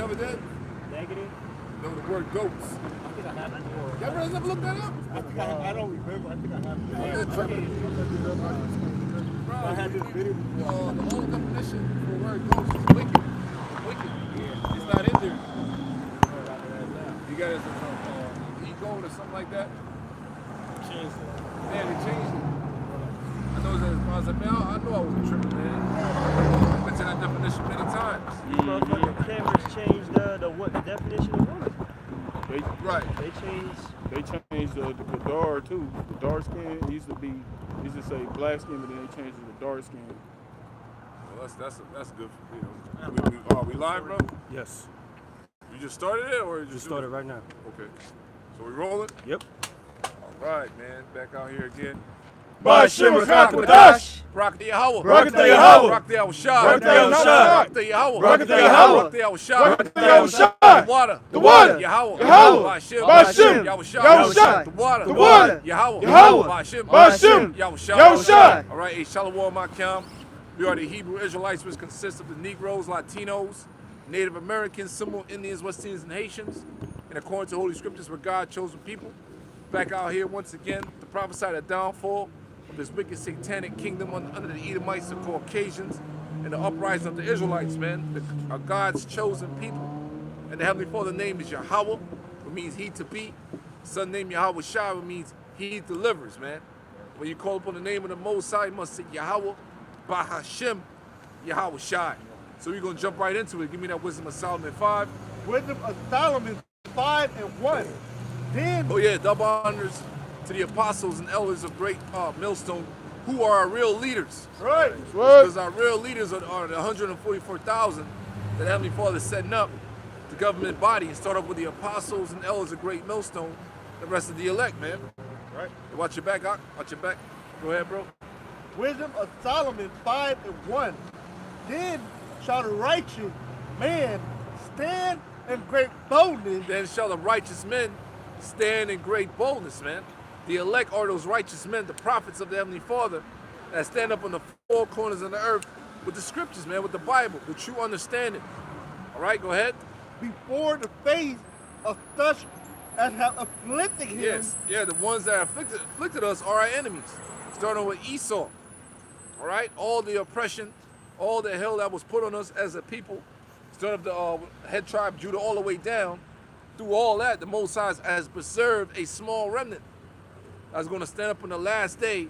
You ever did? Negative? No, the word goats. I think I have before. Y'all brothers never looked that up? I don't remember. I think I have. Bro, I had this video before. the whole definition for the word ghost is wicked. Wicked. Yeah. It's not in there. You got it as ego or something like that? Changed it. Yeah, they changed it. I know that I was like, man, I know I was a tripping, man. I've been to that definition many times. These motherfucking cameras changed the definition of woman. Right. They changed. They changed the dark too. The dark skin used to say black skin, but then they changed it to dark skin. Well, that's good for you. We live, bro? Yes. You just started it, or Just started right now. Okay. So we rolling? Yep. All right, man. Back out here again. Bashim Rakakadash. Rock the Yahweh. Rock the Yahweh. Rock the Yahweh. Rock the Yahweh. Rock the Yahweh. Rock the Yahweh. Rock the Yahweh. Rock the Yahweh. The water. The water. Yahweh. Yahweh. Bashim. Bashim. Yahweh. Yahweh. The water. The water. Yahweh. Yahweh. Bashim. Bashim. Yahweh. Yahweh. All right, Shalom Makam. We are the Hebrew Israelites, which consist of the Negroes, Latinos, Native Americans, Seminole Indians, West Indians, and Haitians. And according to Holy Scriptures, we're God's chosen people. Back out here once again to prophesy the downfall of this wicked satanic kingdom under the Edomites, the Caucasians, and the uprising of the Israelites, man. Are God's chosen people. And the Heavenly Father name is Yahweh, which means He to be. Son named Yahweh Shai, which means He delivers, man. When you call upon the name of the Most High, you must say Yahweh, Bahashim, Yahweh Shai. So we're going to jump right into it. Give me that Wisdom of Solomon 5. Wisdom of Solomon 5:1. Then, Oh yeah, double honors to the apostles and elders of Great Millstone, who are our real leaders. right, Because our real leaders are the 144,000 that Heavenly Father is setting up, the government body, and start off with the apostles and elders of Great Millstone, the rest of the elect, man. right. Watch your back, Doc. Watch your back. Go ahead, bro. Wisdom of Solomon 5:1. Then shall the righteous man stand in great boldness. Then shall the righteous men stand in great boldness, man. The elect are those righteous men, the prophets of the Heavenly Father, that stand up on the four corners of the earth with the scriptures, man, with the Bible, with true understanding. All right, go ahead. Before the face of such as have afflicted him. Yes, yeah, the ones that afflicted us are our enemies. Starting with Esau. All right, all the oppression, all the hell that was put on us as a people, starting of the head tribe Judah all the way down, through all that, the Most High has preserved a small remnant that's going to stand up on the last day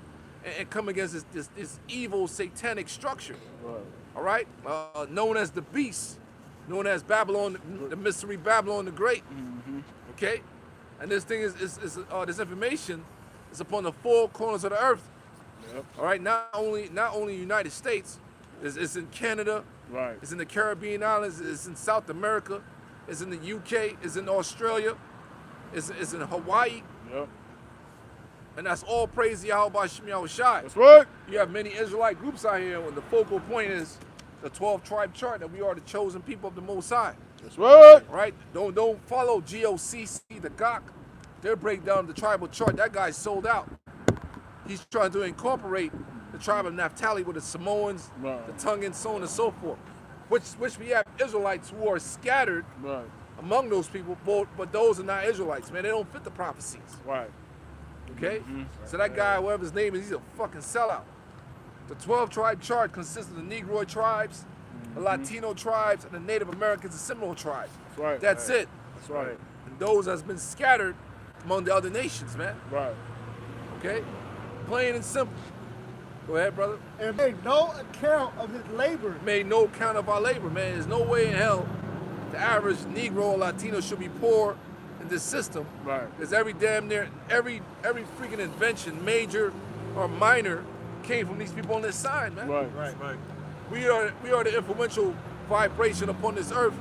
and come against this evil satanic structure. Right. All right, known as the beast, known as Babylon, the mystery Babylon the Great. Okay, and this thing is this information is upon the four corners of the earth. Yep. All right, not only United States, it's in Canada, Right. it's in the Caribbean islands, it's in South America, it's in the UK, it's in Australia, it's in Hawaii, Yep. and that's all praise Yahweh Bashim Yahweh Shai. That's right. You have many Israelite groups out here, and the focal point is the 12 tribe chart that we are the chosen people of the Most High. That's right. All right, don't follow GOCC, the GOC. Their breakdown of the tribal chart. That guy's sold out. He's trying to incorporate the tribe of Naphtali with the Samoans, Right. the Tongans, so on and so forth. Which we have Israelites who are scattered Right. among those people, but those are not Israelites, man. They don't fit the prophecies. Right. Okay? So that guy, whatever his name is, he's a fucking sellout. The 12 tribe chart consists of the Negroid tribes, the Latino tribes, and the Native Americans and Seminole tribes. That's right. That's it. That's right. And those has been scattered among the other nations, man. Right. Okay? Plain and simple. Go ahead, brother. And made no account of his labor. Made no count of our labor, man. There's no way in hell the average Negro or Latino should be poor in this system. Right. Because every freaking invention, major or minor, came from these people on this side, man. Right. Right. We are the influential vibration upon this earth,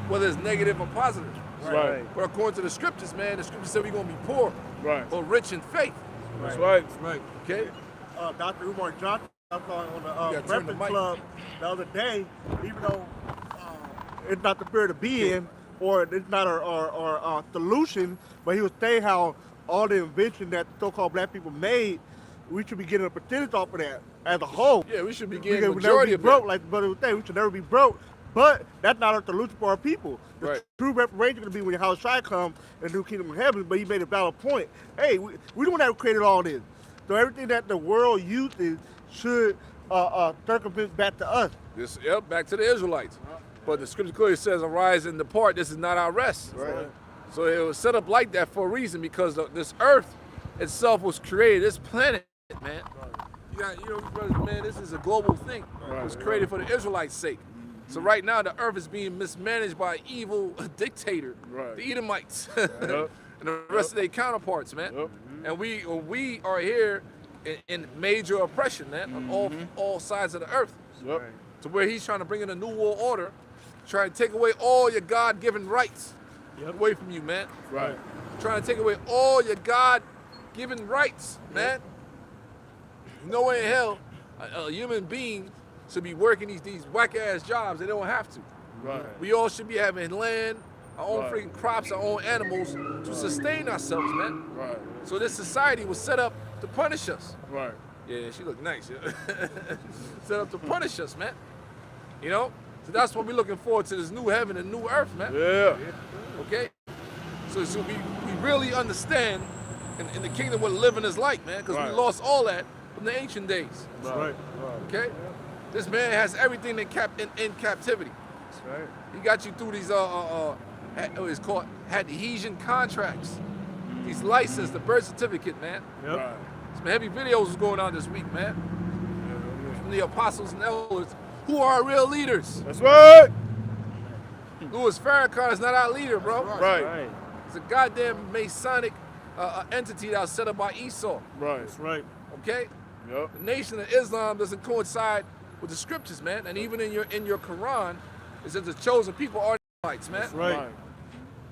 whether it's negative or positive. Right. But according to the scriptures, man, the scriptures say we're gonna be poor Right. or rich in faith. That's right. Right. Okay? Dr. Umar Johnson, I was on the gotta turn the Breakfast mic. Club the other day, even though it's not the spirit to be in, or it's not our solution, but he was saying how all the invention that so-called black people made, we should be getting a percentage off of that as a whole. Yeah, we should be We getting should the never majority be of broke, it. like the brother was saying. We should never be broke But that's not a solution for our people. The Right. true reparation is going to be when Yahweh Shai come and new kingdom of heaven. But he made a valid point. Hey, we don't have created all this. So everything that the world uses should circumvent back to us. Yep, back to the Israelites. But the scripture clearly says, arise and depart, this is not our rest. Right. So it was set up like that for a reason, because this earth itself was created, this planet, man. Brothers, man, this is a global thing. It was created for the Israelites' sake. So right now the earth is being mismanaged by an evil dictator, the Edomites, and the rest of their counterparts, man. And we are here in major oppression, man, on all sides of the earth. To where he's trying to bring in a new world order, trying to take away all your God-given rights away from you, man. Right. Trying to take away all your God-given rights, man. No way in hell a human being should be working these whack-ass jobs. They don't have to. Right. We all should be having land, our own freaking crops, our own animals to sustain ourselves, man. Right. So this society was set up to punish us. Right. Yeah, she looked nice. Yeah. Set up to punish us, man. You know? So that's what we're looking forward to, this new heaven and new earth, man. Yeah. Okay? So we really understand in the kingdom what living is like, man, because we lost all that from the ancient days. That's right. Okay? This man has everything in captivity. That's right. He got you through these it's called adhesion contracts. These licenses, the birth certificate, man. Yep. Right. Some heavy videos was going on this week, man. From the apostles and elders, who are our real leaders. That's right. Louis Farrakhan is not our leader, bro. Right. It's a goddamn Masonic entity that was set up by Esau. Right. That's right. Okay? Yep. The Nation of Islam doesn't coincide with the scriptures, man. And even in your Quran, it says the chosen people are the Israelites, man. That's right.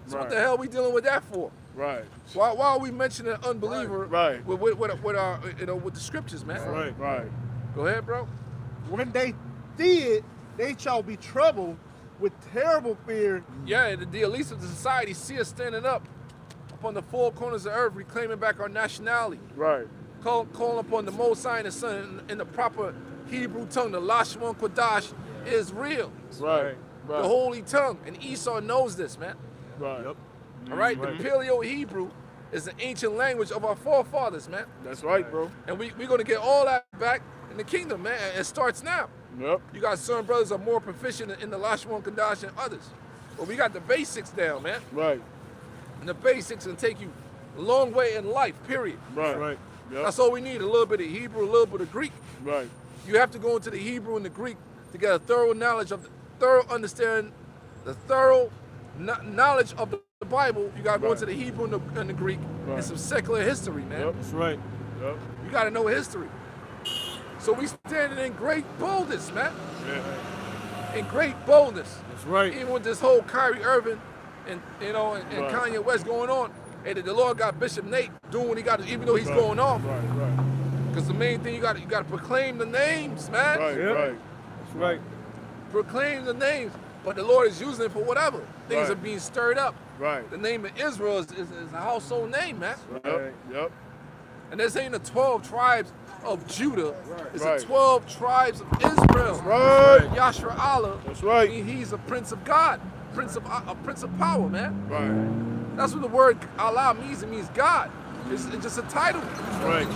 So what the hell are we dealing with that for? Right. Why are we mentioning an unbeliever Right. with our with the scriptures, man? Right. Right. Go ahead, bro. When they see it, they shall be troubled with terrible fear. Yeah, the elites of the society see us standing up upon the four corners of the earth, reclaiming back our nationality. Right. Calling upon the Most High and the Son in the proper Hebrew tongue. The Lashon Kodash is real. Right. The holy tongue. And Esau knows this, man. Right. Yep. All right? The Paleo-Hebrew is the ancient language of our forefathers, man. That's right, bro. And we're going to get all that back in the kingdom, man. It starts now. Yep. You got certain brothers are more proficient in the Lashon Kodash than others. But we got the basics down, man. Right. And the basics can take you a long way in life, period. Right. Right. Yep. That's all we need, a little bit of Hebrew, a little bit of Greek. Right. You have to go into the Hebrew and the Greek to get a thorough knowledge of thorough understanding, the thorough knowledge of the Bible. You got to go into the Hebrew and the Greek and some secular history, man. Yep. That's right. Yep. You got to know history. So we standing in great boldness, man. Yeah. In great boldness. That's right. Even with this whole Kyrie Irving and Kanye West going on, and the Lord got Bishop Nate doing what he got to, even though he's going off. Right. Because the main thing you got to proclaim the names, man. Right. Yep. Right. That's right. Proclaim the names. But the Lord is using it for whatever. Things are being stirred up. Right. The name of Israel is a household name, man. Yep. Yep. And this ain't the 12 tribes of Judah. It's Right. the 12 tribes of Israel. Right. Yashra Allah. That's right. He's a prince of God, a prince of power, man. Right. That's what the word Allah means. It means God. It's just a title. Right.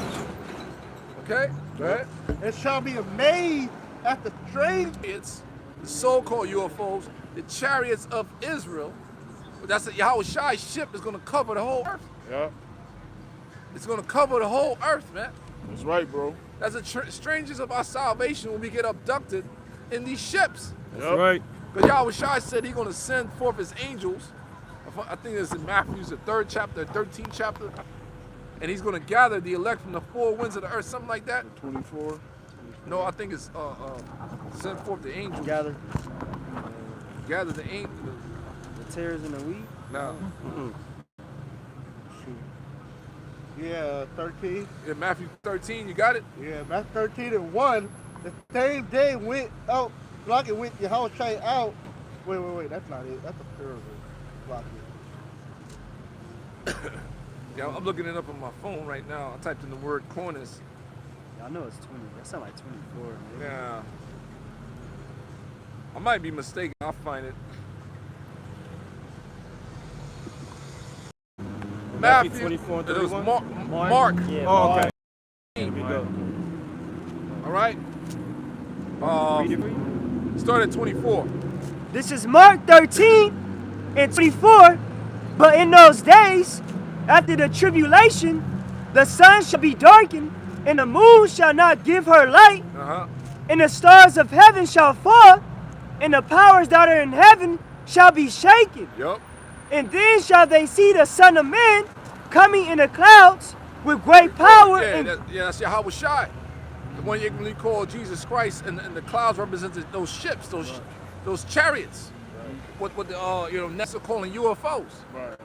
Okay? Right? And shall be amazed at the strange. It's the so-called UFOs, the chariots of Israel. That's the Yahweh Shai ship is going to cover the whole earth. Yeah. It's going to cover the whole earth, man. That's right, bro. That's the strangers of our salvation when we get abducted in these ships. That's Yep. right. Because Yahweh Shai said he's going to send forth his angels. I think it's in Matthew, the 3rd chapter, 13th chapter. And he's going to gather the elect from the four winds of the earth, something like that. 24. No, I think it's send forth the angels. Gather Gather the angels. the tares and the wheat. No. Yeah, 13. In Matthew 13, you got it? Yeah, Matthew 13 and 1. The same day went out, like it went Yahweh Shai out. Wait, that's not it. That's a parable. Block it. Yeah, I'm looking it up on my phone right now. I typed in the word corners. I know it's 20. That sounds like 24. Man. Yeah. I might be mistaken. I'll find it. Matthew 24 and It was 31? Mark. Yeah, Oh, Mark. okay. Here we go. All right. Read it for you. Start at 24. This is Mark 13 and 24. But in those days, after the tribulation, the sun shall be darkened, and the moon shall not give her light, and the stars of heaven shall fall, and the powers that are in heaven shall be shaken. Yup. And then shall they see the Son of Man coming in the clouds with great power. That's Yahweh Shai. The one you can call Jesus Christ, and the clouds represented those ships, those chariots. What the NASA calling UFOs. Right.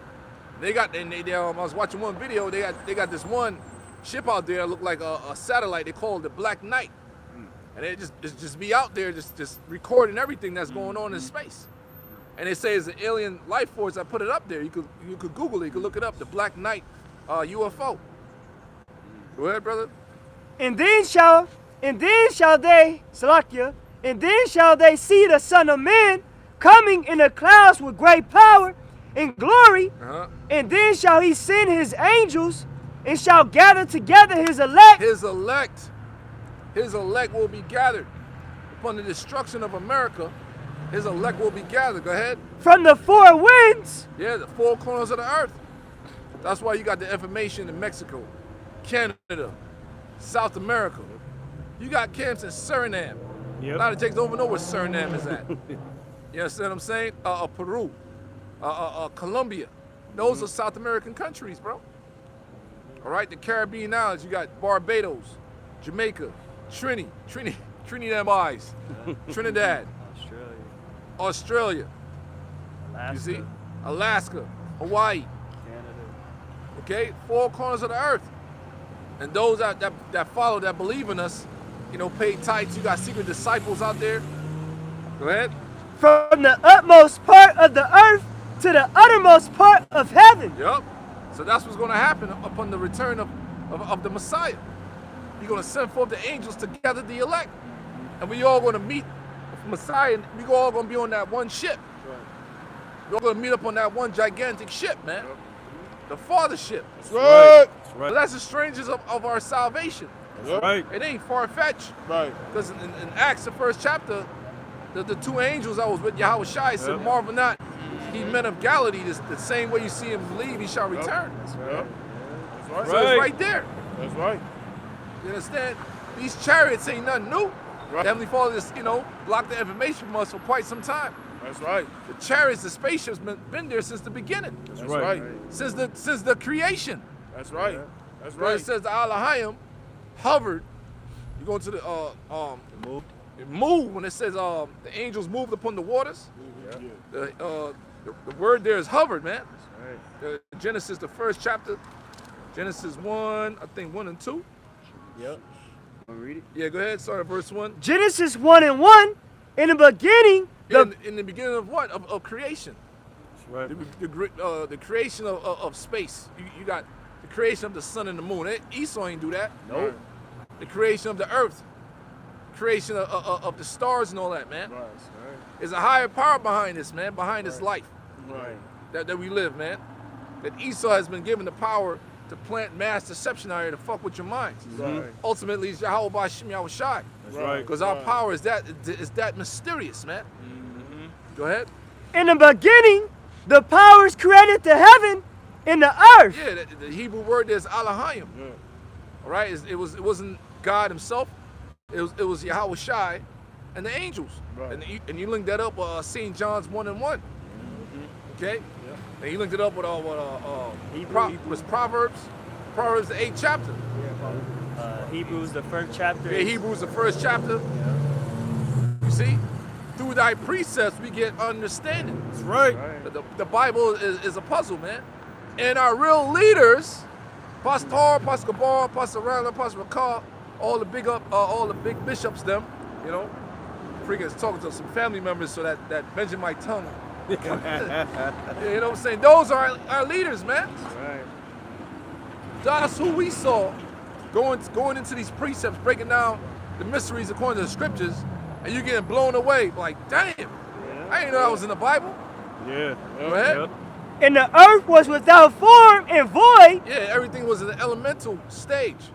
They got, and I was watching one video. They got this one ship out there that looked like a satellite. They call it the Black Knight, and it just be out there just recording everything that's going on in space. And they say it's an alien life force that put it up there. You could Google it. You could look it up. The Black Knight UFO. Go ahead, brother. And then shall they, Salakia, and then shall they see the Son of Man coming in the clouds with great power and glory. And then shall he send his angels and shall gather together his elect. His elect will be gathered upon the destruction of America. His elect will be gathered. Go ahead. From the four winds. Yeah, the four corners of the earth. That's why you got the information in Mexico, Canada, South America. You got camps in Suriname. Yep. A lot of Jakes don't even know where Suriname is at. You understand what I'm saying? Peru, Colombia. Those are South American countries, bro. All right, the Caribbean islands, you got Barbados, Jamaica, Trinidad eyes, Trinidad, Australia. Alaska. You see? Alaska, Hawaii. Canada. Okay, four corners of the earth. And those that follow, that believe in us, pay tithes. You got secret disciples out there. Go ahead. From the utmost part of the earth to the uttermost part of heaven. Yup. So that's what's going to happen upon the return of the Messiah. He's going to send forth the angels to gather the elect. And we all going to meet Messiah, and we all going to be on that one ship. We're all going to meet up on that one gigantic ship, man. The Father ship. That's right. So that's the strangers of our salvation. That's right. It ain't far-fetched. Right. Because in Acts, the first chapter, the two angels that was with Yahweh Shai said, marvel not, he men of Galilee, the same way you see him leave, he shall return. That's right. So it's right there. That's right. You understand? These chariots ain't nothing new. Right. The Heavenly Father just, blocked the information from us for quite some time. That's right. The chariots, the spaceships been there since the beginning. That's right. Since the creation. That's right. Yeah. That's Where right. it says the Elohim hovered. You go into the it moved when it says the angels moved upon the waters. The word there is hovered, man. Genesis, the first chapter, Genesis 1, I think 1 and 2. Yep. Want to read it? Yeah, go ahead. Start at verse 1. Genesis 1 and 1. In the beginning, In the beginning of what? Of creation. Right. The creation of space. You got the creation of the sun and the moon. Esau ain't do that. Nope. The creation of the earth. Creation of the stars and all that, man. Right. There's a higher power behind this, man. Behind this life Right. that we live, man. That Esau has been given the power to plant mass deception out here to fuck with your minds. Right. Ultimately, it's Yahweh Bashim Yahweh Shai. That's right. Because our power is that mysterious, man. Go ahead. in the beginning, the powers created the heaven and the earth. Yeah, the Hebrew word there is Elohim. Yeah. All right, it wasn't God himself. It was Yahweh Shai and the angels. Right. And you link that up with St. John's 1 and 1. Okay? Yeah. And you linked it up with Hebrew. was Proverbs the 8th chapter. Hebrews, the first chapter. Yeah, Hebrews the first chapter. You see? Through thy precepts we get understanding. That's right. The Bible is a puzzle, man. And our real leaders, Pastor, Pastor Gabon, Pastor Randall, Pastor McCall, all the big bishops, them, freaking talking to some family members so that benching my tongue. You know what I'm saying? Those are our leaders, man. Right. That's who we saw going into these precepts, breaking down the mysteries according to the scriptures. and you getting blown away. Like, damn, I didn't know that was in the Bible. Yeah. Go ahead. Yep. And the earth was without form and void. Yeah, everything was in the elemental stage.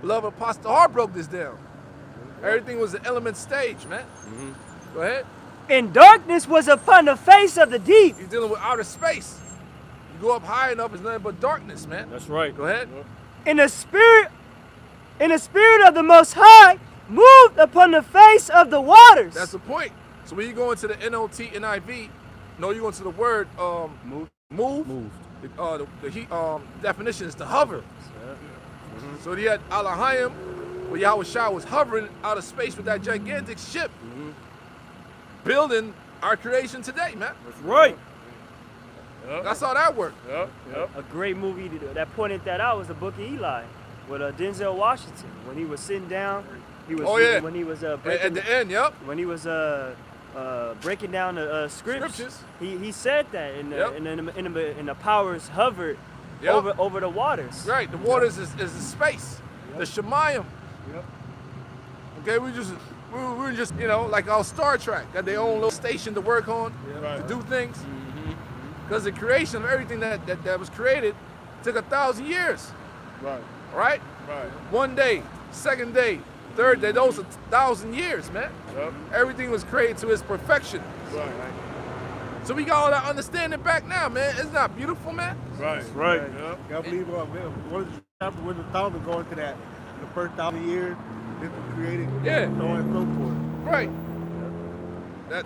Beloved Apostle Hart broke this down. Everything was the element stage, man. Go ahead. And darkness was upon the face of the deep. You're dealing with outer space. You go up high enough, it's nothing but darkness, man. That's right. Go ahead. And the spirit of the Most High moved upon the face of the waters. That's the point. So when you go into the NLT, NIV, no, you go into the word move. The definition is to hover. So you had Alahayim, where Yahweh Shah was hovering out of space with that gigantic ship, building our creation today, man. That's right. That's how that worked. A great movie that pointed that out was the Book of Eli with Denzel Washington when he was sitting down. He was when he was at the end, when he was breaking down the scriptures. He said that and the powers hovered over the waters. Right, the waters is the space, the Shemayim. Okay, we were just like our Star Trek, got their own little station to work on, to do things. Because the creation of everything that was created took 1,000 years. Right? One day, second day, third day, those are 1,000 years, man. Everything was created to its perfection. So we got all that understanding back now, man. Isn't that beautiful, man? Right. I believe one of the chapters with the 1,000 going to that, the first 1,000 years, this was created, so on and so forth. Right.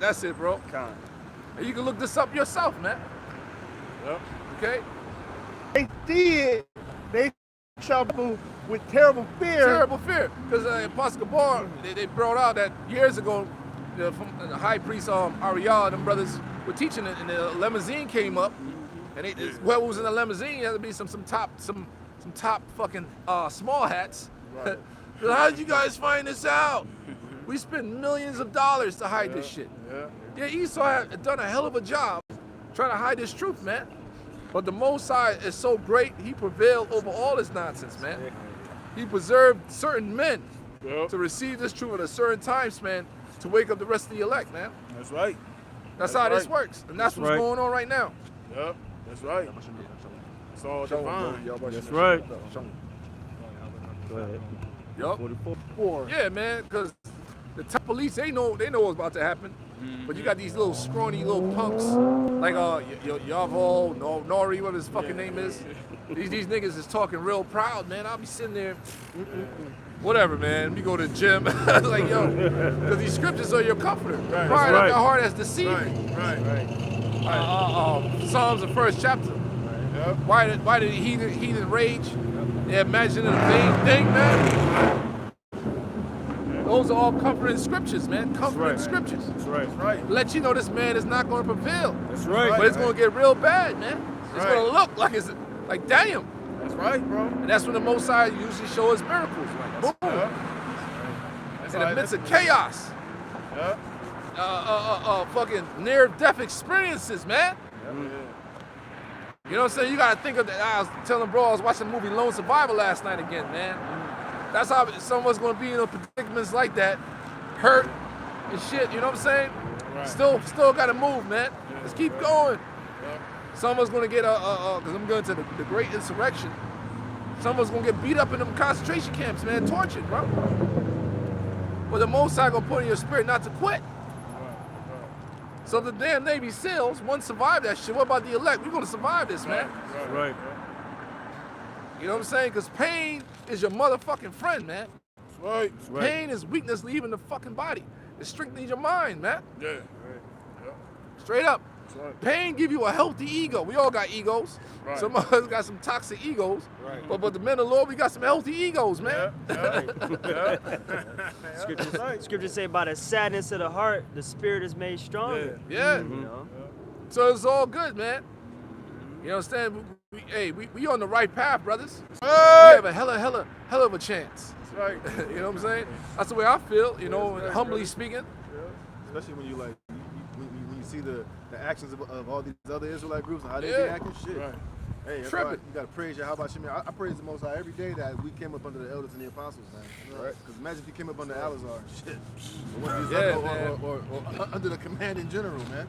That's it, bro. And you can look this up yourself, man. Okay? They did. They trouble with terrible fear. Terrible fear. Because Apostle Gabar, they brought out that years ago, from the high priest Ariel, them brothers were teaching it, and the limousine came up, and what was in the limousine had to be some top fucking small hats. How did you guys find this out? We spent millions of dollars to hide this shit. Yeah, Esau had done a hell of a job trying to hide this truth, man. But the Most High is so great, he prevailed over all this nonsense, man. He preserved certain men to receive this truth at a certain time span to wake up the rest of the elect, man. That's right. That's how this works. And that's what's going on right now. Yep. That's right. It's all divine. That's right. Go ahead. Yup. Yeah, man, because the top police, they know what's about to happen. But you got these little scrawny little punks, like Yavo, Nori, what his fucking name is. These niggas is talking real proud, man. I'll be sitting there, whatever, man. You go to the gym, like, yo, because these scriptures are your comforter. Pride of your heart has deceived you. Psalms, the first chapter. Why did the heathen rage? They imagine a vain thing, man. Those are all comforting scriptures, man. Comforting scriptures. That's right. Let you know this man is not going to prevail. That's right. But it's going to get real bad, man. It's going to look like damn. That's right, bro. And that's when the Most High usually shows his miracles. Like, boom. In the midst of chaos. Fucking near-death experiences, man. You know what I'm saying? You got to think of that. I was telling bro, I was watching the movie Lone Survivor last night again, man. That's how someone's going to be in predicaments like that, hurt and shit, you know what I'm saying? Still got to move, man. Let's keep going. Someone's going to get, because I'm going to the Great Insurrection. Someone's going to get beat up in them concentration camps, man, tortured, bro. But the Most High going to put in your spirit not to quit. So the damn Navy SEALs, one survived that shit. What about the elect? We're going to survive this, man. Right. You know what I'm saying? Because pain is your motherfucking friend, man. Right. Pain is weakness leaving the fucking body. It strengthens your mind, man. Yeah. Straight up. Pain give you a healthy ego. We all got egos. Some of us got some toxic egos. But the men of the Lord, we got some healthy egos, man. Scriptures say by the sadness of the heart, the spirit is made stronger. Yeah. You know? So it's all good, man. You understand? We on the right path, brothers. We have a hell of a chance. That's right. You know what I'm saying? That's the way I feel, you know, humbly speaking. Especially when you when you see the actions of all these other Israelite groups and how they be acting, shit. Hey, that's Tripping. right. You gotta praise you. How about you, man? I praise the Most High every day that we came up under the elders and the apostles, man. Right? Because imagine if you came up under Alizar, shit. Or under the command in general, man.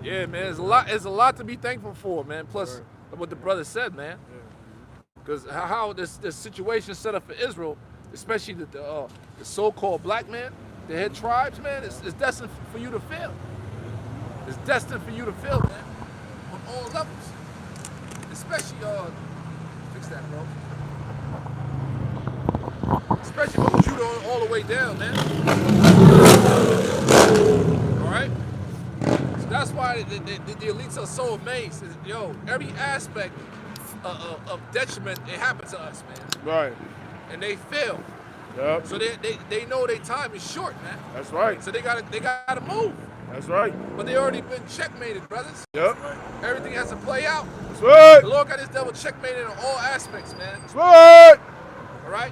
Yeah, man, it's a lot to be thankful for, man. Plus, what the brother said, man. Because how this situation set up for Israel, especially the so-called black man, the head tribes, man, it's destined for you to fail. It's destined for you to fail, man, on all levels. Especially, fix that, bro. Especially from Judah all the way down, man. All right? So that's why the elites are so amazed. Yo, every aspect of detriment, it happens to us, man. Right. And they fail. Yep. So they know their time is short, man. That's right. So they gotta move. That's right. But they already been checkmated, brothers. Yep. Everything has to play out. That's right. The Lord got this devil checkmated in all aspects, man. That's right. All right?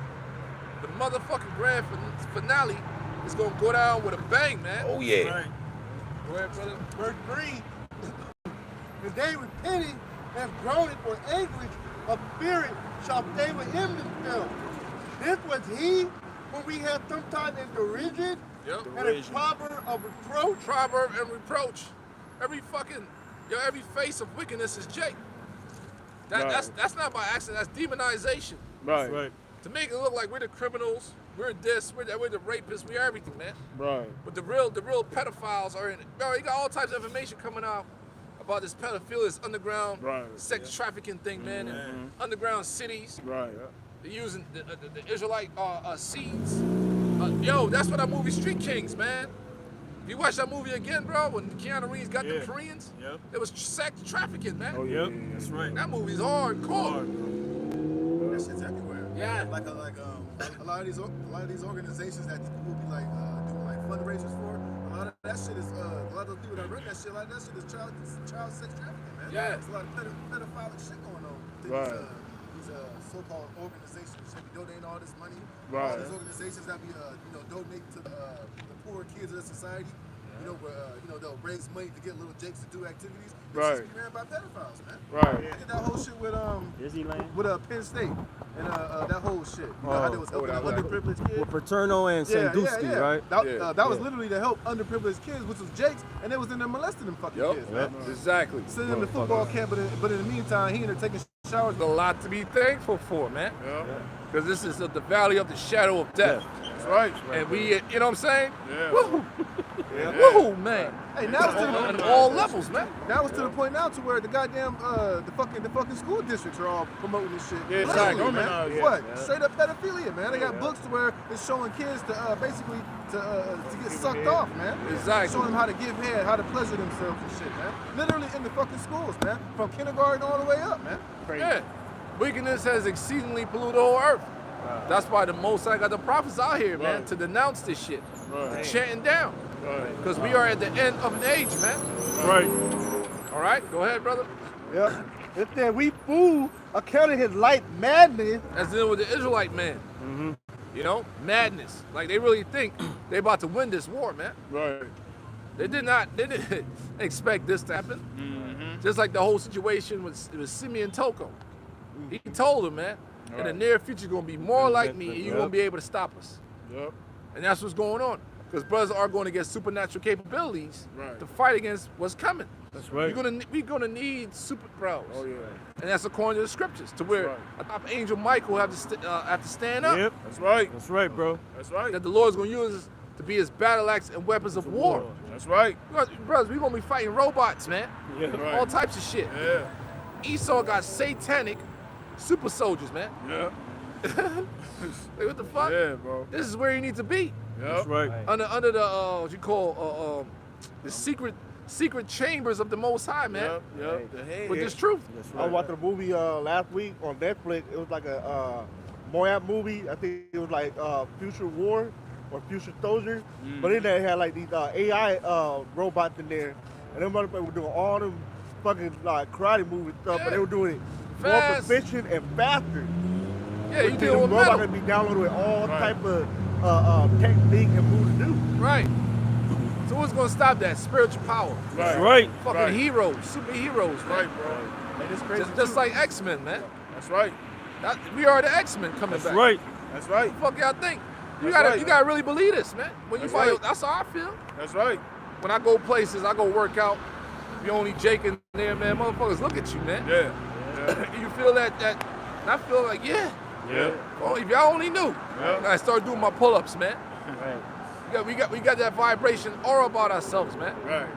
The motherfucking grand finale is gonna go down with a bang, man. Oh yeah. Right. Go ahead, brother. Verse 3. And they repenting and groaning for anguish of spirit shall stay within themselves. This was he whom we had sometime in derision Yep. and a proverb of reproach. Proverb and reproach. Every face of wickedness is Jake. That's not by accident. That's demonization. Right. To make it look like we're the criminals, we're the rapists, we're everything, man. Right. But the real pedophiles are in it. Bro, you got all types of information coming out about this pedophilia, this underground sex trafficking thing, man. And underground cities. Right. They're using the Israelite seeds. Yo, that's what that movie Street Kings, man. If you watch that movie again, bro, when Keanu Reeves got the Koreans, it was sex trafficking, man. Oh yeah. That's right. That movie's hardcore. That shit's everywhere. Yeah. Like a lot of these organizations that people be like doing like fundraisers for. A lot of that shit is a lot of those people that run that shit. A lot of that shit is child sex trafficking, man. Yeah. There's a lot of pedophilic shit going on. Right. These so-called organizations should be donating all this money. Right. All these organizations that be donate to the poor kids of the society. They'll raise money to get little jakes to do activities. This Right. shit's be ran by pedophiles, man. Right. Look at that whole shit with Disneyland. Penn State and that whole shit. You know how they was helping the underprivileged kids. With Paterno and Sandusky, right? That was literally to help underprivileged kids, which was Jake's, and they was in there molesting them fucking kids. Man. Exactly. Sitting in the football camp, but in the meantime, he in there taking showers. There's a lot to be thankful for, man. Because this is the valley of the shadow of death. That's right. And we, you know what I'm saying? Yeah. Woohoo! Woohoo, man. Hey, now it's to On the all levels, man. now it's to the point now to where the goddamn the fucking school districts are all promoting this shit. Yeah, Literally, exactly. man. Yeah. What? Straight up pedophilia, man. They got books to where it's showing kids to basically to get sucked off, man. Exactly. Showing them how to give head, how to pleasure themselves and shit, man. Literally in the fucking schools, man. From kindergarten all the way up, man. Yeah. Wickedness has exceedingly polluted the whole earth. That's why the Most High got the prophets out here, man, Right. to denounce this shit. Right. Chanting down. Right. Because we are at the end of an age, man. Right. All right? Go ahead, brother. Yeah. It said we fool accounted his light madness. That's dealing with the Israelite man. You know? Madness. Like, they really think they about to win this war, man. Right. They didn't expect this to happen. Just like the whole situation with Simeon Toko. He told him, man, in the near future, you're going to be more like me, and you're going to be able to stop us. Yep. And that's what's going on. Because brothers are going to get supernatural capabilities to fight against what's coming. That's right. We're gonna need super pros. Oh yeah. And that's according to the scriptures, to where That's top angel Michael have to stand up. Yep. That's right. That's right, bro. That's right. That the Lord's gonna use to be his battle axe and weapons of war. That's right. Brothers, we're gonna be fighting robots, man. Yeah. Right. All types of shit. Yeah. Esau got satanic super soldiers, man. Yeah. Like, what the fuck? Yeah, bro. This is where you need to be. That's Yep. right. Under the what you call the secret chambers of the Most High, man. Yep. Yep. The head. With this truth. That's I right. watched a movie last week on Netflix. It was like a Moab movie. I think it was like Future War or Future Soldier. But in there, it had like these AI robots in there. And them motherfuckers were doing all them fucking like karate movie stuff, but they were doing it more Fast. proficient and faster. Yeah, you Which deal with the robot metal. could be downloaded with all Right. type of technique and moves to do. Right. So what's gonna stop that? Spiritual power. Right. Right. Fucking Right. heroes, superheroes, man. Right, bro. And it's crazy Just too. like X-Men, man. That's right. We are the X-Men coming That's back. right. That's right. What the fuck y'all think? That's You gotta really believe this, man. When you That's buy right. that's how I feel. That's right. When I go places, I go work out. You only Jake in there, man. Motherfuckers look at you, man. Yeah. You feel that and I feel like, yeah. Yeah. Oh, if y'all only knew. Yeah. And I start doing my pull-ups, man. Right. We got that vibration aura about ourselves, man. Right.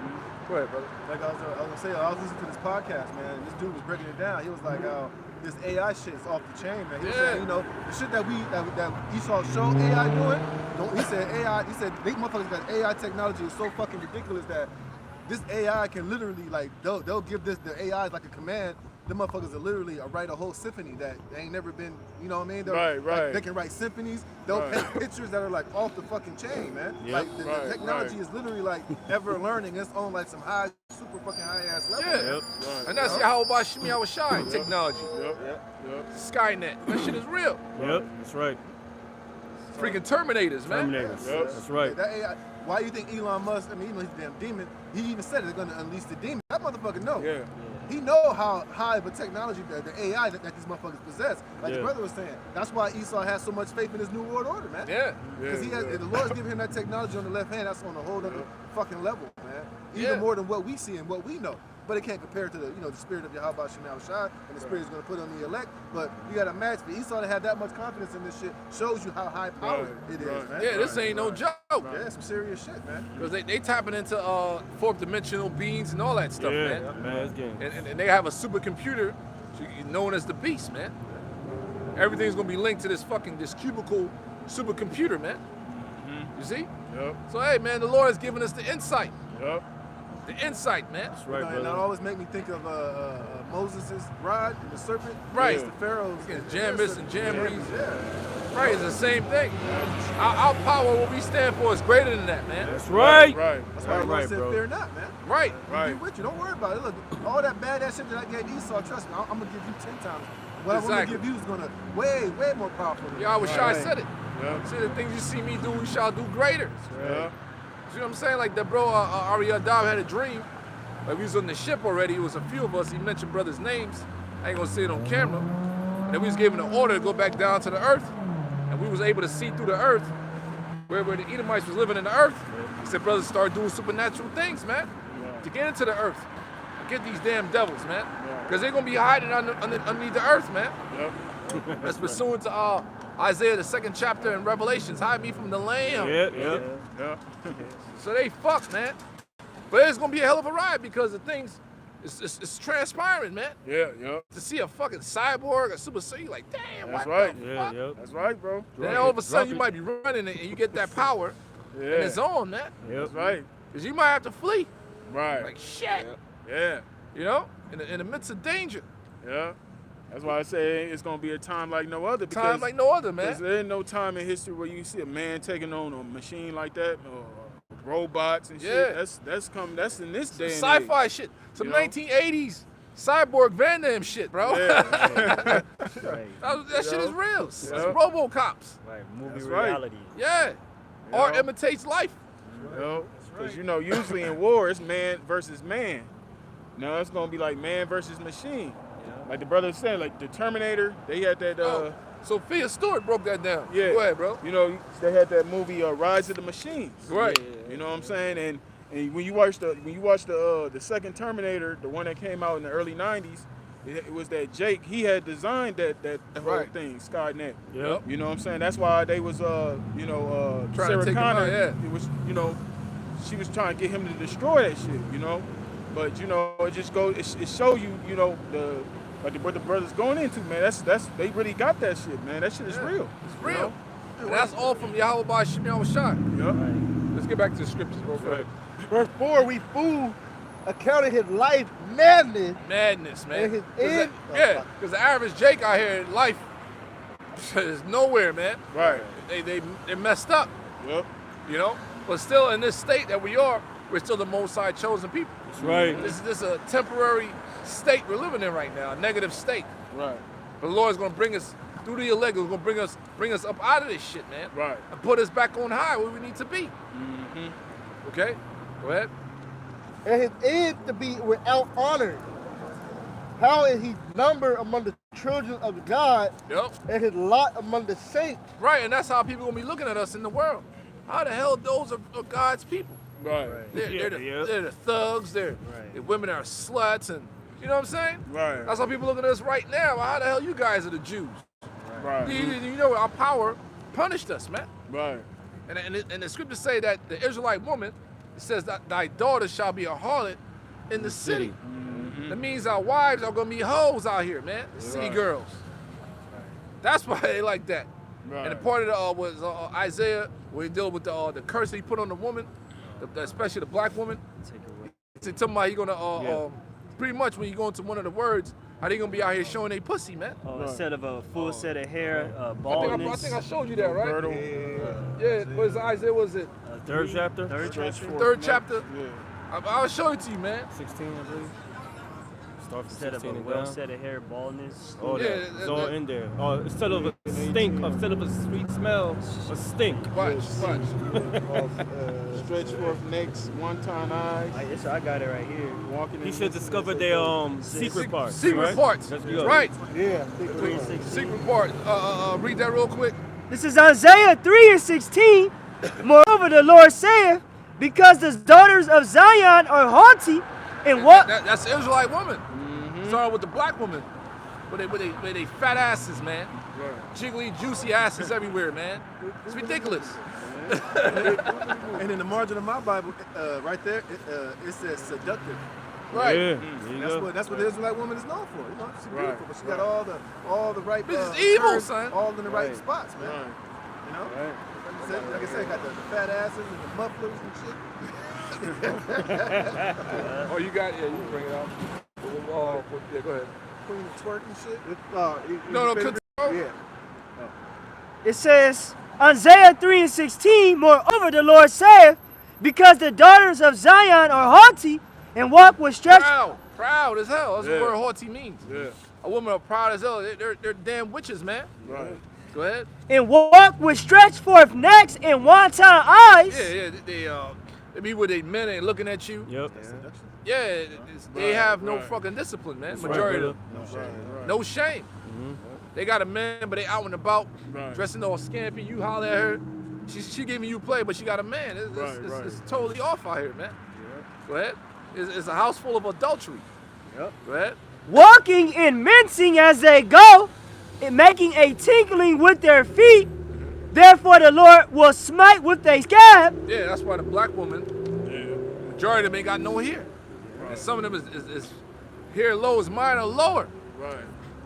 Go ahead, brother. Like I was gonna say, I was listening to this podcast, man. And this dude was breaking it down. He was like, this AI shit is off the chain, man. He was Yeah. saying, you know, the shit that Esau show AI doing. He said AI. He said they motherfuckers got AI technology is so fucking ridiculous that this AI can literally like they'll give the AI like a command. The motherfuckers are literally write a whole symphony that ain't never been, you know what I mean? Right, Like, right. they can write symphonies. They'll Right. paint pictures that are like off the fucking chain, man. Yep. Like the Right, technology right. is literally like ever learning. It's on like some super fucking high ass level. Yeah. Right. And that's how about Shimmy I was shy technology. Yep. Yep. Skynet. That shit is real. Yep. That's right. Freaking Terminators, man. Terminators. Yep. That's right. That AI, why you think Elon Musk? I mean, even though he's a damn demon, he even said they're gonna unleash the demon. That motherfucker know. Yeah. He know how high of a technology the AI that these motherfuckers possess. Like Yeah. the brother was saying, that's why Esau has so much faith in his new world order, man. Yeah. Because Yeah. the Lord's giving him that technology on the left hand. That's on a whole other fucking level, man. Even Yeah. more than what we see and what we know. But it can't compare to the spirit of Yahweh Shem Shai and the spirit is going to put on the elect. But you got to match for Esau to have that much confidence in this shit shows you how high powered Right, it is, right. man. Yeah, this ain't no joke. Yeah, some serious shit, man. Because they tapping into fourth dimensional beings and all that stuff, Yeah. man. Man, it's game. And they have a supercomputer known as the Beast, man. Everything's gonna be linked to this cubicle supercomputer, man. You see? Yep. So hey, man, the Lord has given us the insight. Yep. The insight, man. That's right, And that brother. always make me think of Moses' rod, the serpent. Right. It's the Pharaoh's. Jambus and Jambres. Yeah. Right, it's the same thing. Our power, what we stand for, is greater than that, man. That's right. Right. That's why the Lord Right, said, bro. fear not, man. Right. We'll be with you. Don't worry about it. Look, all that badass shit that I gave Esau, trust me, I'm going to give you 10 times. What I'm going to Exactly. give you is going to way more powerful than Yahweh Shai Right. said it. Yep. See, the things you see me do, we shall do greater. Yep. See what I'm saying? Like that bro, Ariel Dab had a dream. Like we was on the ship already. It was a few of us. He mentioned brothers' names. I ain't gonna say it on camera. And then we was given an order to go back down to the earth. And we was able to see through the earth where the Edomites was living in the earth. He said, brothers, start doing supernatural things, man. To get into the earth. And get these damn devils, man. Because they're gonna be hiding underneath the earth, man. Yep. That's pursuant to Isaiah, the 2nd chapter in Revelations. Hide me from the Lamb. Yeah, yeah. Yep. So they fucked, man. But it's gonna be a hell of a ride because the things, it's transpiring, man. Yeah. Yep. To see a fucking cyborg, a super C, like, damn, That's what right. the Yeah, fuck? yep. That's right, bro. Then Drop all it, of a sudden drop you it. might be running it and you get that power, Yeah. and it's on, man. Yep. That's right. Because you might have to flee. Right. Like, shit. Yeah. You know? In the midst of danger. Yeah. That's why I say it's gonna be a time like no other. Because Time like no other, Because man. there ain't no time in history where you see a man taking on a machine like that, or robots and shit. Yeah. That's in this day and Sci-fi shit. Some You know? 1980s cyborg Van Damme shit, bro. age. Yeah. Right. that shit is real. That's Yeah. RoboCops. Right. Movie That's right. reality. Yeah. Art Yeah. imitates life. Because usually in war it's man versus man. Now it's gonna be like man versus machine. Like the brother said, like the Terminator, they had that. Sophia Stewart broke that down. Yeah. Go ahead, bro. You know, they had that movie Rise of the Machines. Right. You know what I'm saying? And when you watch the second Terminator, the one that came out in the early '90s, it was that Jake. He had designed that whole Right. thing, Skynet. Yep. You know what I'm saying? That's why they was Trying to Sarah take him Connor. out, yeah. It was she was trying to get him to destroy that shit. But it just goes. It show you what the brothers going into, man. That's they really got that shit, man. That shit is real. It's real. And that's all from Yahweh by Shimei Shai. Yep. Let's get back to the scriptures, bro. Go ahead. Verse 4, we fool accounted his life madness. Madness, man. And his 'Cause end- because the average Jake out here in life is nowhere, man. Right. They're messed up, Yep. you know? But still, in this state that we are, we're still the Most High chosen people. That's right. This is a temporary state we're living in right now, a negative state. Right. But the Lord's gonna bring us through the elect. He's gonna bring us up out of this shit, man. Right. And put us back on high where we need to be. Mm-hmm. Okay? Go ahead. and his end to be without honor. How is he numbered among the children of God, Yep. and his lot among the saints? Right, and that's how people gonna be looking at us in the world. How the hell those are God's people? Right. They're the thugs. They're the women that are sluts, and you know what I'm saying? Right. That's how people looking at us right now. How the hell you guys are the Jews? Right. You know our power punished us, man. Right. And the scriptures say that the Israelite woman, it says that thy daughter shall be a harlot in the city. That means our wives are gonna be hoes out here, man. City girls. That's why they like that. Right. And the part of the was Isaiah, where he dealt with the curse that he put on the woman, especially the black woman. He's talking about he gonna pretty much when you go into one of the words, how they gonna be out here showing they pussy, man. Instead of a full set of hair, I baldness. think I showed you that, right? Girdle. Yeah. What is Isaiah? Was it Third chapter. third chapter? I'll show it to you, man. 16, I believe. Start from Instead of a 16 and well down. set of hair, baldness. Oh, Yeah, it's all in there. Oh, instead of a stink, instead of a sweet smell, a stink. Watch. Stretch forth necks, one-time eyes. I got it right here. Walking He in should discover their secret parts. Secret right? parts. That's good. Right. Yeah. Secret part. Read that real quick. This is Isaiah 3 and 16. Moreover, the Lord saith, because the daughters of Zion are haughty, and what? That's the Israelite woman. Starting with the black woman. With they fat asses, man. Jiggly, juicy asses everywhere, man. It's ridiculous. And in the margin of my Bible, right there, it says seductive. Right. Yeah, there you go. That's what the Israelite woman is known for. You know, she's beautiful, but she got all the right. This is evil, curves, son. All in the right spots, man. Right. You know. Right. Like I said, got the fat asses and the mufflers and shit. Oh, you got you can bring it out. Yeah, go ahead. Queen of twerk and shit. No, continue. Yeah. It says, Isaiah 3 and 16, moreover, the Lord saith, because the daughters of Zion are haughty, and walk with stretched. Proud as hell. That's Yeah. what word haughty means. Yeah. A woman are proud as hell. They're damn witches, man. Right. Go ahead. And walk with stretched forth necks and wanton eyes. Yeah. They be with their men and looking at you. Yep. Yeah, they have no right. fucking discipline, man. That's Majority right, of them. Right. No shame. They got a man, but they out and about, Right. dressing all scampy. You holler at her, she giving you play, but she got a man. It's totally off out here, man. Go ahead. It's a house full of adultery. Yep. Go ahead. Walking and mincing as they go, and making a tinkling with their feet. Therefore the Lord will smite with a scab. Yeah, that's why the black woman, Yeah. majority of them ain't got no hair. And some of them is hair low as mine or lower. Right.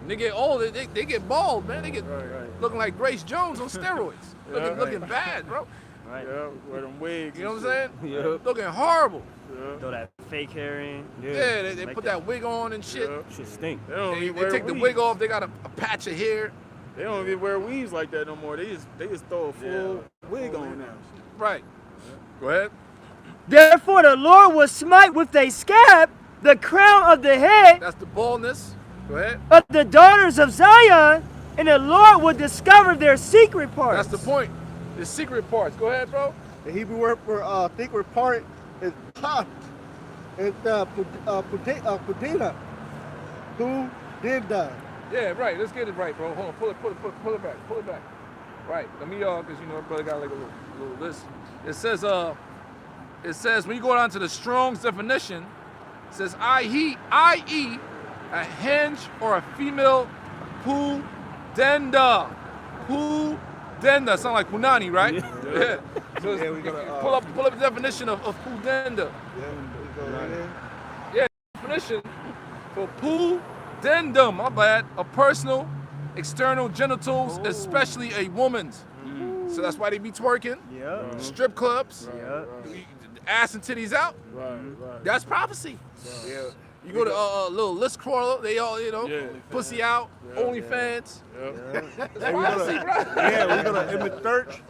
When they get older, they get bald, man. They get Right. looking like Grace Jones on steroids. Yeah. looking bad, bro. Right. Yeah. Wear them wigs. You know what and I'm saying? Yep. Looking horrible. shit. Yeah. Throw that fake hair in. Yeah, they Like put that. that wig on and shit. Yeah. Shit stink. They don't They even wear take the weaves. wig off, they got a patch of hair. They don't even wear weaves like that no more. They just throw a full wig on now. Right. Go ahead. Therefore the Lord will smite with a scab the crown of the head That's the boldness. Go ahead. of the daughters of Zion, and the Lord will discover their secret parts. That's the point. The secret parts. Go ahead, bro. The Hebrew word for secret part is pat. It's pudina. Who did that? Yeah, right. Let's get it right, bro. Hold on. Pull it back. Pull it back. Right. Let me because brother got like a little list. It says when you go down to the Strong's definition, it says i.e. a hinge or a female pudenda. Pudenda. Sound like punani, right? Yeah. So Yeah, we gotta, pull up the definition of pudenda. Definition for pudendum, my bad, a personal external genitals, especially a woman's. So that's why they be twerking, Yep. strip clubs, Yep. ass and titties out. Right. That's prophecy. Yeah. You go to a little list crawler, they all, Yeah. pussy out, Yeah. OnlyFans. Yep. That's prophecy, bro. Yeah, we go to image search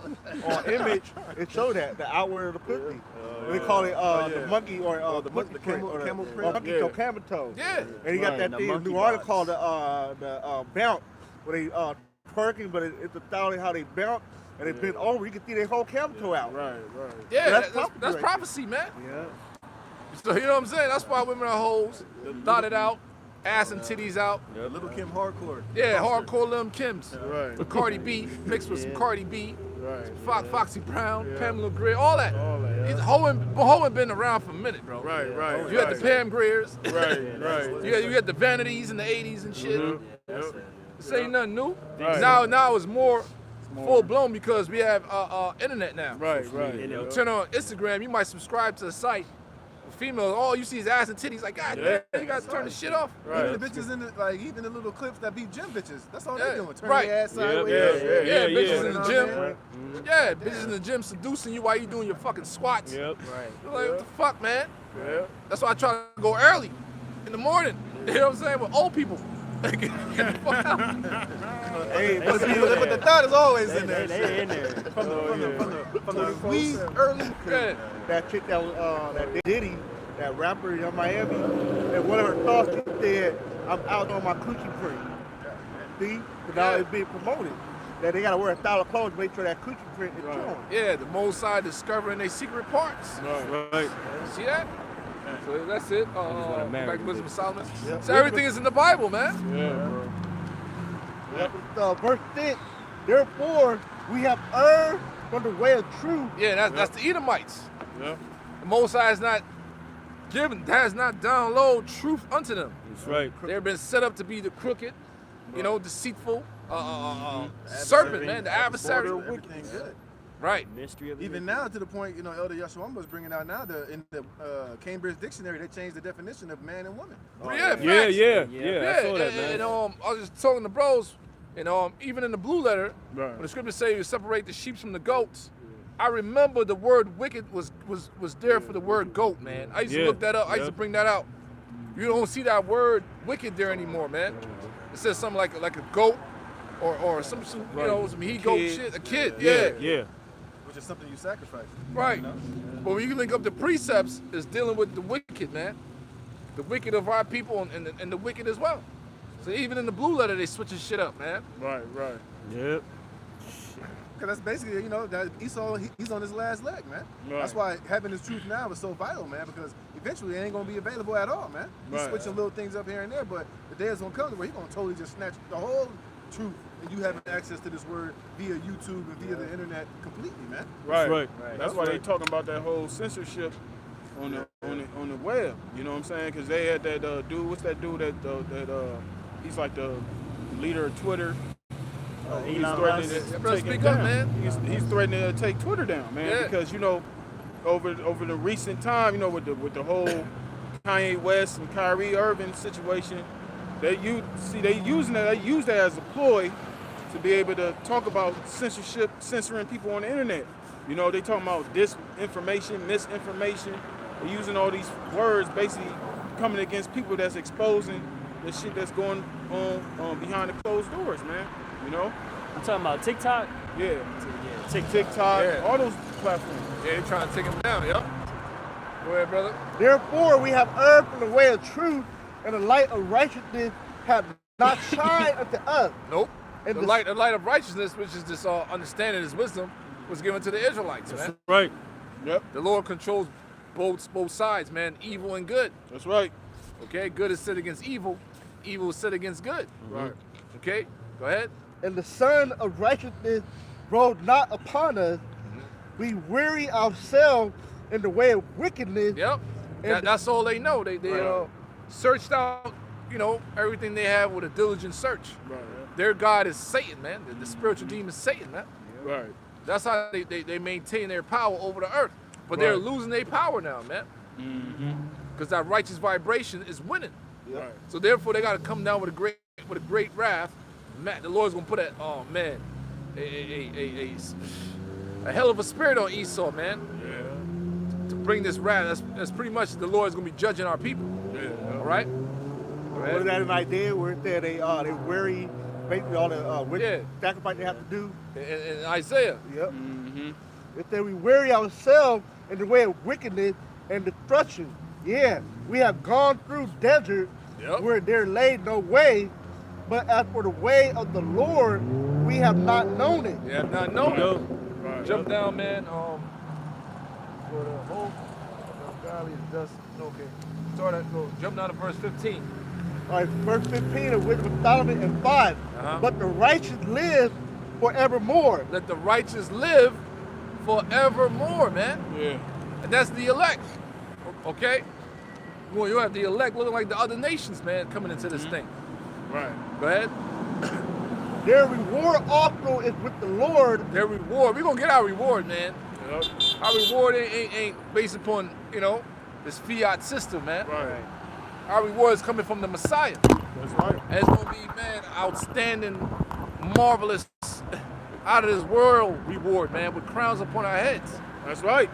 on image. It showed that the outward of the pussy. They call it the monkey or the monkey print or camel the print? monkey Yeah. toe, camel toe. Yeah. And he got Right, that the thing, monkey new article box. called the bounce, where they twerking, but it's a style of how they bounce, and they bent over, you can see their whole camp toe out. Right. Yeah, That's that's prophecy right prophecy, man. Yeah. So you know what I'm saying? That's why women are hoes, dotted out, ass and titties out. Yeah, Little Kim hardcore. Yeah, hardcore Lil Kims. Right. With Cardi B, mixed with some Cardi B, Right. Foxy Brown, Pamela Greer, all that. All that, yeah. Hoeing been around for a minute, bro. Right. You had the Pam Greers. Right. You had the Vanities in the 80s and shit. Yep. This ain't nothing new. Right. Now it's more full blown because we have internet now. Right. You turn on Instagram, you might subscribe to the site. Females, all you see is ass and titties. Like, God damn, you gotta turn the shit off. Even the bitches in the, like, even the little clips that be gym bitches. That's all Yeah, they're doing. Turn right. their ass sideways. Yeah, bitches in the You know gym. what I mean? Yeah, bitches in the gym seducing you while you doing your fucking squats. Yep. You're like, what the fuck, man? Yeah. That's why I try to go early in the morning. You know what I'm saying? With old people. Get the fuck out. Hey, But the thought is always in there. They in there. From the weed early. Yeah. that chick that was that Diddy, that rapper in Miami, and one of her thoughts she said, I'm out on my coochie print. See? Because now it's being promoted. That they gotta wear $1,000 clothes to make sure that coochie print is showing. Yeah, the Mossad discovering their secret parts. Right. See that? So that's it. marry Back to you, Wisdom of Solomon. Yep. So everything is in the Bible, man. Verse 6, therefore we have erred from the way of truth. Yeah, that's the Edomites. Yeah. The Mossad has not download truth unto them. That's right. They've been set up to be the crooked, deceitful serpent, man, the adversary. Everything good. Right. Mystery of Even now, to the point, Elder Yashawam was bringing out now, in the Cambridge Dictionary, they changed the definition of man and woman. Yeah, facts. Yeah. Yeah, I saw that, man. and I was just talking to bros, even in the blue letter, Right. when the scriptures say you separate the sheep from the goats, I remember the word wicked was there for the word goat, man. I used to Yeah. look that up. I used to Yep. bring that out. You don't see that word wicked there anymore, man. It says something like a goat, or some some he goat Kid. shit, a kid, Yeah. Which is something you sacrifice. right. But when you link up the precepts, it's dealing with the wicked, man. The wicked of our people and the wicked as well. So even in the blue letter, they switching shit up, man. Right. Yep. Because that's basically, that Esau, he's on his last leg, man. Right. That's why having this truth now is so vital, man, because eventually it ain't going to be available at all, man. He's Right. switching little things up here and there, but the day is going to come where he's going to totally just snatch the whole truth, and you having access to this word via YouTube and via the internet completely, man. Right. Right. That's why they talking about that whole censorship on the web. You know what I'm saying? Because they had that dude. What's that dude that he's like the leader of Twitter. He's Elon threatening Musk. to Bro, take it speak up, down. man. He's threatening to take Twitter down, man. Yeah. Because over the recent time, with the whole Kanye West and Kyrie Irving situation, they use that as a ploy to be able to talk about censorship, censoring people on the internet. They talking about disinformation, misinformation. They're using all these words basically coming against people that's exposing the shit that's going on behind the closed doors, man. I'm talking about TikTok. Yeah. Yeah. TikTok, Yeah. all those platforms. Yeah, they trying to take him down, yep. Go ahead, brother. Therefore we have erred from the way of truth, and the light of righteousness have not shined unto us. Nope. And The light of righteousness, which is this understanding, this wisdom, was given to the Israelites, man. Right. Yep, The Lord controls both sides, man, evil and good. that's right. Okay, good is set against evil is set against good. Right. Okay, go ahead. And the sun of righteousness rode not upon us. We weary ourselves in the way of wickedness. Yep. That's all they know. They Right. searched out, everything they have with a diligent search. Right. Their God is Satan, man. The spiritual demon is Satan, man. Right. That's how they maintain their power over the earth. But they're Right. losing their power now, man. Because that righteous vibration is winning. Right. So therefore, they got to come down with a great wrath. Man, the Lord's gonna put a hell of a spirit on Esau, man, to bring this wrath. That's pretty much the Lord's gonna be judging our people. All right. What is that an idea where it said they weary basically all the witch sacrifice they have to do? In Isaiah. Yep. It said we weary ourselves in the way of wickedness and destruction. Yeah, we have gone through desert Yep. where there lay no way, but as for the way of the Lord, we have not known it. You have not known Yo. it. Right. Jump down, man. For the whole valley is dust. Okay. Start at jump down to verse 15. All right, verse 15 of Wisdom of Solomon and 5. Uh-huh. But the righteous live forevermore. Let the righteous live forevermore, man. Yeah. And that's the elect. Okay? Well, you have the elect looking like the other nations, man, coming into this thing. Right. Go ahead. Their reward also is with the Lord. Their reward. We're gonna get our reward, man. Yep. Our reward ain't based upon, this fiat system, man. Right. Our reward is coming from the Messiah. That's right. And it's gonna be, man, outstanding, marvelous, out of this world reward, man, with crowns upon our heads. That's right.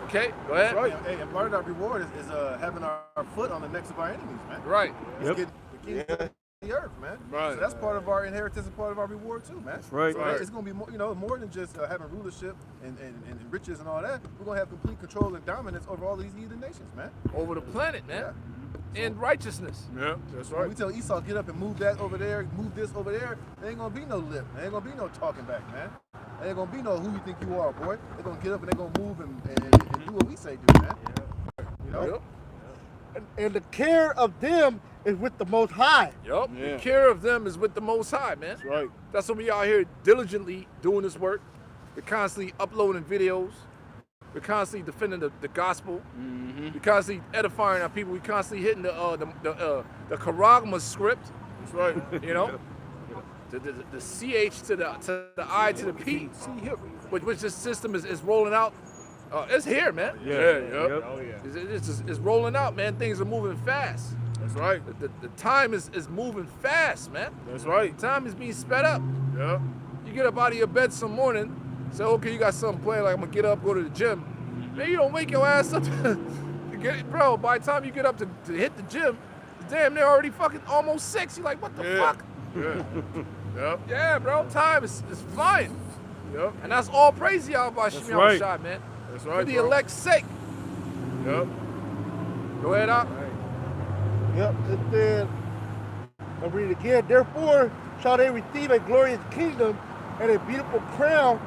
Okay? Go ahead. That's right. Hey, and part of that reward is having our foot on the necks of our enemies, man. Right. It's getting the kings of the earth, man. Right. So that's part of our inheritance and part of our reward too, man. That's right. So Right. it's gonna be more, more than just having rulership and riches and all that. We're gonna have complete control and dominance over all these heathen nations, man. Over the planet, man. In righteousness. Yeah. That's When right. we tell Esau get up and move that over there, move this over there, there ain't gonna be no lip. There ain't gonna be no talking back, man. There ain't gonna be no who you think you are, boy. They're gonna get up and they're gonna move and do what we say do, man. You know? Yep. And the care of them is with the Most High. Yup. Yeah. The care of them is with the Most High, man. That's right. That's when we out here diligently doing this work. We're constantly uploading videos. We're constantly defending the gospel. We're constantly edifying our people. We're constantly hitting the charagma script. That's right. You know, the CH to the I to the P, which this system is rolling out. It's here, man. Yeah. Yep. Oh yeah. It's rolling out, man. Things are moving fast. That's right. The time is moving fast, man. That's right. Time is being sped up. Yeah. You get up out of your bed some morning, say, okay, you got something planned, like I'm gonna get up, go to the gym. Man, you don't wake your ass up to get, bro, by the time you get up to hit the gym, damn, they're already fucking almost 6. You're like, what the fuck? Yeah. Yep. Yeah, bro, time is flying. Yep. And that's all praise y'all by Shimei right. Shot, man. That's For right. the bro. elect's sake. Yep. Go ahead, Op. Yep, it said, I'll read it again. Therefore shall they receive a glorious kingdom and a beautiful crown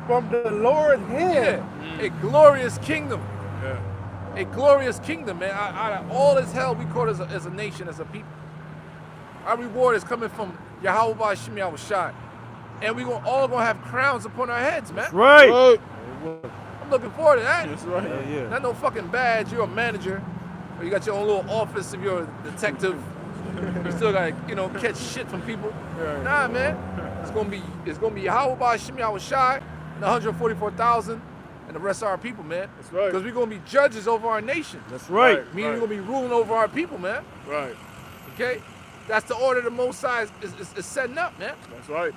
from the Lord's hand. Yeah, a glorious kingdom. Yeah. A glorious kingdom, man. Out of all this hell we caught as a nation, as a people. Our reward is coming from Yahweh by Shimei Shot. And we all gonna have crowns upon our heads, man. Right. Right. I'm looking forward to that. That's right. Yeah. Not no fucking badge. You're a manager, or you got your own little office. If you're a detective, you still gotta, catch shit from people. Right. Nah, man. It's gonna be Yahweh by Shimei Shai, and 144,000, and the rest of our people, man. That's right. Because we're gonna be judges over our nation. That's right. Meaning we're gonna be ruling over our people, man. Right. Okay? That's the order the Most High is setting up, man. That's right.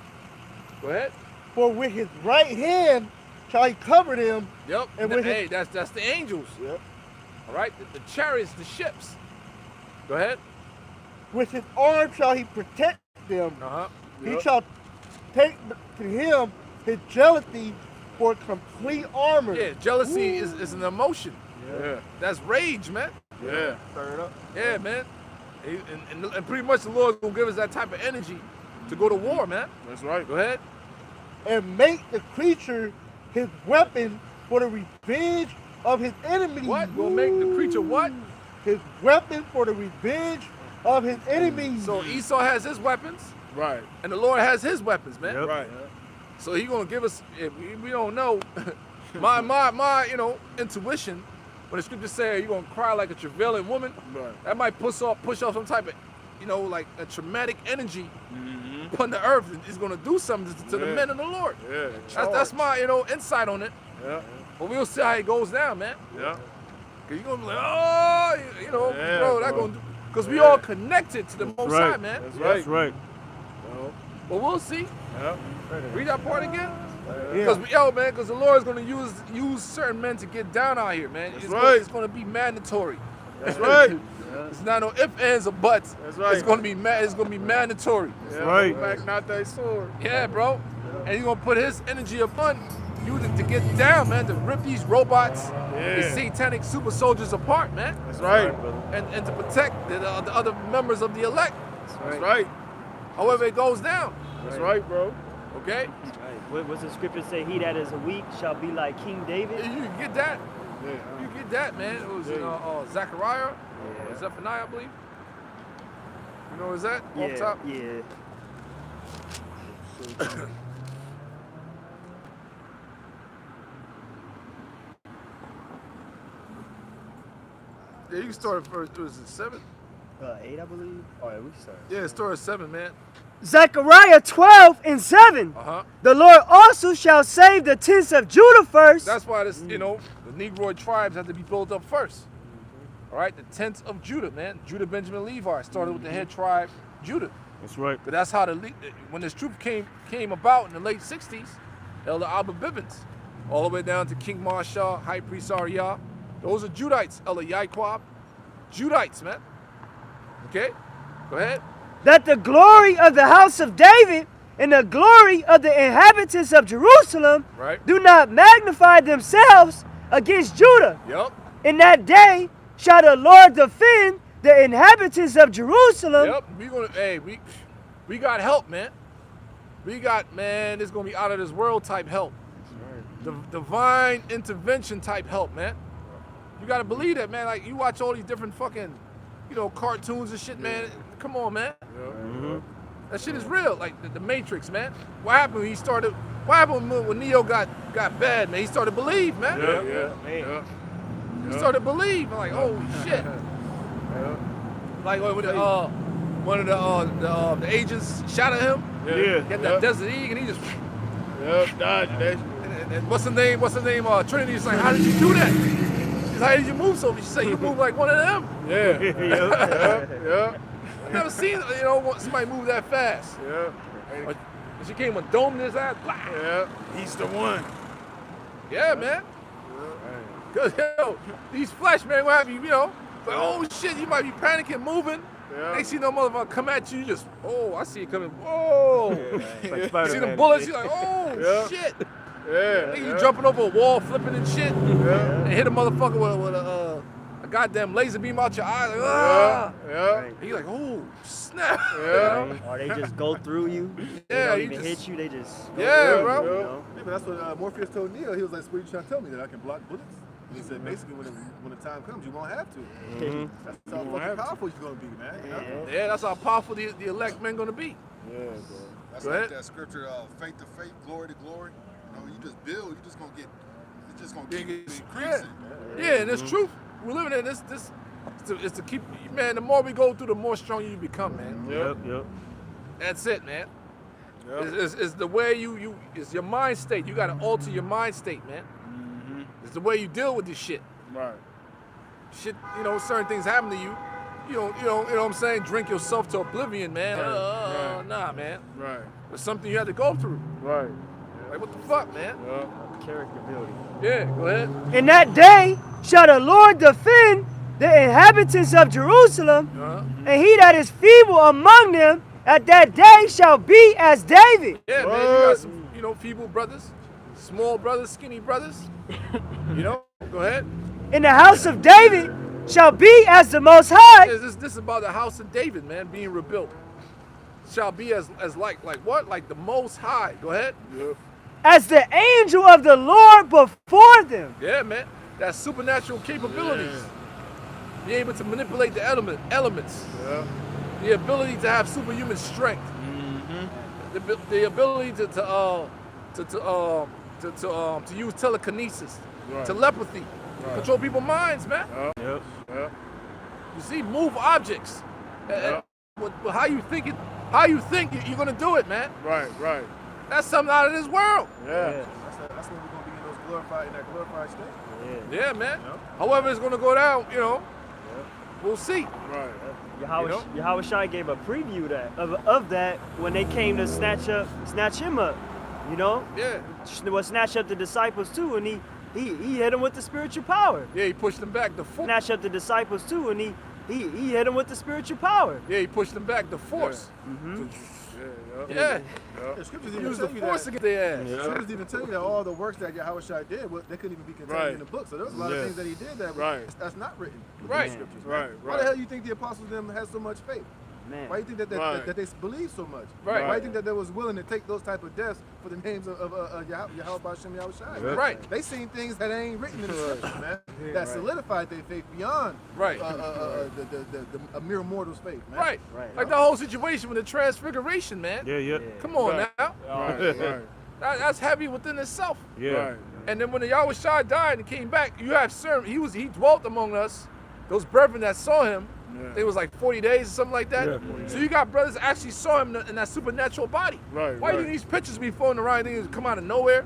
Go ahead. For with his right hand shall he cover them. Yep. And with Hey, that's the angels. Yep. All right. The chariots, the ships. Go ahead. With his arm shall he protect them. Uh-huh. He shall take to him his jealousy for complete armor. Yeah, jealousy is an emotion. Yeah. That's rage, man. Yeah. Stir it up. Yeah, man. And pretty much the Lord's gonna give us that type of energy to go to war, man. That's right. Go ahead. And make the creature his weapon for the revenge of his enemies. What? Gonna make the creature what? His weapon for the revenge of his enemies. So Esau has his weapons, Right. and the Lord has his weapons, man. Yep. Right. So he gonna give us. If we don't know, my intuition. When the scriptures say you're gonna cry like a travailing woman, Right. that might push off some type of, like a traumatic energy upon the earth. It's gonna do something to the Yeah. men of the Lord. Yeah. That's my insight on it. Yeah. But we'll see how it goes down, man. Yeah. Cause you're gonna be like, oh, Yeah, bro, that bro. gonna do. Cause we Yeah. all connected to the Most High, right. man. That's right. That's right. But we'll see. Yeah. Read that part again. Yeah. Because the Lord is gonna use certain men to get down out here, man. That's It's right. it's gonna be mandatory. That's right. It's not no ifs, ands, or buts. That's right. It's gonna be mandatory. Yeah. right. Back not that sword. Yeah, bro. And he's gonna put his energy upon you to get down, man, to rip these robots, these Yeah. satanic super soldiers apart, man. That's right. And to protect the other members of the elect. That's right. However it goes down. That's right, bro. Okay? Right. What's the scripture say? He that is weak shall be like King David. You can get that. Yeah. You get that, man. It was in Zechariah or Zephaniah, I believe. You know what is that? Off top? Yeah. Yeah, you can start at first. Was it 7? 8, I believe. All right, we can start. Yeah, start at 7, man. Zechariah 12:7. Uh-huh. The Lord also shall save the tents of Judah first. That's why this, you know, the Negroid tribes have to be built up first. All right, the tents of Judah, man. Judah, Benjamin, Levi started with the head tribe, Judah. That's right. But that's how when this troop came about in the late 60s, Elder Abba Bivens, all the way down to King Marshall, High Priest Ariyah. Those are Judites, Elder Yaquab. Judites, man. Okay, go ahead. That the glory of the house of David and the glory of the inhabitants of Jerusalem Right. do not magnify themselves against Judah. Yup. In that day shall the Lord defend the inhabitants of Jerusalem. Yep. We got help, man. We got, man, this gonna be out of this world type help. Divine intervention type help, man. You gotta believe that, man. Like, you watch all these different fucking, you know, cartoons and shit, man. Come on, man. That shit is real. Like the Matrix, man. What happened when he started? What happened when Neo got bad, man? He started to believe, man. He started to believe. I'm like, oh shit. Like when one of the agents shot at him. Yeah. He had that Desert Eagle, and he just. Dodge that. And what's the name? Trinity's like, how did you do that? She's like, how did you move so? She said, you move like one of them. Yeah. I've never seen, you know, somebody move that fast. Yeah. But she came with dome in his ass. Blah. Yeah. He's the one. Yeah, man. Cause yo, these flesh, man, what have you, you know? Like, oh shit, you might be panicking, moving. Yeah. They see no motherfucker come at you, you just, oh, I see it coming. Whoa. Like You see the bullets, you're like, oh shit. Yeah. You jumping over a wall, flipping and shit, Yeah. and hit a motherfucker with a goddamn laser beam out your eye, like, ah. Yeah. And you're like, oh, snap. Yeah. Or they just go through you. They Yeah, don't you even just- hit you. They just. Go Yeah, through bro. You, you know? Yeah, but that's what Morpheus told Neo. He was like, "So you trying to tell me that I can block bullets?" And he said, basically, when the time comes, you won't have to. That's how fucking powerful you're gonna be, man. You know? Yeah, that's how powerful the elect men gonna be. Yeah, bro. That's Go like ahead. that scripture, faith to faith, glory to glory. You know, you just build, you're just gonna get, it's just gonna keep increasing. Yeah, and it's truth. We're living in this is to keep, man, the more we go through, the more strong you become, man. Yep. That's it, man. It's the way it's your mind state. You gotta alter your mind state, man. It's the way you deal with this shit. Right. Shit, you know, certain things happen to you. You know what I'm saying? Drink yourself to oblivion, man. Right. Nah, man. Right. It's something you had to go through. Right. Like, what the fuck, man? Yeah. Character building. Yeah, go ahead. In that day shall the Lord defend the inhabitants of Jerusalem, and he that is feeble among them at that day shall be as David. Yeah, man, you got some, you know, feeble brothers, small brothers, skinny brothers. You know, go ahead. In the house of David shall be as the Most High. This is about the house of David, man, being rebuilt. Shall be as like what? Like the Most High. Go ahead. As the angel of the Lord before them. Yeah, man. That supernatural capabilities. Be able to manipulate the elements. Yeah. The ability to have superhuman strength. The ability to use telekinesis, Right. telepathy, Right. control people's minds, man. Yep. You see, move objects. How you think you're gonna do it, man. Right. That's something out of this world. Yeah. That's when we're gonna be in that glorified state. Yeah, man. However it's gonna go down, you know, we'll see. Right. Yahweh Shai gave a preview of that when they came to snatch him up. You know, Yeah. snatch up the disciples too, and he hit them with the spiritual power. Yeah, he pushed them back the force. Snatch up the disciples too, and he hit them with the spiritual power. Yeah, he pushed them back the force. Yeah. The scriptures He even used the tell you force that. against their ass. The scriptures even tell you that all the works that Yahweh Shai did, they couldn't even be contained Right. in the book. So there was a lot Yeah. of things that he did that Right. that's not written. Right. In the scriptures. Right. Why the hell you think the apostles them had so much faith? man. Why do you think that they believe so much? Right. Why do you think that they was willing to take those type of deaths for the names of Yahweh Hashem Yahweh Shai? Right. They seen things that ain't written in the scriptures, man. That solidified their faith beyond Right. A mere mortal's faith, man. Right. Right. Like the whole situation with the transfiguration, man. Yeah. Come on Right. now. Right. That's heavy within itself. Yeah. Right. And then when the Yahweh Shai died and came back, you have certain, he dwelt among us. Those brethren that saw him, they was like 40 days or something like that. Yeah, So you got brothers that actually saw him in that supernatural body. Right, Why do right. these pictures be floating around and things come out of nowhere?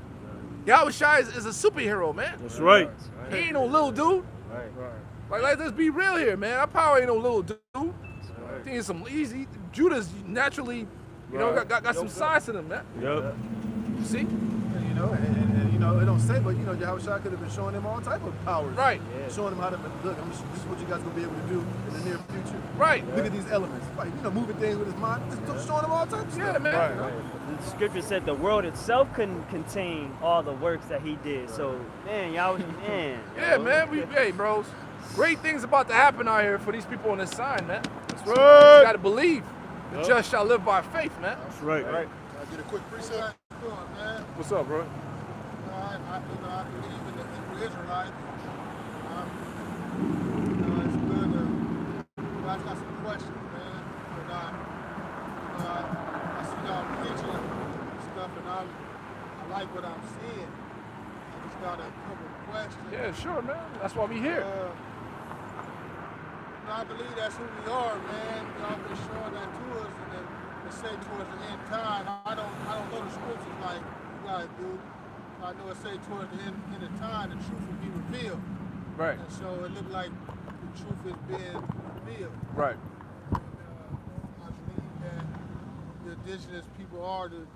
Yahweh Shai is a superhero, man. That's right. He ain't no little dude. Right. Like let's be real here, man. Our power ain't no little dude. I think it's some easy. Judah's naturally, got some size to them, man. Yep. See? And, you know, it don't say, but Yahweh Shai could have been showing them all type of powers. Right. Showing them how to look. This is what you guys gonna be able to do in the near future. Right. Look at these elements. Like moving things with his mind. Just showing them all types of Yeah, stuff. man. The scripture said the world itself couldn't contain all the works that he did. So, man, y'all, man. Yeah, man. Hey, bros. Great things about to happen out here for these people on this side, man. That's You right. gotta believe. The just shall live by faith, man. That's right. Right. Can I get a quick precept? Go on, man. What's up, bro? I believe in the Hebrew Israelites. It's good to, I got some questions, man. But I see y'all preaching stuff, and I like what I'm seeing. I just got a couple of questions. Yeah, sure, man. That's why we here. I believe that's who we are, man. Y'all been showing that to us, and then they say towards the end time. I don't know the scriptures like you guys do. I know it say towards the end of time, the truth will be revealed. Right. And so it looked like the truth is being revealed. Right. I believe that the indigenous people are the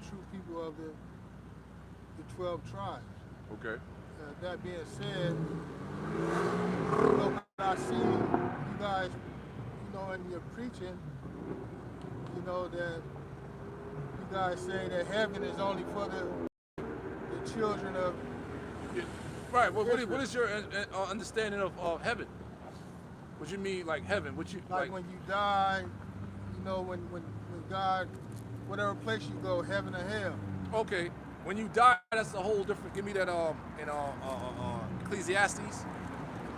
true people of the 12 tribes. Okay. That being said, what I see you guys, in your preaching, that you guys say that heaven is only for the children of. Yeah. Right. Well, what is your understanding of heaven? What you mean, like heaven? What you Like when you die, when God, whatever place you go, heaven or hell. Okay. When you die, that's a whole different. Give me that in Ecclesiastes.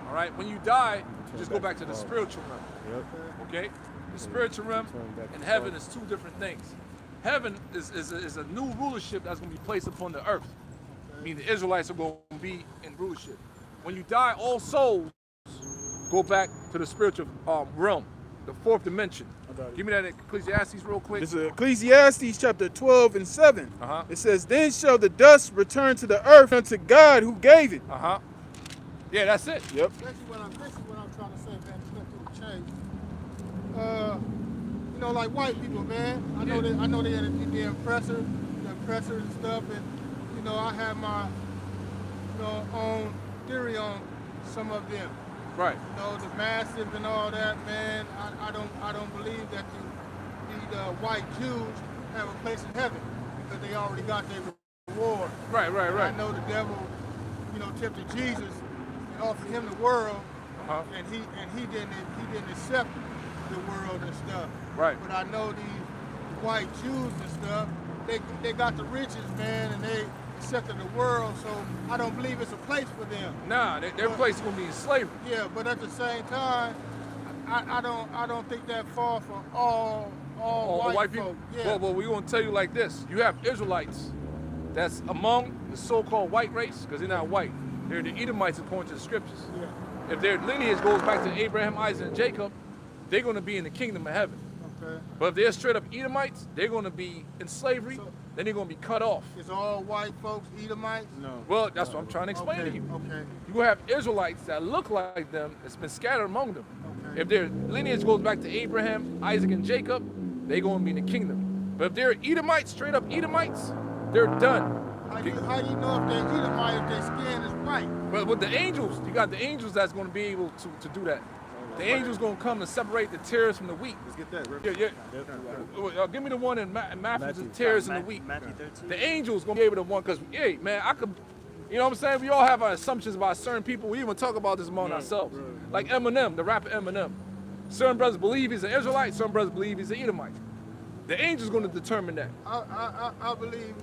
All right. When you die, you just go back to the spiritual realm. Yep. Okay. The spiritual realm and heaven is two different things. Heaven is a new rulership that's going to be placed upon the earth. I mean, the Israelites are going to be in rulership. When you die, all souls go back to the spiritual realm, the fourth dimension. Give me that Ecclesiastes real quick. This is Ecclesiastes chapter 12 and 7. Uh-huh. It says, "Then shall the dust return to the earth unto God who gave it." Uh-huh. Yeah, that's it. Yep. Basically what I'm trying to say, man, to cut through the chase. Like white people, man. I know they the oppressor and stuff, and I have my own theory on some of them. Right. The massive and all that, man. I don't believe that the white Jews have a place in heaven because they already got their reward. Right. I know the devil, tempted Jesus and offered him the world, and he didn't accept the world and stuff. Right. But I know these white Jews and stuff, they got the riches, man, and they accepted the world. So I don't believe it's a place for them. Nah, their place is gonna be in slavery. Yeah, but at the same time, I don't think that far for all white people. folk. Yeah. Well, we're gonna tell you like this: you have Israelites that's among the so-called white race, because they're not white. They're the Edomites according to the scriptures. Yeah. If their lineage goes back to Abraham, Isaac, and Jacob, they're gonna be in the kingdom of heaven. Okay. But if they're straight up Edomites, they're gonna be in slavery. So- Then they're gonna be cut off. Is all white folks Edomites? No. Well, that's what I'm trying to explain Okay. to you. Okay. You're gonna have Israelites that look like them, that's been scattered among them. Okay. If their lineage goes back to Abraham, Isaac, and Jacob, they're gonna be in the kingdom. But if they're Edomites, straight up Edomites, they're done. How do you know if they're Edomite if their skin is white? But with the angels, you got the angels that's gonna be able to do that. The angels gonna come to separate the tares from the wheat. Let's get that. Yeah. Give me the one in Matthew, the tares and the wheat. Matthew 13. The angels gonna be able to one, because, hey, man, I could, you know what I'm saying? We all have our assumptions about certain people. We even talk about this among ourselves. Like Eminem, the rapper Eminem. Certain brothers believe he's an Israelite. Certain brothers believe he's an Edomite. The angel's going to determine that. I believe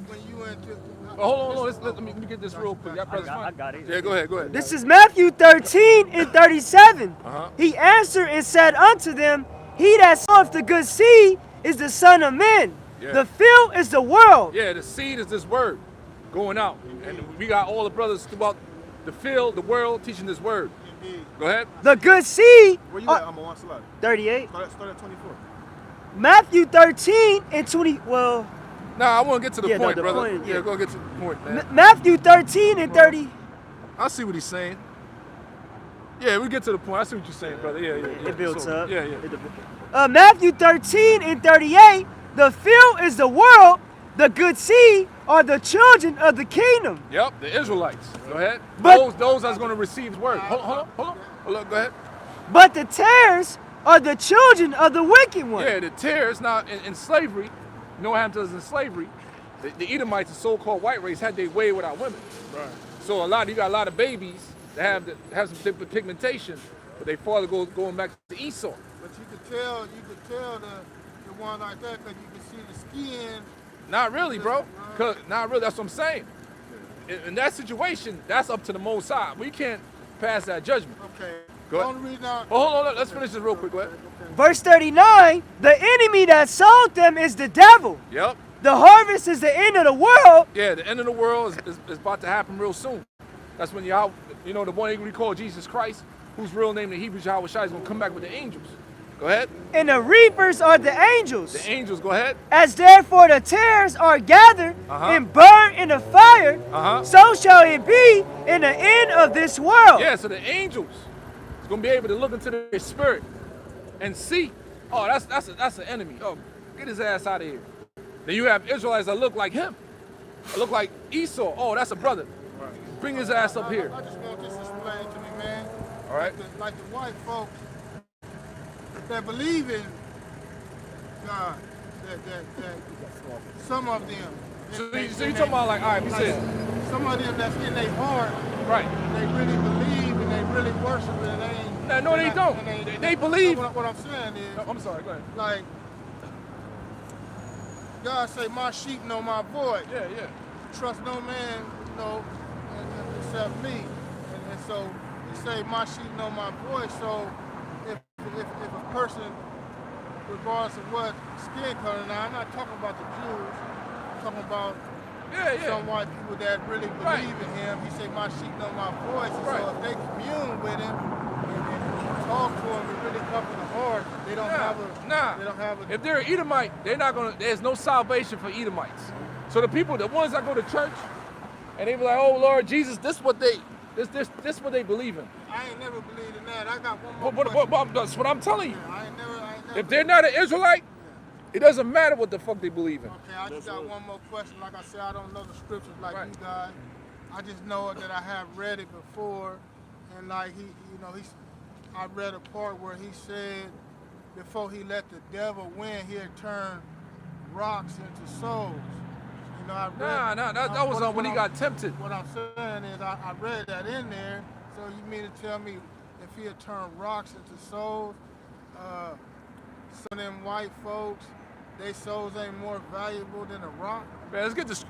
when you into. Hold on. Let me get this real quick. Y'all brothers I fine? got it. Yeah, go ahead. This is Matthew 13 and 37. Uh-huh. He answered and said unto them, He that soweth the good seed is the Son of Man. Yeah. The field is the world. Yeah, the seed is this word going out. And we got all the brothers throughout the field, the world, teaching this word. Go ahead. The good seed. Where you at? I'm on slide. 38. Start at 24. Matthew 13 and 20. Well, Nah, I want to get to the Yeah, point, the brother. point, yeah. Go get to the point, man. Matthew 13 and 30. I see what he's saying. Yeah, we get to the point. I see what you're saying, brother. Yeah. It builds So, up. Yeah. Matthew 13 and 38. The field is the world. The good seed are the children of the kingdom. Yep, the Israelites. Go ahead. But- those that's going to receive his word. Hold on. Go ahead. But the tares are the children of the wicked one. Yeah, the tares. Now, in slavery, you know what happened to us in slavery? The Edomites, the so-called white race, had their way without women. Right. So you got a lot of babies that have some type of pigmentation, but they father going back to Esau. But you could tell the one like that because you can see the skin. Not really, bro. Not really. That's what I'm saying. In that situation, that's up to the Most High. We can't pass that judgment. Okay. Go The ahead. only reason I, Oh, hold on. Let's finish this real quick. Go ahead. Verse 39. The enemy that sold them is the devil. Yep. The harvest is the end of the world. Yeah, the end of the world is about to happen real soon. That's when the one we call Jesus Christ, whose real name in Hebrew Yahweh Shai, is going to come back with the angels. Go ahead. And the reapers are the angels. The angels, go ahead. As therefore the tares are gathered Uh-huh. and burned in the fire, Uh-huh. so shall it be in the end of this world. Yeah, so the angels is going to be able to look into their spirit and see, oh, that's an enemy. Oh, get his ass out of here. Then you have Israelites that look like him. That look like Esau. Oh, that's a brother. Bring his ass up here. I just want this explained to me, man. All right. Like the white folks that believe in God, that some of them. So you talking about like, all right, we said, some of them that's in their heart, right. they really believe and they really worship it. And they ain't, No, they not- don't. and They believe. So what I'm saying is, Oh, I'm sorry, go ahead. like, God say, my sheep know my voice. Yeah. Trust no man, except me. And so he say, my sheep know my voice. So if a person, regardless of what skin color, now I'm not talking about the Jews, I'm talking about some white people that really believe Right. in him. He say, my sheep know my voice. And Right. so if they commune with him and talk to him and really come to the heart, they don't Nah. they don't have a If they're an Edomite, they're not gonna. There's no salvation for Edomites. So the ones that go to church, and they be like, "Oh Lord Jesus, this what they what they believe in." I ain't never believed in that. I got one more But that's what I'm telling you. I ain't never If they're not an Israelite, it doesn't matter what the fuck they believe in. Okay, I just got one more question. Like I said, I don't know the scriptures like Right. you guys. I just know that I have read it before, and like I read a part where he said before he let the devil win, he'd turn rocks into souls. You know, I read. Nah, that was when he got tempted. What I'm saying is, I read that in there. So you mean to tell me if he had turned rocks into souls, some of them white folks, their souls ain't more valuable than a rock? Man, let's get this.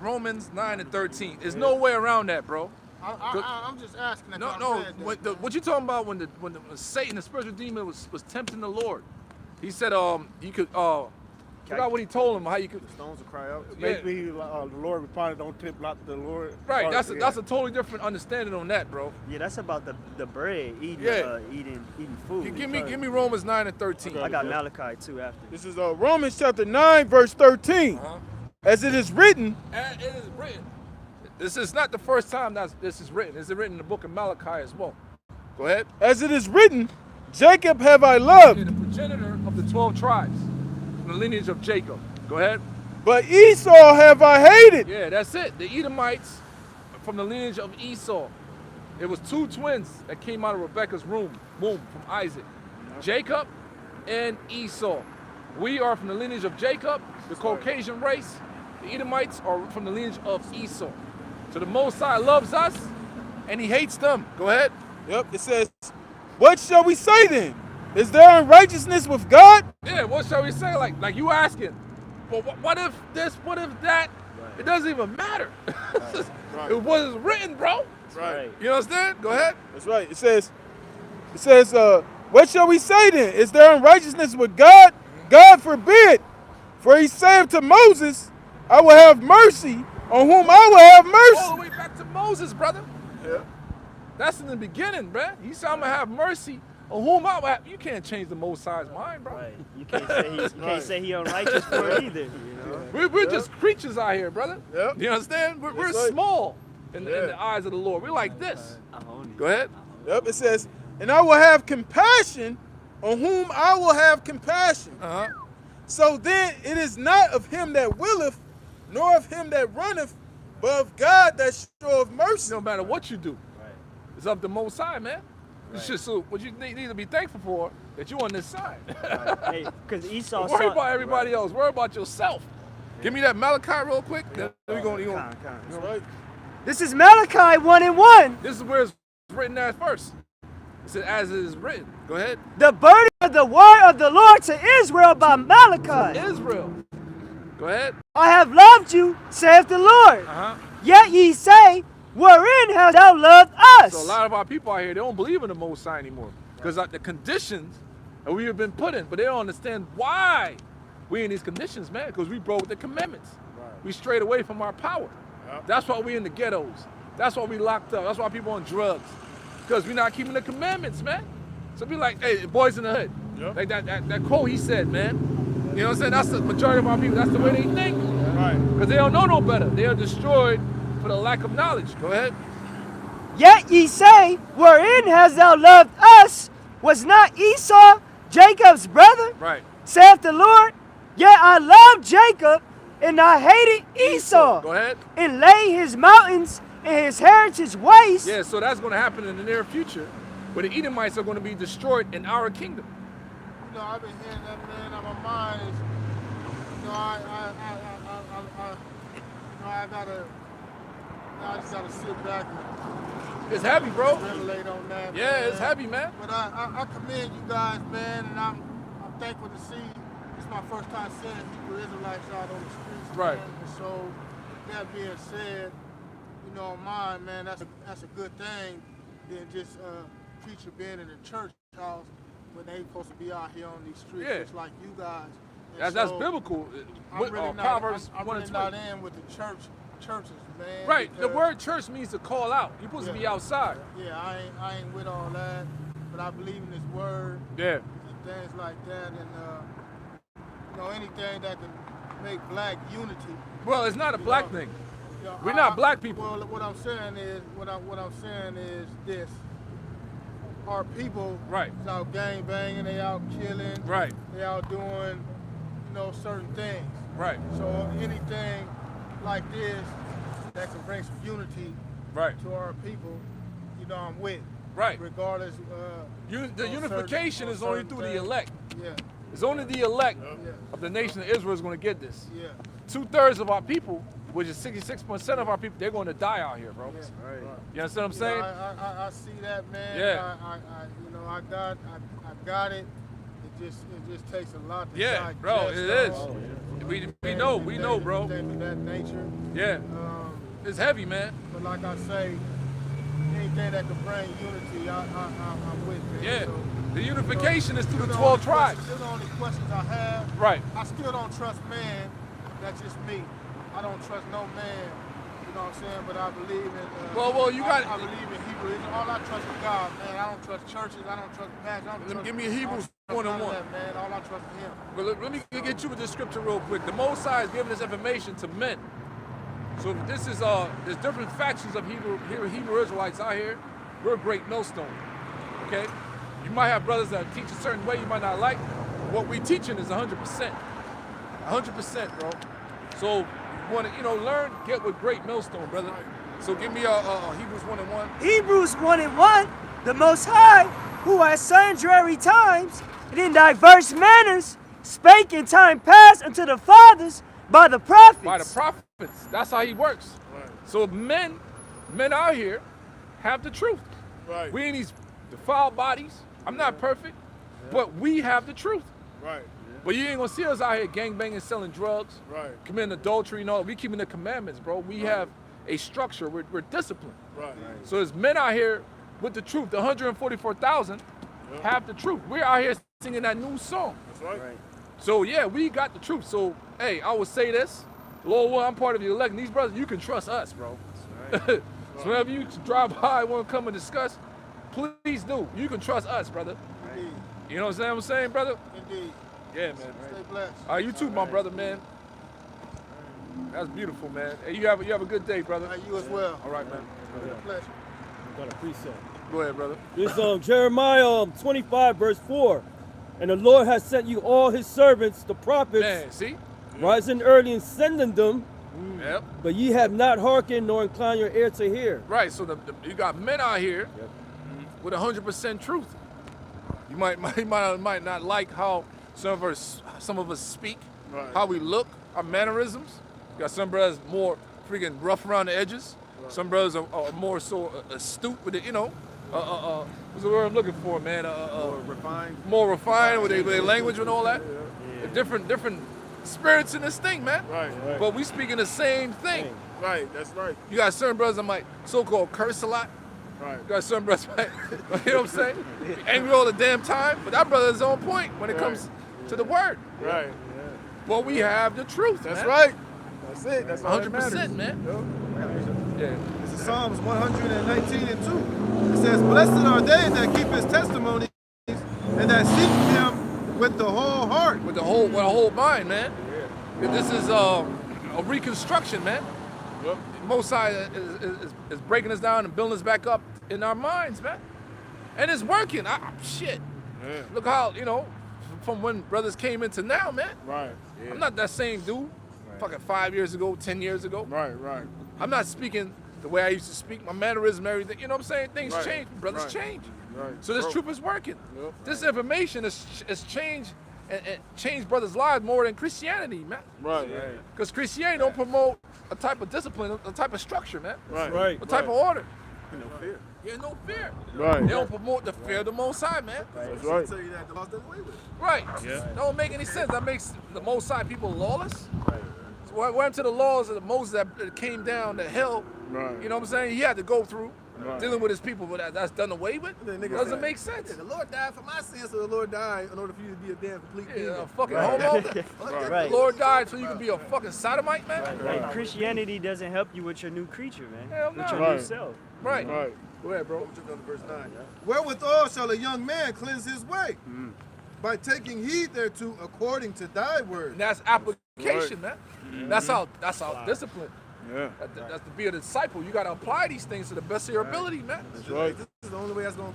Romans 9 and 13. There's no way around that, bro. I'm just asking if I No. read that. What you talking about when Satan, the spiritual demon, was tempting the Lord? He said, you could. Forgot what he told him. How you could. The stones will cry out. Yeah. Maybe the Lord responded, don't tempt not the Lord. Right. Or- That's yeah. a totally different understanding on that, bro. Yeah, that's about the bread, eating Yeah. eating food. Give me Romans 9 and 13. I got Malachi too after. This is Romans chapter 9, verse 13. Uh-huh. As it is written, And it is written. This is not the first time this is written. It's written in the book of Malachi as well. Go ahead. as it is written, Jacob have I loved, The progenitor of the 12 tribes, from the lineage of Jacob. Go ahead. but Esau have I hated. Yeah, that's it. The Edomites from the lineage of Esau. It was two twins that came out of Rebekah's womb from Isaac. Jacob and Esau. We are from the lineage of Jacob, the Caucasian race. The Edomites are from the lineage of Esau. So the Most High loves us and he hates them. Go ahead. Yep, it says, What shall we say then? Is there unrighteousness with God? Yeah, what shall we say? Like you asking, well, what if this, what if that? It doesn't even matter. Right. It was written, bro. Right. You understand? Go ahead. That's right. It says, what shall we say then? Is there unrighteousness with God? God forbid. For he said to Moses, I will have mercy on whom I will have mercy. All the way back to Moses, brother. Yeah. That's in the beginning, bruh. He said, I'm going to have mercy on whom I will have. You can't change the Most High's mind, bro. Right. You can't say he unrighteous for it either. You know. We're just creatures out here, brother. Yep. You understand? We're That's right. small in the eyes of the Lord. We're like this. Go ahead. Yep, it says, and I will have compassion on whom I will have compassion. Uh-huh. So then it is not of him that willeth, nor of him that runneth, but of God that showeth mercy. No matter what you do, Right. it's up to Most High, man. It's just so what you need to be thankful for that you're on this side. Hey, because Esau Worry saw. about everybody else. Worry about yourself. Give me that Malachi real quick. Then we gonna. That's right. This is Malachi 1:1. This is where it's written at first. It says, as it is written. Go ahead. The burden of the word of the Lord to Israel by Malachi. Israel. Go ahead. I have loved you, saith the Lord. Uh-huh. Yet ye say, wherein hast thou loved us? So a lot of our people out here, they don't believe in the Most High anymore. Because the conditions that we have been put in, but they don't understand why we in these conditions, man. Because we broke the commandments. We strayed away from our power. That's why we in the ghettos. That's why we locked up. That's why people on drugs. Because we're not keeping the commandments, man. So be like, hey, boys in the hood. Yep. Like that quote he said, man. You know what I'm saying? That's the majority of our people. That's the way they think. Right. Because they don't know no better. They are destroyed for the lack of knowledge. Go ahead. Yet ye say, wherein hast thou loved us? Was not Esau Jacob's brother? Right. Saith the Lord. Yet I loved Jacob, and I hated Esau. Go ahead. And lay his mountains and his heritage waste. Yeah, so that's going to happen in the near future, where the Edomites are going to be destroyed in our kingdom. You know, I've been hearing that, man, on my mind is, you know, I just gotta sit back and It's heavy, bro. relate on that. Yeah, man. it's heavy, man. But I commend you guys, man, and I'm thankful to see. It's my first time seeing Hebrew Israelites out on the streets, Right. man. And so, that being said, you know, mine, man, that's a good thing than just preacher being in a church house when they supposed to be out here on these streets, Yeah. just like you guys. And That's so, biblical. I'm With, really not, Proverbs I'm 1 really and not 20. in with the churches, man. Right. The because- word church means to call out. You're supposed to be Yeah. outside. Yeah, I ain't with all that, but I believe in this word Yeah. and things like that, and you know, anything that can make black unity. Well, it's not a black know, thing. You know, We're not black people. Well, what I'm saying is this: our people Right. is out gang banging, they out killing, Right. they out doing, you know, certain things. Right. So anything like this that can bring some unity Right. to our people, you know, I'm with. Right. Regardless. The on unification certain- is on only certain through the things. elect. Yeah. It's only the elect Yeah. of the nation of Israel is going to get this. Yeah. 2/3 of our people, which is 66% of our people, they're going to die out here, bro. Yeah. Right. You understand what I'm You saying? know, I see that, man. Yeah. You know, I got it. It just takes a lot to Yeah, digest, bro, it is. though. We know, bro. Things of that nature. Yeah, it's heavy, man. But like I say, anything that can bring unity, I'm with, man. Yeah, So, the unification is through the they're 12 only tribes. questions- They're the only questions I have. Right. I still don't trust man. That's just me. I don't trust no man. You know what I'm saying? But I believe in. Well, you got- I believe in Hebrew. All I trust is God, man. I don't trust churches. I don't trust pastors. I don't trust. Give me I don't Hebrews trust 1 and none of 1. that, man. All I trust is Him. But let me get you with this scripture real quick. The Most High is giving this information to men. So this is there's different factions of Hebrew Israelites out here. We're a great millstone. Okay? You might have brothers that teach a certain way you might not like. What we teaching is 100%. 100%, bro. So you want to, learn, get with great millstone, brother. So give me Hebrews 1 and 1. Hebrews 1:1, the Most High, who at sundry times and in diverse manners spake in time past unto the fathers by the prophets. By the prophets. That's how he works. Right. So men out here have the truth. Right. We in these defiled bodies, I'm not perfect, but we have the truth. Right. But you ain't gonna see us out here gangbanging, selling drugs, Right. committing adultery, and all. We keeping the commandments, bro. We have a structure. We're disciplined. Right. So there's men out here with the truth. The 144,000 have the truth. We're out here singing that new song. That's right. So yeah, we got the truth. So hey, I would say this, Lord, well, I'm part of the elect. And these brothers, you can trust us, bro. So whenever you drive by, want to come and discuss, please do. You can trust us, brother. Indeed. You know what I'm saying, brother? Indeed. Yeah, man. Stay blessed. All right, you too, my brother, man. That's beautiful, man. Hey, you have a good day, brother. You as well. All right, man. It's a pleasure. Got a precept. Go ahead, brother. This Jeremiah 25 verse 4. And the Lord has sent you all his servants, the prophets, Man, see? rising early and sending them, Yep. but ye have not hearkened nor inclined your ear to hear. Right. So you got men out here with 100% truth. You might not like how some of us speak, how we look, our mannerisms. You got some brothers more freaking rough around the edges. Some brothers are more so astute with it, you know. What's the word I'm looking for, man? More refined with their language and all that. Different spirits in this thing, man. Right. But we speaking the same thing. Right. That's right. You got certain brothers that might so-called curse a lot. Right. You got some brothers, might, you know what I'm saying? Be angry all the damn time. But that brother is on point when it comes to the word. Right. But we have the truth. That's man. right. That's it. That's all that 100%, matters. man. Yeah. This is Psalms 119 and 2. It says, "Blessed are they that keep his testimonies and that seek him with the whole heart." With the whole mind, man. This is a reconstruction, man. Yep. Most High is breaking us down and building us back up in our minds, man. And it's working. Shit. Yeah. Look how, you know, from when brothers came into now, man. Right. I'm not that same dude. Fucking 5 years ago, 10 years ago. Right. I'm not speaking the way I used to speak, my mannerism, everything. You know what I'm saying? Things Right. change, brothers Right. change. Right. So this Bro. truth is working. Yep. This information is changed and changed brothers' lives more than Christianity, man. Right. Because Christianity don't promote a type of discipline, a type of structure, man. Right. A type of order. No fear. Yeah, no fear. Right. They don't promote the fear of the Most High, man. That's right. Tell you that the laws does away with it. Right. Don't make any sense. That makes the Most High people lawless. So what happened to the laws of the Moses that came down the hill? Right. You know what I'm saying? He had to go through Right. dealing with his people, but that's done away with. The nigga Doesn't said, make sense. "Yeah, the Lord died for my sins, so the Lord died in order for you to be a damn complete Yeah, a demon." fucking homo. Right. The Lord died so you can be a fucking sodomite, man. Like Christianity doesn't help you with your new creature, man. Hell With no. your Right. new self. Right. Right. Go ahead, bro. Jump down to verse 9. "Wherewithal shall a young man cleanse his way? By taking heed thereto according to thy word." And that's application, man. That's how discipline. Yeah. That's to be a disciple. You got to apply these things to the best of your ability, man. That's right. This is the only way that's gonna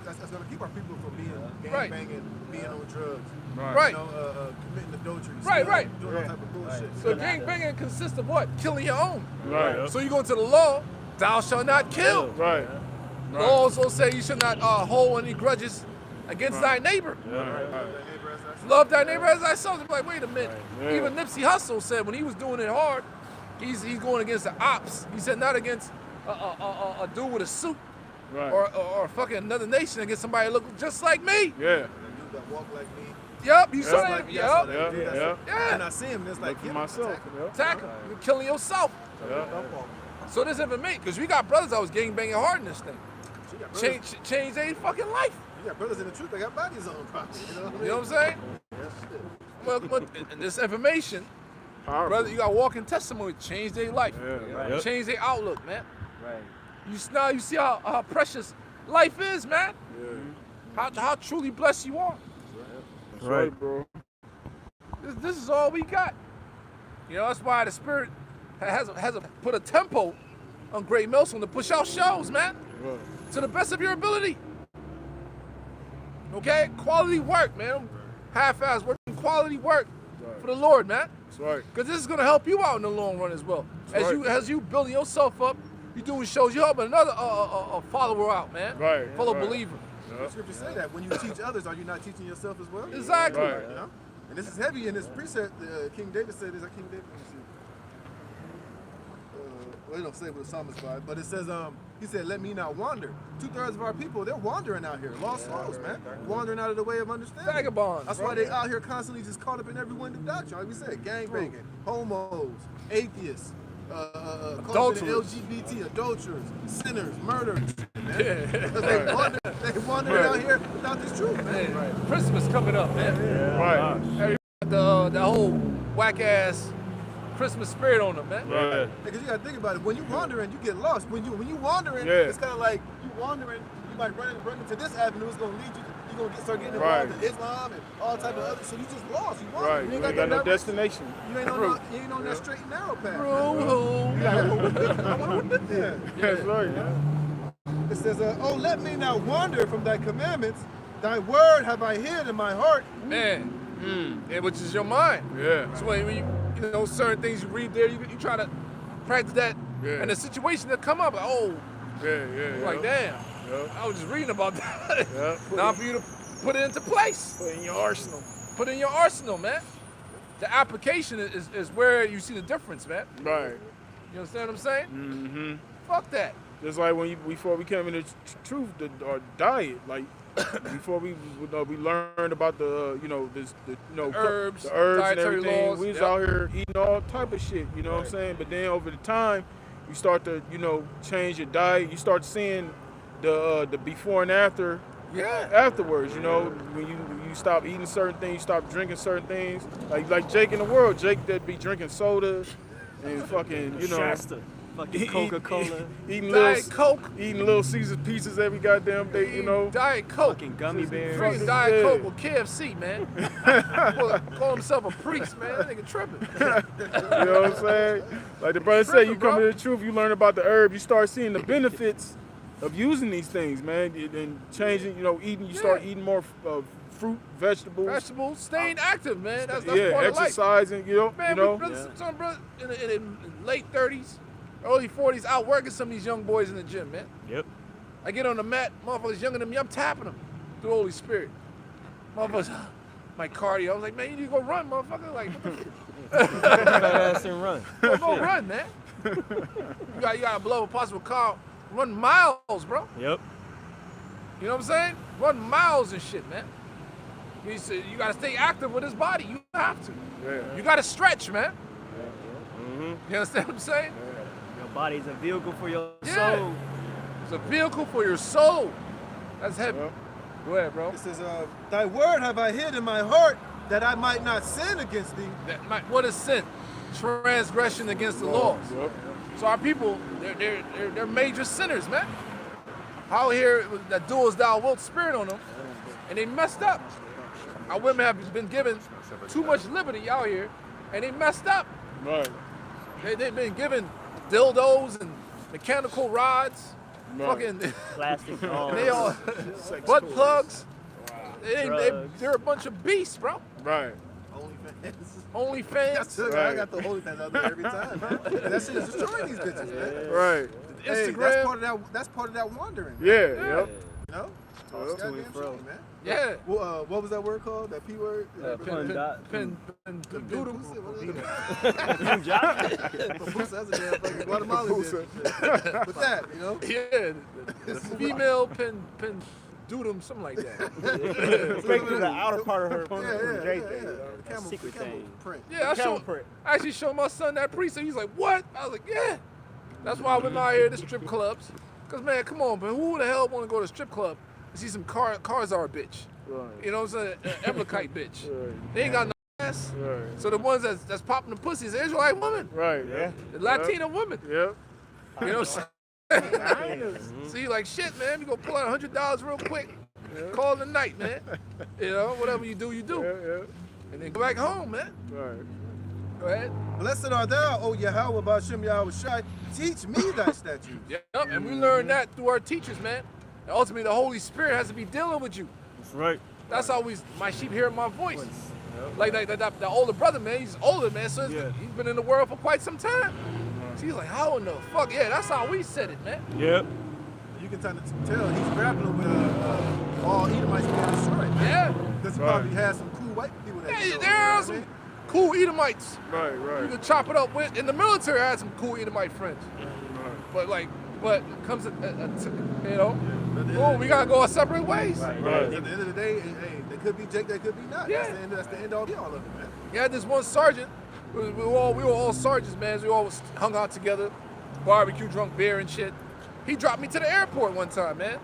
keep our people from being Right. gangbanging, being on drugs, Right. you know, committing adultery, Right, stealing, right. doing all type of bullshit. So gang banging consists of what? Killing your own. Right. So you go into the law, thou shalt not kill. Right. The law also say you should not hold any grudges against thy neighbor. Love thy neighbor as thyself. I'm like, wait a minute. Yeah. Even Nipsey Hussle said when he was doing it hard, he's going against the ops. He said not against a dude with a suit Right. or fucking another nation, against somebody that look just like me. Yeah. Dude that walk like me, Yup, you saw Yeah. that. like me, I saw Yup. that Yeah, dude, I yeah. said- And I see him, and it's like, Look for yeah, myself. attack him. Yeah. Attack him. You're killing yourself. Yeah. So this information, because we got brothers that was gang banging hard in this thing. You got brothers- Change their fucking life. You got brothers in the truth that got bodies on property. You know what I mean? You know what I'm saying? Well, this information, Powerful. brother, you got walking testimony. Change their life. Yeah. Yep. Change their outlook, man. Right. Now you see how precious life is, man. Yeah. How truly blessed you are. That's right, bro. This is all we got. You know, that's why the Spirit has put a tempo on Great Millstone to push out shows, man, Right. to the best of your ability. Okay, quality work, man. Half-ass work, quality work for the Lord, man. That's right. Because this is gonna help you out in the long run as well. As you building yourself up, you doing shows, you helping another a follower out, man. Right, Fellow right. believer. The scriptures say that when you teach others, are you not teaching yourself as well? Exactly. Right. You know? And this is heavy in this precept. King David said, is that King David? Let me see. Well, he don't say what the psalmist by, but it says, He said, let me not wander. 2/3 of our people, they're wandering out here. Lost souls, man. Wandering out of the way of understanding. Vagabonds. That's bro. why they out here constantly just caught up in every wind of doctrine. Like we said, gangbanging, homos, atheists, Adulterers. LGBT, adulterers, sinners, murderers. Man. Because they wandering out here without this truth, man. Right. Christmas coming up, man. Right. The whole whack ass Christmas spirit on them, man. Right. Because you gotta think about it. When you wandering, you get lost. When you wandering, Yeah. it's kind of like you wandering. You might run into this avenue. It's gonna lead you. You're gonna start getting Right. involved in Islam and all type of other. So you just lost. You wandering. Right. You You ain't got no destination. You ain't on that straight and narrow path. Yeah. That's right. Yeah. It says, "Oh, let me not wander from thy commandments. Thy word have I hid in my heart." Man. Yeah, which is your mind. Yeah. So when you know certain things you read there, you try to practice that, Yeah. and the situation that come up, oh, Yeah. you're like damn, I was just reading about that. Yeah. Now for you to put it into place, Put in your arsenal. put it in your arsenal, man. The application is where you see the difference, man. Right. You understand what I'm saying? Mm-hmm. Fuck that. Just like before we came into truth, our diet, like before we learned about the herbs, and dietary everything. laws, We was yep. out here eating all type of shit. You know what I'm saying? But then over the time, you start to change your diet. You start seeing the before and after. Yeah. Afterwards, when you stop eating certain things, you stop drinking certain things. Like Jake in the world, Jake that be drinking soda and fucking Shasta, fucking Coca-Cola, eating Diet Coke. eating Little Caesars pizzas every goddamn day, Diet Coke. fucking gummy bears. Freaking Diet Coke with KFC, man. Call himself a priest, man. That nigga tripping. You know what I'm saying? Like the brother said, you come bro. to the truth, you learn about the herb, you start seeing the benefits of using these things, man, and changing, eating. You start eating more fruit, vegetables. Staying active, man. That's Yeah, part of life. exercising, Man, some brothers in late 30s, early 40s, out working some of these young boys in the gym, man. Yep. I get on the mat, motherfuckers younger than me, I'm tapping them through the Holy Spirit. Motherfuckers, my cardio. I was like, man, you need to go run, motherfucker. Like, Fat ass and run. go run, man. You gotta blow a possible car. Run miles, bro. Yep. You know what I'm saying? Run miles and shit, man. You gotta stay active with his body. You have to. Yeah. You gotta stretch, man. Mm-hmm. You understand what I'm saying? Your body's a vehicle for your Yeah. soul. It's a vehicle for your soul. That's heavy. Yeah. Go ahead, bro. It says, "Thy word have I hid in my heart, that I might not sin against thee." What is sin? Transgression against the laws. Yep. So our people, they're major sinners, man. Out here, that do as thou wilt spirit on them, and they messed up. Our women have been given too much liberty out here, and they messed up. Right. They've been given dildos and mechanical rods, Right. fucking, Plastic and dolls. they all butt plugs. Drugs. They're a bunch of beasts, bro. Right. OnlyFans, I got the OnlyFans out there every time, man. And that shit is destroying these bitches, man. Right. Hey, Instagram. that's part of that wandering. Yeah. Yeah. Yep. You know? To It's goddamn and fro. shit, man. Yeah. Well, what was that word called? That P word? Pin doodle. Pussy? What is it? Pussy, that's a damn fucking Guatemalan shit. But that, you know? Yeah, the female pin doodle, something like that. Especially the outer part of her from J thing. The camel, secret the camel thing. print. Yeah, Camel print. I actually showed my son that preset. He's like, what? I was like, yeah. That's why I went out here to strip clubs. Cause man, come on, man, who the hell want to go to a strip club and see some Karzar bitch? Right. You know what I'm saying? Emrakite bitch. Right. They ain't got no ass. Right. So the ones that's popping the pussies, are Israelite women, Right. Yeah. the Latina women. Yep. You know what I'm saying? So you like, shit, man, you gonna pull out $100 real quick, call it a night, man. You know, whatever you do, you do. Yeah. And then go back home, man. Right. Go ahead. Blessed art thou, O Yahweh, Ba'ashem Yahweh Shai. Teach me thy statutes. Yep, and we learned that through our teachers, man. And ultimately, the Holy Spirit has to be dealing with you. That's right. That's always my sheep hearing my voice. Like the older brother, man, he's older, man, so he's been in the world for quite some time. So he's like, how in the fuck? Yeah, that's how we said it, man. Yep. You can kind of tell he's grappling with all Edomites being destroyed. Yeah. Because he probably has some cool white people that Hey, know, there you know are what I some mean? cool Edomites. Right. You Right. can chop it up with. In the military, I had some cool Edomite friends. But like But it comes, you know, oh, we gotta go our separate ways. At the end of the day, hey, they could be Jake, they could be not. Yeah. That's the end all be all of it, man. You had this one sergeant. We were all sergeants, man. We all hung out together, barbecue, drunk beer and shit. He dropped me to the airport one time, man.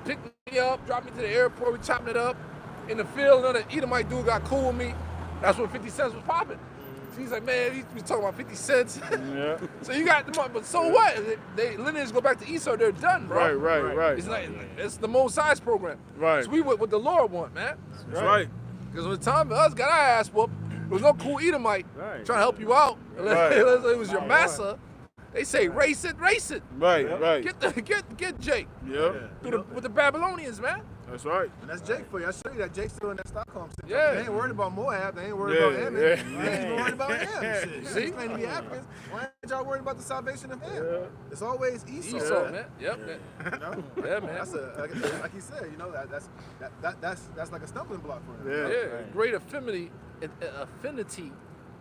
Picked me up, dropped me to the airport. We chopping it up in the field. Another Edomite dude got cool with me. That's when 50 cents was popping. So he's like, man, he was talking about 50 cents. Yeah. So you got them, but so what? They lineage go back to Esau. They're done, bro. Right. It's like it's the Most High's program. Right. So we what the Lord want, man. That's right. Because when the time for us got our ass whooped, there was no cool Edomite trying to help you out. Right. Unless it was your massa. They say race it. Right. Get Jake. Yeah. With the Babylonians, man. That's right. And that's Jake for you. I show you that Jake's still in that Stockholm situation. Yeah. They ain't worried about Moab. They ain't worried about Ammon. They ain't even worried about Ham. Shit. See? They claim to be Africans. Why ain't y'all worried about the salvation of Ham? It's always Esau. Esau, man. Yep. You know? Yeah, man. That's like he said. You know, that's like a stumbling block for him. Yeah. Great affinity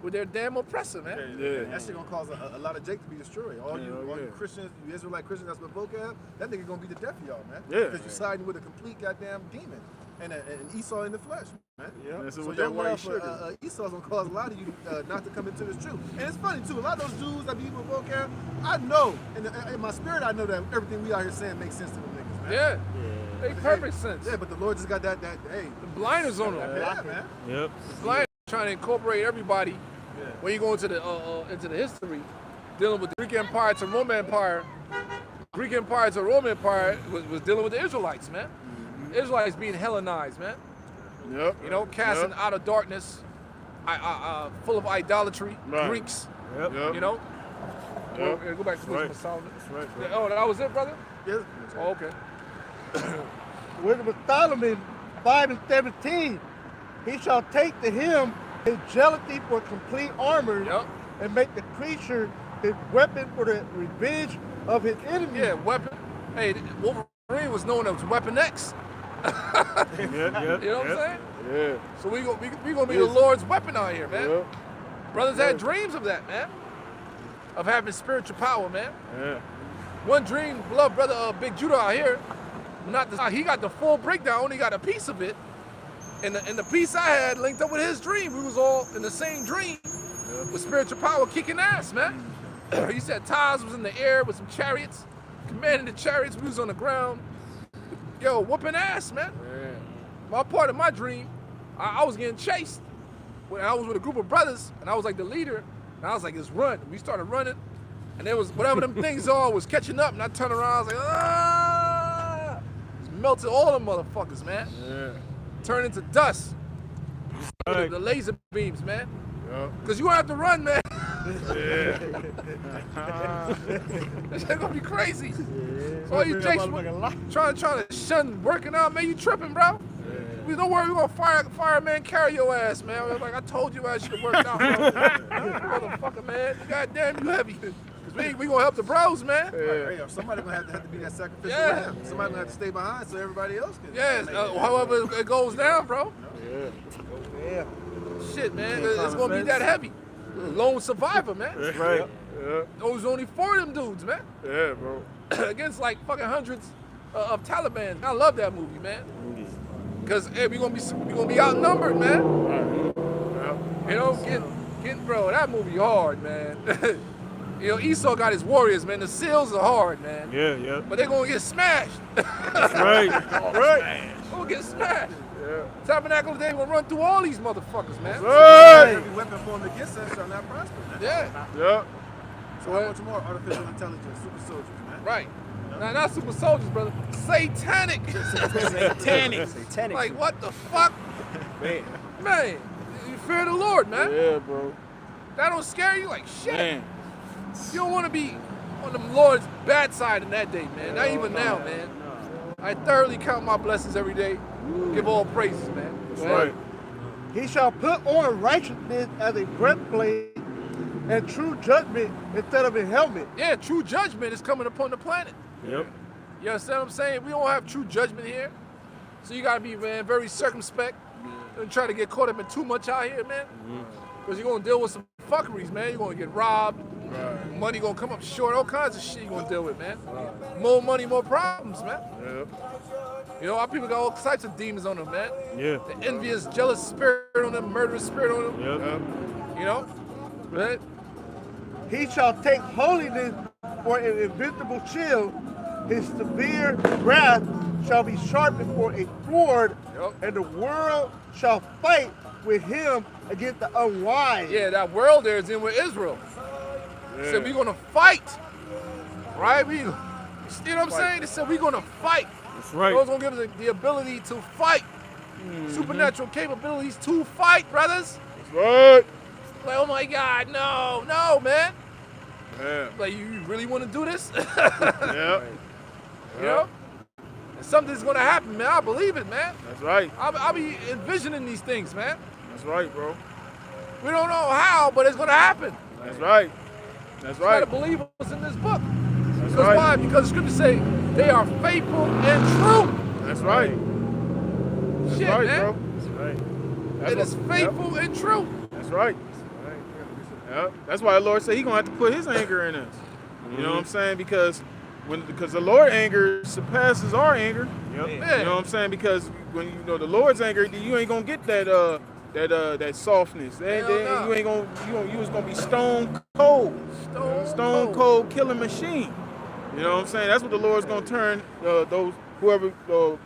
with their damn oppressor, man. That shit gonna cause a lot of Jake to be destroyed. All you Christians, you Israelite Christians, that's what vocab. That nigga gonna be the death of y'all, man. Yeah. Because you siding with a complete goddamn demon and Esau in the flesh, man. Yeah. So your love for Esau's gonna cause a lot of you not to come into this truth. And it's funny too. A lot of those Jews that be with vocab, I know, in my spirit, I know that everything we out here saying makes sense to them niggas, man. Yeah. Make perfect sense. Yeah, but the Lord just got that hey. The blinders on them. Yeah, man. Yep. Blinders trying to incorporate everybody. When you go into the history, dealing with the Greek Empire to Roman Empire, Greek Empire to Roman Empire was dealing with the Israelites, man. Israelites being Hellenized, man. Yep. You know, casting out of darkness, full of idolatry, Greeks. Yep. You know. Yep. Go back to Right. Wisdom of Solomon. That's right. Yeah, oh, that was it, brother. Yes. Oh, okay. Wisdom of Solomon 5:17. He shall take to him his jealousy for complete armor, Yep. and make the creature his weapon for the revenge of his enemies. Yeah, weapon. Hey, Wolverine was known as Weapon X. Yep. You know what I'm saying? Yeah. So we gonna be the Lord's weapon out here, man. Yep. Brothers had dreams of that, man. Of having spiritual power, man. Yeah. One dream, beloved brother Big Judah out here, he got the full breakdown, only got a piece of it. And the piece I had linked up with his dream. We was all in the same dream with spiritual power kicking ass, man. He said Taz was in the air with some chariots, commanding the chariots. We was on the ground. Yo, whooping ass, man. Yeah. My part of my dream, I was getting chased. When I was with a group of brothers, and I was like the leader, and I was like, let's run. We started running, and there was whatever them things are was catching up, and I turned around, I was like, ah! Just melted all them motherfuckers, man. Yeah. Turned into dust. Right. The laser beams, man. Yep. Cause you gonna have to run, man. Yeah. This shit gonna be crazy. So all you Jakes trying to shun working out, man, you tripping, bro. We don't worry, we gonna fireman carry your ass, man. We're like I told you, I should have worked out, bro. Motherfucker, man. Goddamn, you heavy. Cause we gonna help the bros, man. Hey, somebody gonna have to be that sacrificial lamb. Somebody gonna have to stay behind so everybody else can. Yes, however it goes down, bro. Yeah. Shit, man, it's gonna be that heavy. Lone survivor, man. That's right. Yeah. Those only 4 of them dudes, man. Yeah, bro. Against like fucking hundreds of Taliban. I love that movie, man. Cause hey, we gonna be outnumbered, man. You know, getting bro, that movie hard, man. You know, Esau got his warriors, man. The seals are hard, man. Yeah. But they're gonna get smashed. That's right. Right. Gonna get smashed. Yeah. Tabernacle of David will run through all these motherfuckers, man. Every weapon formed against us shall not prosper. Yeah. Yep. So how much more artificial intelligence, super soldiers, man? Right. Now, not super soldiers, brother. Satanic. Satanic. Like, what the fuck? Man, you fear the Lord, man. Yeah, bro. That don't scare you? Like, shit. Man. You don't want to be on the Lord's bad side in that day, man. Not even now, man. I thoroughly count my blessings every day. Give all praises, man. That's right. He shall put on righteousness as a breastplate and true judgment instead of a helmet. Yeah, true judgment is coming upon the planet. Yep. You understand what I'm saying? We don't have true judgment here. So you gotta be, man, very circumspect. Don't try to get caught up in too much out here, man. Because you're gonna deal with some fuckeries, man. You're gonna get robbed. money gonna come up short. All kinds of shit you gonna deal with, man. More money, more problems, man. Yep. You know, our people got all types of demons on them, man. Yeah. The envious, jealous spirit on them, murderous spirit on them. Yep. You know, right? He shall take holiness for an invincible shield. His severe wrath shall be sharpened for a sword, Yep. and the world shall fight with him against the unwise. Yeah, that world there is in with Israel. So we're gonna fight, right? You know what I'm saying? They said we're gonna fight. That's right. God's gonna give us the ability to fight, supernatural capabilities to fight, brothers. That's right. Like, oh my God, no, man. Yeah. Like, you really want to do this? Yep. You know? And something's gonna happen, man. I believe it, man. That's right. I'll be envisioning these things, man. That's right, bro. We don't know how, but it's gonna happen. That's right. That's You gotta right. believe what's in this book. That's Because right. why? Because the scriptures say they are faithful and true. That's right. That's Shit, right, man. bro. That's right. That's It is what- faithful and true. Yep. That's right. Yep. That's why the Lord said He gonna have to put His anger in us. You know what I'm saying? Because the Lord's anger surpasses our anger. Yep. Yeah. You know what I'm saying? Because when you know the Lord's anger, you ain't gonna get that softness. Hell no. You was gonna be stone cold. Stone cold. cold killing machine. You know what I'm saying? That's what the Lord's gonna turn those whoever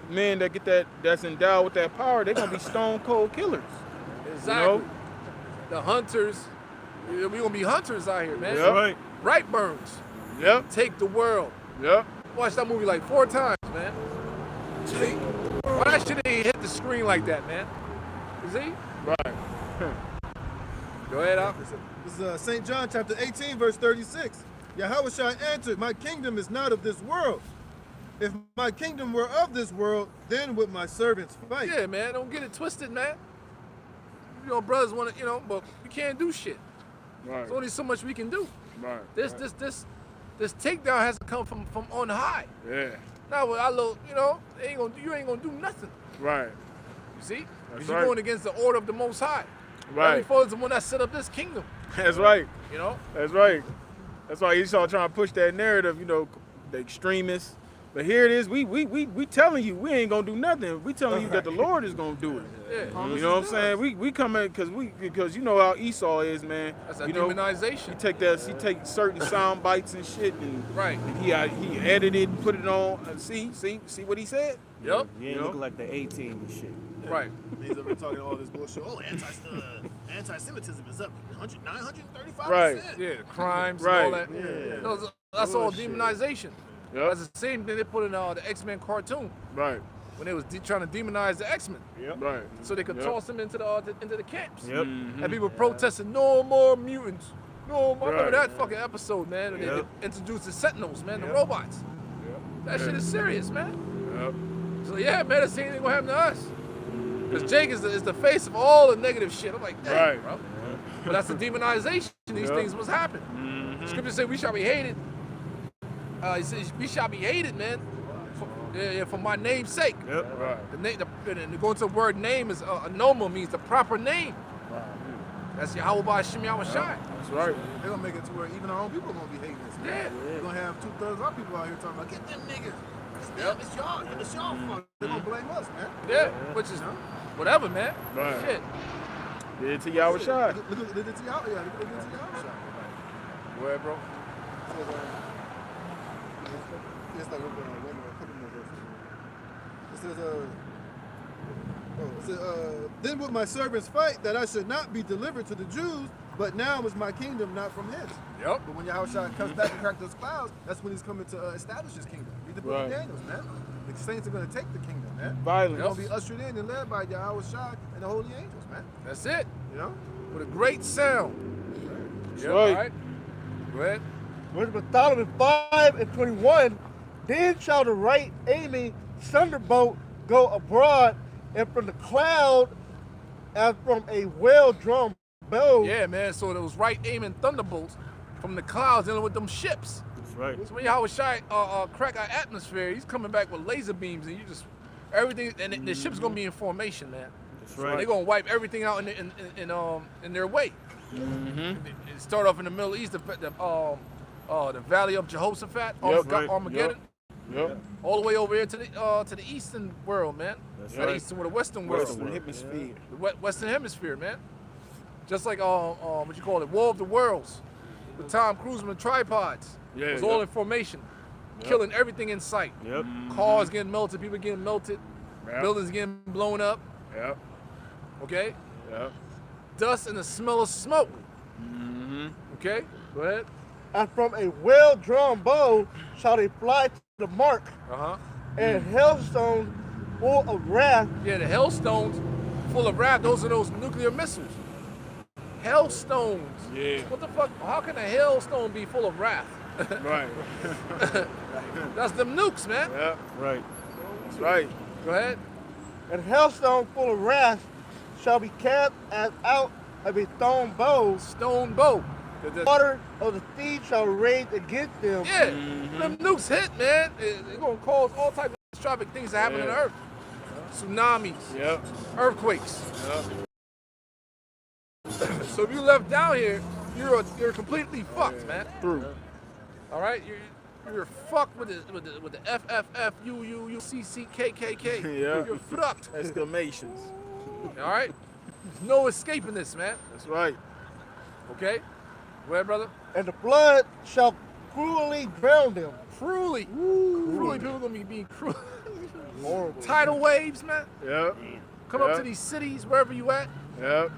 men that get that's endowed with that power. They're gonna be stone cold killers. Exactly. You know? The hunters, we're gonna be hunters out here, man. Yep. That's right. Right burns. Yep. Take the world. Yep. Watched that movie like 4 times, man. See? Why that shit ain't hit the screen like that, man? You see? Right. Go ahead, Al. This is St. John chapter 18, verse 36. Yahushua answered, my kingdom is not of this world. If my kingdom were of this world, then would my servants fight. Yeah, man. Don't get it twisted, man. You know, brothers want to, but we can't do shit. Right. There's only so much we can do. Right. This takedown has to come from on high. Yeah. Now with our little, you ain't gonna do nothing. Right. You see? That's Because you're right. going against the order of the Most High. Right. Heavenly Father's the one that set up this kingdom. That's right. You know? That's right. That's why Esau trying to push that narrative, the extremists. But here it is, we telling you we ain't gonna do nothing. We telling you that the Lord is gonna do it. Yeah. You know what I'm saying? We come in because you know how Esau is, man. That's that you know, demonization. he take certain sound bites and shit and Right. and he edited and put it on. See what he said? Yup. You ain't You know? looking like the 18 and shit. Right. He's over talking all this bullshit. Oh, anti-Semitism is up 935%. Right. Yeah, the crimes Right. and all that. Yeah. That's all demonization. Yep. That's the same thing they put in the X-Men cartoon Right. when they was trying to demonize the X-Men Right. so they could Yep. toss them into the camps. Yep. And people protesting, no more mutants. No more. I remember Right. that fucking episode, man. When Yep. they introduced the Sentinels, man, the Yep. robots. That shit is serious, man. Yep. So yeah, man, the same thing gonna happen to us. Because Jake is the face of all the negative shit. I'm like, dang, Right. bro. But that's the demonization. These Yep. things must happen. Scripture say we shall be hated. He says we shall be hated, man, for my name's sake. Yep. Right. The going to the word name is a noma, means the proper name. That's Yahweh Ba'Shem Yahweh Shai. That's right. They're gonna make it to where even our own people are gonna be hating us. Yeah. We're gonna have 2/3 of our people out here talking about get them niggas. It's them, it's y'all, it's y'all fault. They're gonna blame us, man. Yeah, which is whatever, man. Right. Shit. Did it to Yahweh Shai. Look at the y'all, yeah, look at the y'all shot. Go ahead, bro. It's like we're going to win a couple more verses. It says, then would my servants fight that I should not be delivered to the Jews, but now is my kingdom not from hence. Yep. But when Yahushua comes back and crack those clouds, that's when he's coming to establish his kingdom. Read the book of Right. Daniel, man. The saints are going to take the kingdom, man. Violence. They're going to be ushered in and led by Yahushua and the holy angels, man. That's it. You know? With a great sound. That's Yeah, right. all right. Go ahead. Verse Bartholomew 5:21. Then shall the right aiming thunderbolt go abroad, and from the cloud, as from a well-drawn bow. Yeah, man. So there was right aiming thunderbolts from the clouds dealing with them ships. That's right. So when Yahweh Shai crack our atmosphere, he's coming back with laser beams, and you just everything. And the ship's gonna be in formation, man. That's They're right. gonna wipe everything out in their way. It start off in the Middle East. the Valley of Jehoshaphat, Right. Armageddon, Yep. all the way over here to the eastern world, man. That's Not right. eastern, with the western world. Western Hemisphere. The Western Hemisphere, man. Just like what you call it, War of the Worlds, with Tom Cruise and the tripods. Yeah, It was all yep. in formation, killing everything in sight. Yep. Cars getting melted, people getting melted, Yep. buildings getting blown up. Yep. Okay, Yep. dust and the smell of smoke. Mm-hmm. Okay, go ahead. And from a well-drawn bow shall they fly to the mark, and hailstones full of wrath. Yeah, the hailstones full of wrath. Those are those nuclear missiles. Hailstones. Yeah. What the fuck? How can a hailstone be full of wrath? Right. That's them nukes, man. Yep. Right. That's right. Go ahead. And hailstone full of wrath shall be cast as out of a stone bow. Stone bow. Water of the sea shall rage against them. Yeah, them nukes hit, man. They're gonna cause all types of catastrophic things to happen on Yeah. Earth. Tsunamis, Yep. earthquakes. Yep. So if you left down here, you're completely fucked, man. Through. All right, you're fucked with the FFFUUUCCKKK. Yeah. You're fucked. Exclamations. All right, there's no escaping this, man. That's right. Okay, go ahead, brother. And the flood shall cruelly drown them. Cruelly, people gonna be being cruel. Tidal waves, man. Yep. Come up Yep. to these cities, wherever you at. Yep.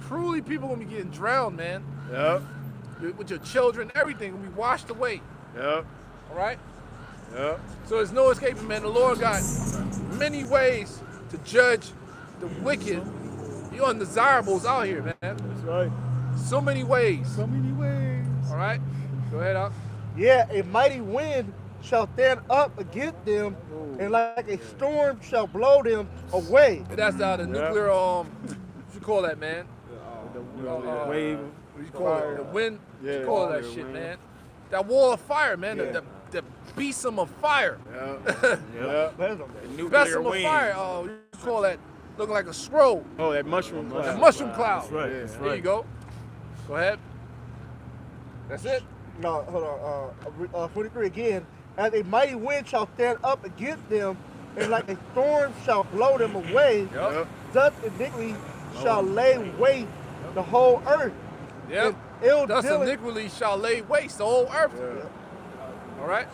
Cruelly, people gonna be getting drowned, man. Yep. With your children, everything gonna be washed away. Yep. All right. Yep. So there's no escaping, man. The Lord got many ways to judge the wicked, the undesirables out here, man. That's right. So many ways. So many ways. All right. Go ahead, Al. Yeah, a mighty wind shall stand up against them, and like a storm shall blow them away. And that's the nuclear, what you call that, man? Wave. What you call it? The wind. What you Yeah. call that shit, man? That wall of fire, man. The besom of fire. Yep. Yep. Nuclear Besom of wind. fire. Oh, you call that looking like a scroll. Oh, that mushroom cloud. That mushroom cloud. That's right. Yeah. That's There right. you go. Go ahead. That's it. No, hold on. 43 again. As a mighty wind shall stand up against them, and like a storm shall blow them away. Yep. Thus iniquity shall lay waste the whole earth. Yep. And ill Thus dealing, iniquity shall lay waste the whole earth. All right.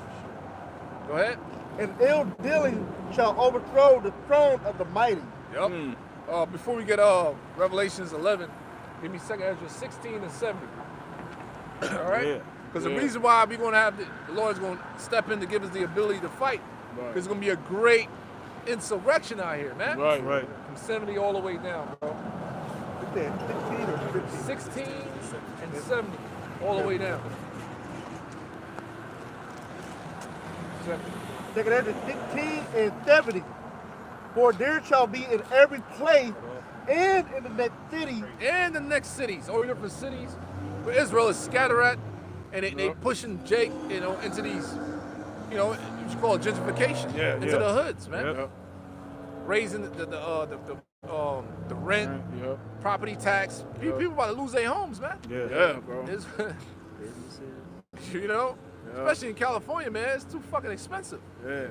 Go ahead. and ill dealing shall overthrow the throne of the mighty. Yep. Before we get Revelations 11, give me 2 Ezra 16 and 70. All right. Yeah. Because the reason why we're going to have the Lord's going to step in to give us the ability to fight, because it's going to be a great insurrection out here, man. Right. Right. From 70 all the way down, bro. It's there, 16 or 15. 16 and 70 all the way down. 70. Second Ezra 16 and 70. For there shall be in every place and in the next city And the next cities, all the different cities where Israel is scattered at, and they pushing Jake, into these, what you call it, gentrification, Yeah, into yeah. the hoods, man. Yep. Raising the rent, Yep. property tax. People about to lose their homes, man. Yeah. Yeah, bro. It's, Yeah. especially in California, man, it's too fucking expensive. Yeah.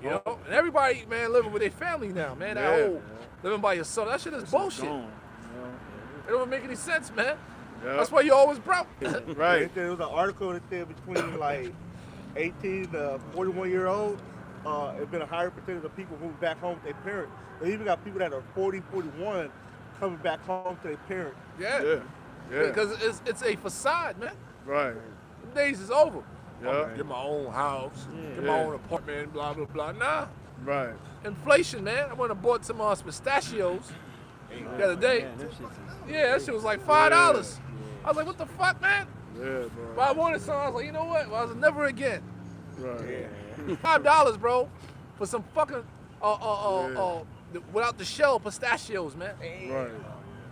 And everybody, man, living with their family now, man. That Yeah. whole living by yourself, that shit is bullshit. Gone, It don't make any sense, man. Yep. That's why you always broke. Right. There was an article that said between like 18 to 41-year-olds, it's been a higher percentage of people moving back home with their parents. They even got people that are 40, 41 coming back home to their parents. Yeah. Yeah. Yeah. Because it's a facade, man. Right. Them days is over. Yeah. Get my own house, get my Yeah. own apartment, blah, blah, blah. Nah. Right. Inflation, man. I went and bought some pistachios the other day. Man, them shits is- Yeah, that shit was like $5. I was like, what the fuck, man? Yeah, But bro. I wanted some. I was like, you know what? Well, I was never again. Right. $5, bro, for some fucking without the shell pistachios, man. Right.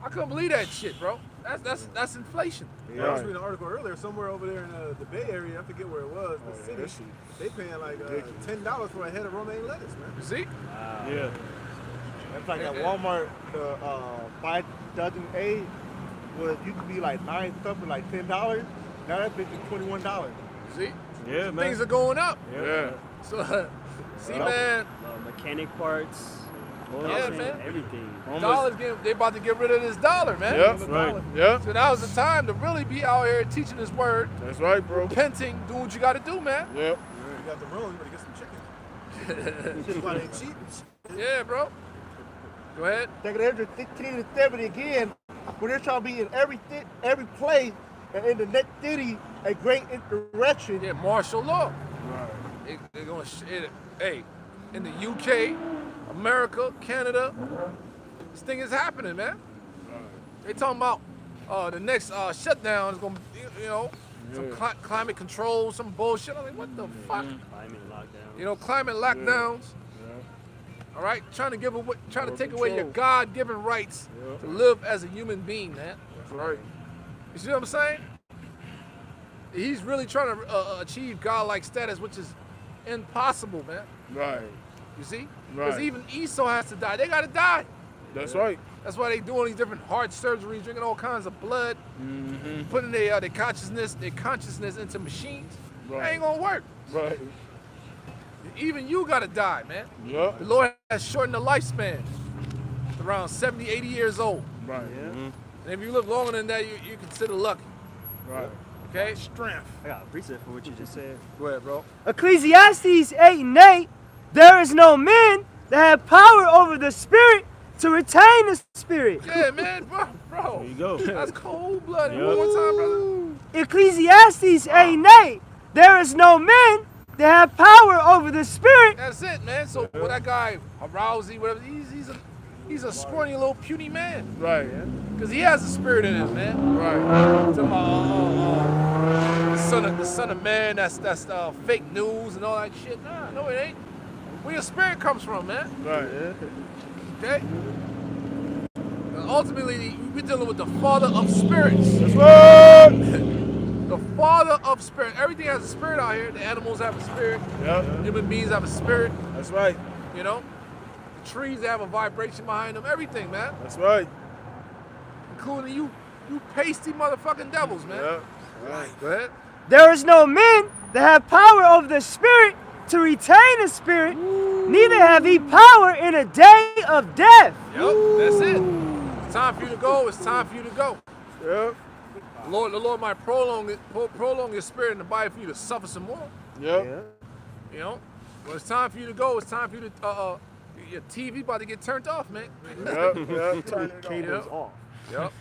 I couldn't believe that shit, bro. That's inflation. I was reading an article earlier, somewhere over there in the Bay Area, I forget where it was, the yeah, that city, they paying like $10 for a head of romaine lettuce, man. You see? Yeah. That's like at Walmart, the 5 dozen eggs was used to be like 9 something, like $10. Now that bitch is $21. See? Yeah, man. Things are going up. Yeah. So, see, man, Mechanic parts. Yeah, man. Everything. dollars they about to get rid of this dollar, man. Yep. The Right. dollar. Yep. So that was the time to really be out here teaching this word, That's right, bro. repenting, doing what you got to do, man. Yep. You got the roll, you better get some chicken. Shit, why they cheap and shit. Yeah, bro. Go ahead. They're gonna enter 15 to 70 again, when they're trying to be in every place, and in the next city, a great insurrection. Yeah, martial law. They're gonna hey, in the UK, America, Canada, this thing is happening, man. They talking about the next shutdown is gonna be, some climate control, some bullshit. I'm like, what the fuck? Climate lockdown. You know, climate lockdowns. All right, trying to take away your God-given rights to live as a human being, man. That's right. You see what I'm saying? He's really trying to achieve God-like status, which is impossible, man. Right. You see? Because Right. even Esau has to die. They got to die. That's right. That's why they doing these different heart surgeries, drinking all kinds of blood, putting their consciousness into machines. That Right. ain't gonna work. Right. Even you gotta die, man. Yep. The Lord has shortened the lifespan to around 70, 80 years old. Right. And if you live longer than that, you consider lucky. Right. Okay? Strength. I got a precept for what you just said. Go ahead, bro. Ecclesiastes 8:8, there is no man that have power over the spirit to retain the spirit. Yeah, man, bro. There you go. That's cold-blooded. Yep. One more time, brother. Ecclesiastes 8:8, there is no man that have power over the spirit. That's it, man. So with that guy, Rousey, whatever, he's a scrawny little puny man. Right. Because he has a spirit in him, man. Right. Talking about the son of man, that's fake news and all that shit. Nah, no it ain't. Where your spirit comes from, man. Right. Okay? And ultimately, we're dealing with the Father of spirits. That's right. The Father of spirit. Everything has a spirit out here. The animals have a spirit. Yep. Human beings have a spirit. That's right. You know? The trees have a vibration behind them. Everything, man. That's right. Including you pasty motherfucking devils, man. Yep. Right. Go ahead. There is no man that have power over the spirit to retain the spirit, neither have he power in a day of death. Yep, that's it. It's time for you to go. It's time for you to go. Yep. The Lord might prolong your spirit in the body for you to suffer some more. Yep. You know? When it's time for you to go, it's time for you to your TV about to get turned off, man. Yep. Yep. Turn it Cables Yep. off. Yep.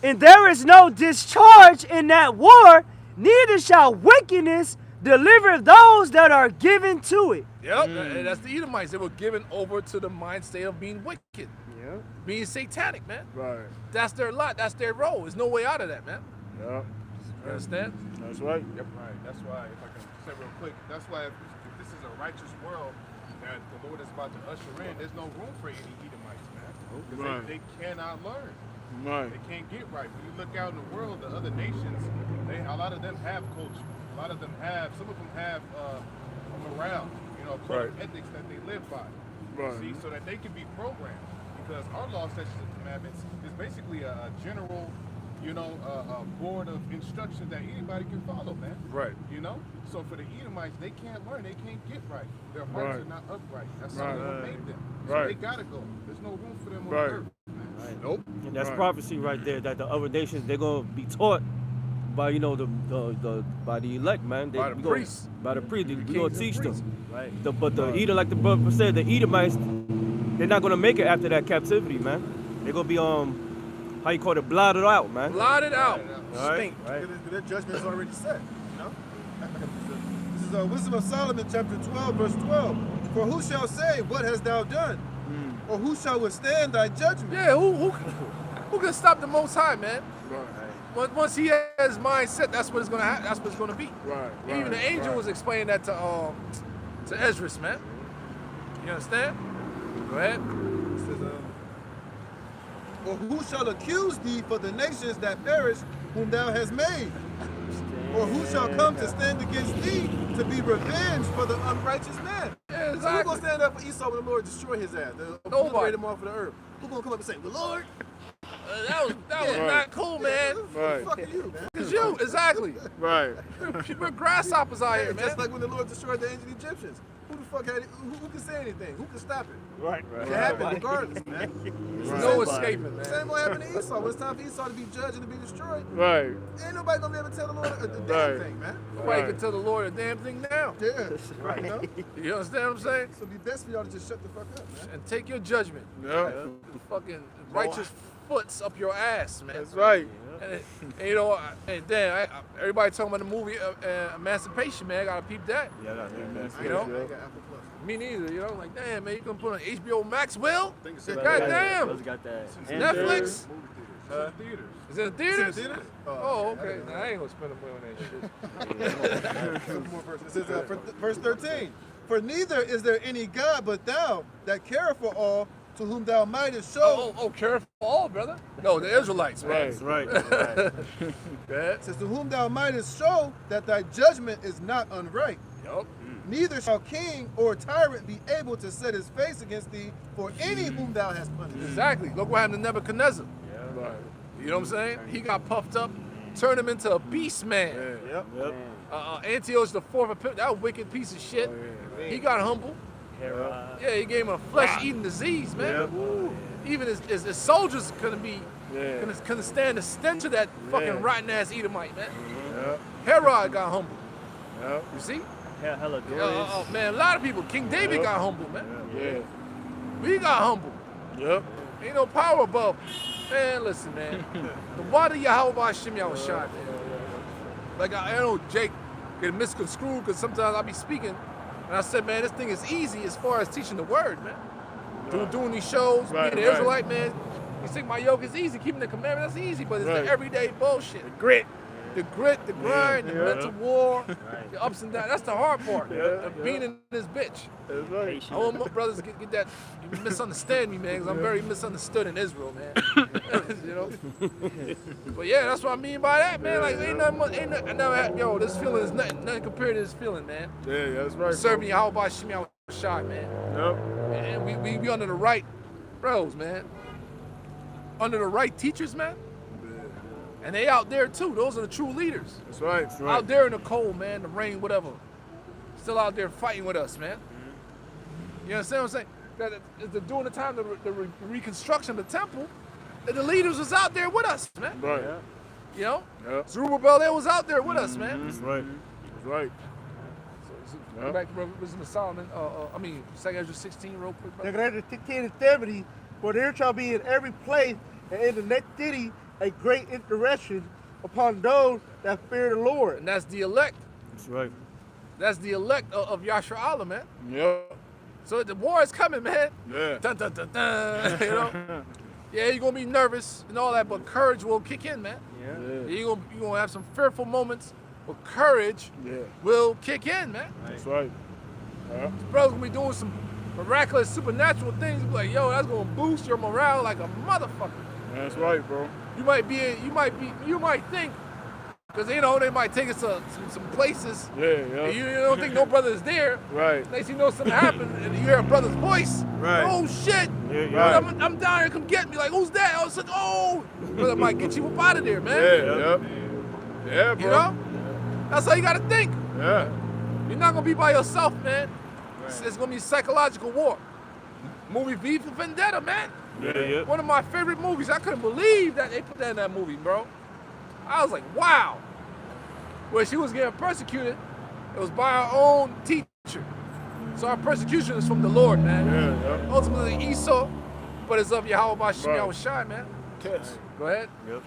And there is no discharge in that war, neither shall wickedness deliver those that are given to it. Yep. And that's the Edomites. They were given over to the mind state of being wicked, Yeah. being satanic, man. Right. That's their lot. That's their role. There's no way out of that, man. Yep. You understand? That's right. Yep. Right. That's why, if I can say real quick, that's why if this is a righteous world that the Lord is about to usher in, there's no room for any Edomites, man. Because Right. they cannot learn. Right. They can't get right. When you look out in the world, the other nations, a lot of them have culture. A lot of them some of them have a morale, a code of ethics that they live by. Right. See, so that they can be programmed. Because our law, statutes, and commandments is basically a general, a board of instructions that anybody can follow, man. Right. So for the Edomites, they can't learn. They can't get right. Their hearts are not upright. That's how the Lord made them. So Right. they gotta go. There's no room for them on Right. earth. Nope. And that's Right. prophecy right there, that the other nations, they're gonna be taught by by the elect, man. By the we gonna- priests. By the priests. We kings gonna and teach priests. them. Right. But the Edom, like the brother said, the Edomites, they're not gonna make it after that captivity, man. They're gonna be how you call it, blotted out, man. Blotted out. All right. Stink. Right. Their judgment is already set, This is Wisdom of Solomon, chapter 12, verse 12. For who shall say, what hast thou done? Or who shall withstand thy judgment? Yeah, who can stop the Most High, man? Once he has his mind set, that's what it's gonna happen. That's what it's gonna be. Right. Even the angel was explaining that to Esdras, man. You understand? Go ahead. It says, or who shall accuse thee for the nations that perish, whom thou hast made? Or who shall come to stand against thee to be revenged for the unrighteous man? Yeah, So who's exactly. gonna stand up for Esau when the Lord destroy his ass? Nobody. Liberate him off of the earth. Who's gonna come up and say, well, Lord, That was not cool, man. Who the fuck are you, man? It's you, exactly. Right. We're grasshoppers out here, man. Just like when the Lord destroyed the ancient Egyptians. Who the fuck had it? Who can say anything? Who can stop it? Right. It happened regardless, man. There's no escaping, man. Same way happened to Esau. When it's time for Esau to be judged and to be destroyed, Right. ain't nobody gonna be able to tell the Lord a damn Right. thing, man. Nobody can tell the Lord a damn thing now. Yeah. Right. You know? You understand what I'm saying? So it'd be best for y'all to just shut the fuck up, man. And take your judgment. Yeah. Fucking righteous foots up your ass, man. That's right. And you know, and then everybody talking about the movie Emancipation, man. I gotta peep that. Yeah, I got that. You know? I ain't got Apple Plus. Me neither. You know, like damn, man, you gonna put on HBO Max, Will? Think it's in God damn. Brothers got that. And Netflix? theaters. Is it in It's in theaters? theaters? Oh, okay. Nah, I ain't gonna spend a money on that shit. One more verse. It says, verse 13. For neither is there any God but thou that careth for all to whom thou mightest show. Care for all, brother. No, the Israelites, man. That's right. Right. It says, to whom thou mightest show that thy judgment is not unright. Yup. Neither shall king or tyrant be able to set his face against thee for any whom thou hast punished. Exactly. Look what happened to Nebuchadnezzar. Right. You know what I'm saying? He got puffed up, turned him into a beast man. Yep. Yep. Antiochus the fourth, that wicked piece of shit. He got humble. Herod. Yeah, he gave him a flesh-eating disease, man. Even his soldiers couldn't stand the stench of that fucking rotten-ass Edomite, man. Yep. Herod got humble. Yep. You see? Hella glorious. Man, a lot of people. King David got humble, man. Yeah. We got humble. Yep. Ain't no power above. Man, listen, man. The water Yahweh Hashem Yahushua, man. Like, I know Jake get misconstrued because sometimes I'll be speaking and I said, man, this thing is easy as far as teaching the word, man. Doing these shows, Right, being an right. Israelite, man. You think my yoke is easy, keeping the commandment, that's easy, but it's Right. the everyday bullshit. Grit. The grit, the grind, the Yeah. mental war, the ups and downs. That's the hard part. Yeah. Being in this bitch. That's right. Patient. I want my brothers to get that. You misunderstand me, man, because I'm very misunderstood in Israel, man. You know. But yeah, that's what I mean by that, man. Like ain't nothing. I never had. Yo, this feeling is nothing compared to this feeling, man. Yeah, that's right. Serving Yahweh Shemi Shai, man. Yep. And we be under the right bros, man. Under the right teachers, man. And they out there too. Those are the true leaders. That's right. That's right. Out there in the cold, man, the rain, whatever. Still out there fighting with us, man. You understand what I'm saying? That during the time of the reconstruction of the temple, that the leaders was out there with us, man. Right. You know? Yep. Zerubbabel, they was out there with us, man. That's right. That's right. Go back to Wisdom of Solomon. 2 Ezra 16 real quick, brother. Declare 16 and 70, for there shall be in every place and in the next city a great intercession upon those that fear the Lord. And that's the elect. That's right. That's the elect of Yashar Allah, man. Yep. So the war is coming, man. Yeah. Dun, dun, dun, dun, you know? Yeah, you're gonna be nervous and all that, but courage will kick in, man. Yeah. You're gonna have some fearful moments, but courage Yeah. will kick in, man. That's right. Yeah. Brothers gonna be doing some miraculous, supernatural things. Be like, yo, that's gonna boost your morale like a motherfucker. That's right, bro. You might think, because you know they might take us to some places. Yeah, yeah. And you don't think no brother is there. Right. Next you know something happened, and you hear a brother's voice. Right. Oh shit! Yeah, yeah. I'm down here. Come get me. Like who's that? All of a sudden, oh, brother might get you up out of there, man. Yeah, yep. Yeah, bro. You know? That's how you gotta think. Yeah. You're not gonna be by yourself, man. It's gonna be psychological war. Movie V for Vendetta, man. Yeah, yeah. One of my favorite movies. I couldn't believe that they put that in that movie, bro. I was like, wow. Where she was getting persecuted, it was by her own teacher. So our persecution is from the Lord, man. Yeah, yeah. Ultimately Esau, but it's of Yahweh Bashem Right. Yahushai, man. Yes. Go ahead. Yep.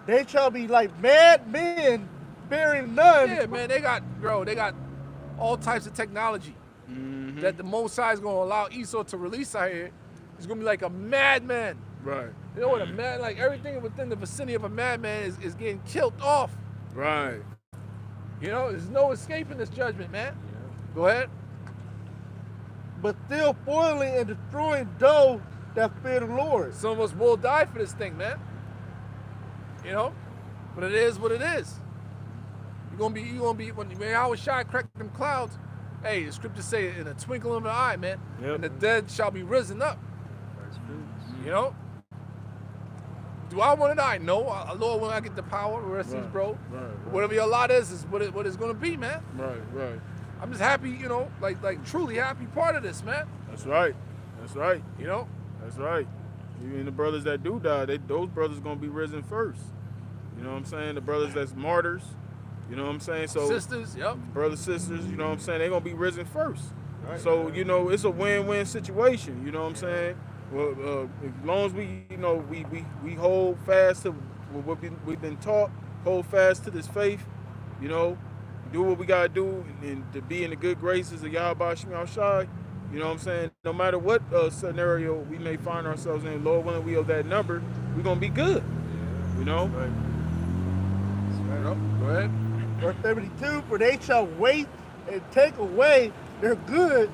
They shall be like mad men, bearing none. Yeah, man, they got all types of technology that the Most High is gonna allow Esau to release out here. He's gonna be like a madman. Right. You know what a man, like everything within the vicinity of a madman is getting killed off. Right. You know, there's no escaping this judgment, man. Go ahead. But still foiling and destroying those that fear the Lord. Some of us will die for this thing, man. You know? But it is what it is. You're gonna be when Yahweh Shai crack them clouds, hey, the scriptures say in a twinkle of an eye, man, Yep. and the dead shall be risen up. You know? Do I want to die? No. Lord, when I get the power, rest Right, these, bro. right. Whatever your lot is what it's gonna be, man. Right. I'm just happy, you know, like truly happy part of this, man. That's right. You know? That's right. Even the brothers that do die, those brothers gonna be risen first. You know what I'm saying? The brothers that's martyrs, you know what I'm saying? So Sisters, yep. brothers, sisters, you know what I'm saying? They gonna be risen first. Right. So, you know, it's a win-win situation, you know what I'm saying? Well, as long as we, you know, we hold fast to what we've been taught, hold fast to this faith, you know, do what we gotta do and to be in the good graces of Yahweh Shem Shai, you know what I'm saying? No matter what scenario we may find ourselves in, Lord willing, we of that number, we're gonna be good. You know? Right. Go ahead. Verse 72, for they shall wait and take away their good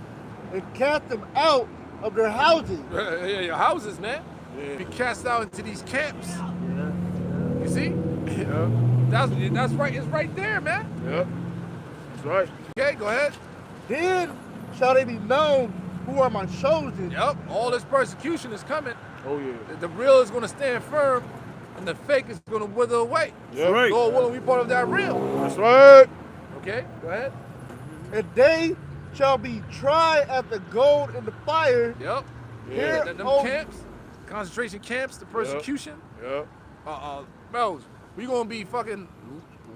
and cast them out of their houses. Yeah, your houses, man. Yeah. Be cast out into these camps. Yeah. You see? Yep. That's right. It's right there, man. Yep. That's right. Okay, go ahead. Then shall they be known who are my chosen. Yep. All this persecution is coming. Oh yeah. The real is going to stand firm, and the fake is going to wither away. Yep. Right. Lord willing, we part of that real. That's right. Okay, go ahead. And they shall be tried at the gold in the fire. Yep. Here, Them oh, camps, concentration camps, the persecution. Yep. Bro, we gonna be fucking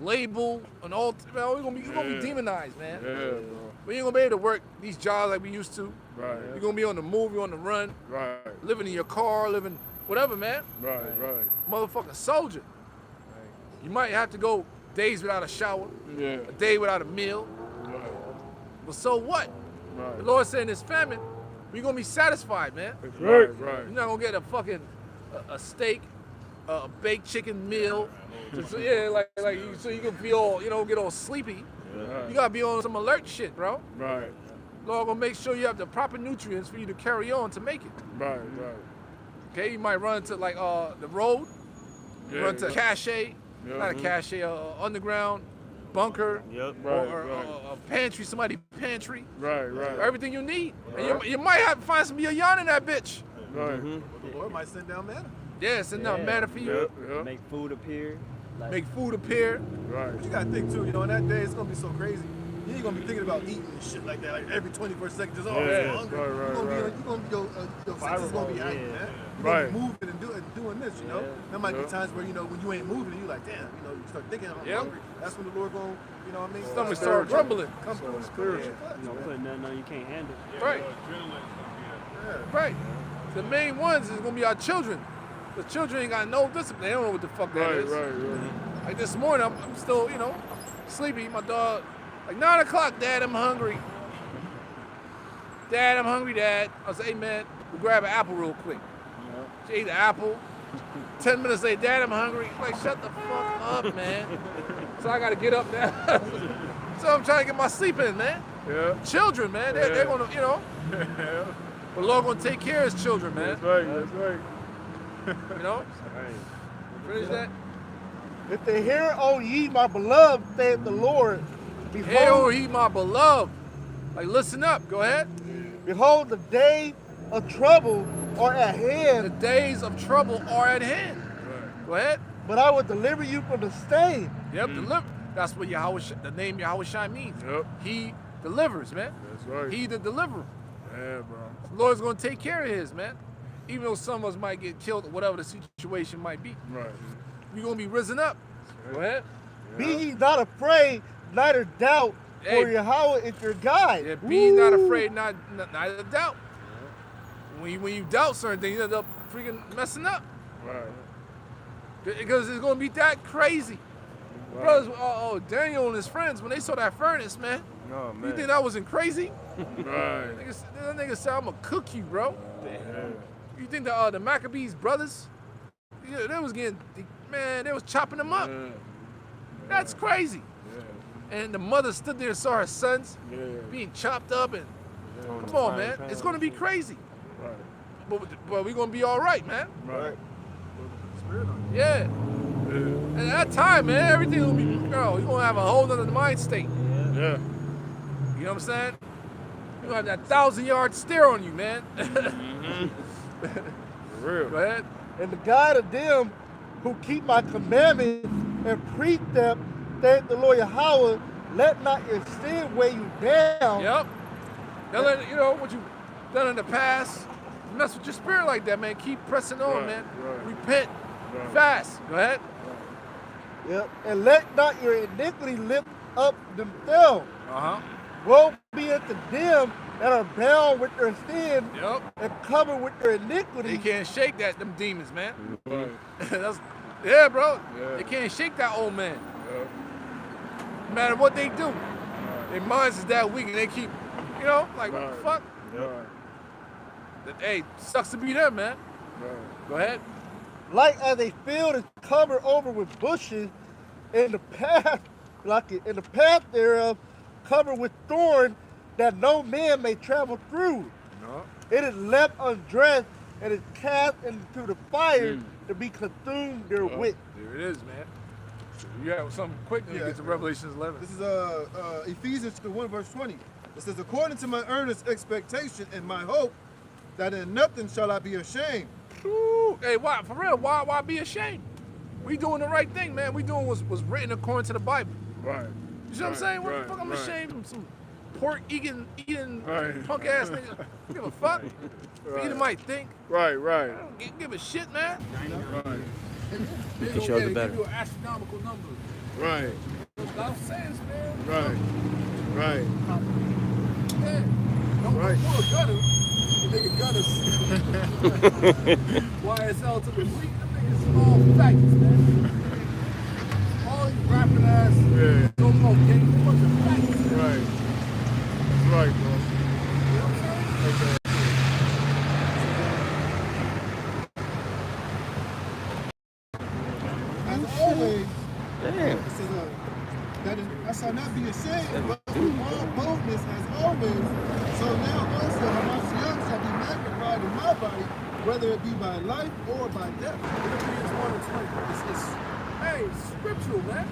labeled and all. Man, we gonna be demonized, man. Yeah, bro. We ain't gonna be able to work these jobs like we used to. Right. You're gonna be on the move, you're on the run, Right. living in your car, living whatever, man. Right. Motherfucking soldier. You might have to go days without a shower, Yeah. a day without a meal, Right. but so what? The Right. Lord said in this famine, we're gonna be satisfied, man. Right. You're Right. not gonna get a fucking a steak, a baked chicken meal. So, yeah, so you can feel, get all sleepy. You gotta be on some alert shit, bro. Right. Lord gonna make sure you have the proper nutrients for you to carry on to make it. Right. Okay, you might run to the road, Yeah, run to a yeah. cache, Yeah. not a cache, underground bunker, Yep. Right. or a pantry, somebody pantry, Right. everything you need. And you might have to find some yarn in that bitch. Right. The Lord might send down manna. Yeah, send down Yeah. manna for you, Yep. Yep. Make food appear. Like, make food appear. Right. But you gotta think too, on that day it's gonna be so crazy. You ain't gonna be thinking about eating and shit like that, like every 21st second, just Yeah. I'm hungry. Right, You're gonna right. be, your senses gonna be active, man. You're Right. gonna be moving and doing this, you know. Yeah. There might Yeah. be times where when you ain't moving, and you like, damn, you start thinking I'm Yep. hungry. That's when the Lord gonna, what I mean? Stomach start grumbling. Come spiritual. putting nothing on you can't handle. Right. Right. The main ones is gonna be our children. The children ain't got no discipline. They don't know what the fuck that Right. is. Right. Like this morning, I'm still, sleepy. My dog, like 9 o'clock, Dad, I'm hungry. Dad, I'm hungry, Dad. I said, hey man, we'll grab an apple real quick. She ate the apple. 10 minutes later, Dad, I'm hungry. Like, shut the fuck up, man. So I gotta get up now. So I'm trying to get my sleep in, man. Yeah. Children, man, they're gonna, the Lord gonna take care of his children, man. That's right. That's right. You know? Finish that. If they hear, O ye my beloved, saith the Lord, Hail, he my beloved. Like, listen up. Go ahead. behold, the day of trouble are at The hand, days of trouble are at hand. Go ahead. but I will deliver you from the stain. Yep, deliver. That's what the name Yahweh Shai means. Yep. He delivers, man. That's right. He the deliverer. Yeah, bro. The Lord's gonna take care of his, man. Even though some of us might get killed or whatever the situation might be. Right. We're gonna be risen up. Go ahead. Be ye not afraid, neither doubt, Hey. for Yahweh is your guide. Yeah, be not afraid, not to doubt. When you doubt certain things, you end up freaking messing up. Right. Because it's gonna be that crazy. Right. Brothers, Daniel and his friends, when they saw that furnace, man, No, you man. think that wasn't crazy? Right. That nigga said, I'm gonna cook you, bro. Yeah. You think the Maccabees brothers, they was they was chopping them up. Yeah. That's crazy. And the mother stood there and saw her sons Yeah. being chopped up, and come on, man, it's gonna be crazy. Right. But we're gonna be all right, man. Right. Yeah. And at that time, man, everything will be, you're gonna have a whole other mind state. Yeah. You know what I'm saying? You're gonna have that 1,000-yard stare on you, man. For real. Go ahead. And the God of them who keep my commandments and precept, thank the Lord Yahweh, let not your sin weigh you down. Yep. Don't let, you know, what you've done in the past mess with your spirit like that, man. Keep pressing on, man. Repent. Fast. Go ahead. Yep. And let not your iniquity lift up themselves. Uh-huh. Woe be unto them that are bound with their sin Yep. and covered with their iniquity. They can't shake that, them demons, man. Right. Yeah, bro. Yeah. They can't shake that old man. No matter what they do. Their minds is that weak and they keep, you know, like, what the fuck? Hey, sucks to be them, man. Go ahead. Like as a field is covered over with bushes, and the path, in the path thereof, covered with thorns, that no man may travel through. No. It is left undressed and is cast into the fire to be consumed therewith. There it is, man. So you have something quick when you get to Revelation 11. This is Ephesians 1 verse 20. It says, according to my earnest expectation and my hope, that in nothing shall I be ashamed. Ooh, hey, why, for real, why be ashamed? We doing the right thing, man. We doing what's written according to the Bible. Right. You see what I'm saying? What the fuck I'm ashamed of some pork eating punk ass nigga. Don't give a fuck. Either might think. Right. I don't give a shit, man. Right. They can show the better. give you an astronomical number. Right. I'm saying, man. Right. Yeah. Don't pull a gunner. The nigga gunners. YSL to the weak. Them niggas all facts, man. All these rapping ass. So-called gang. Bunch of facts. Right. That's right, bro. You know what I'm saying? As always, it says, I shall not be ashamed, but with all boldness as always. So now also Hamashiach shall be magnified in my body, whether it be by life or by death. Philippians 1 and 20. Hey, it's scriptural, man.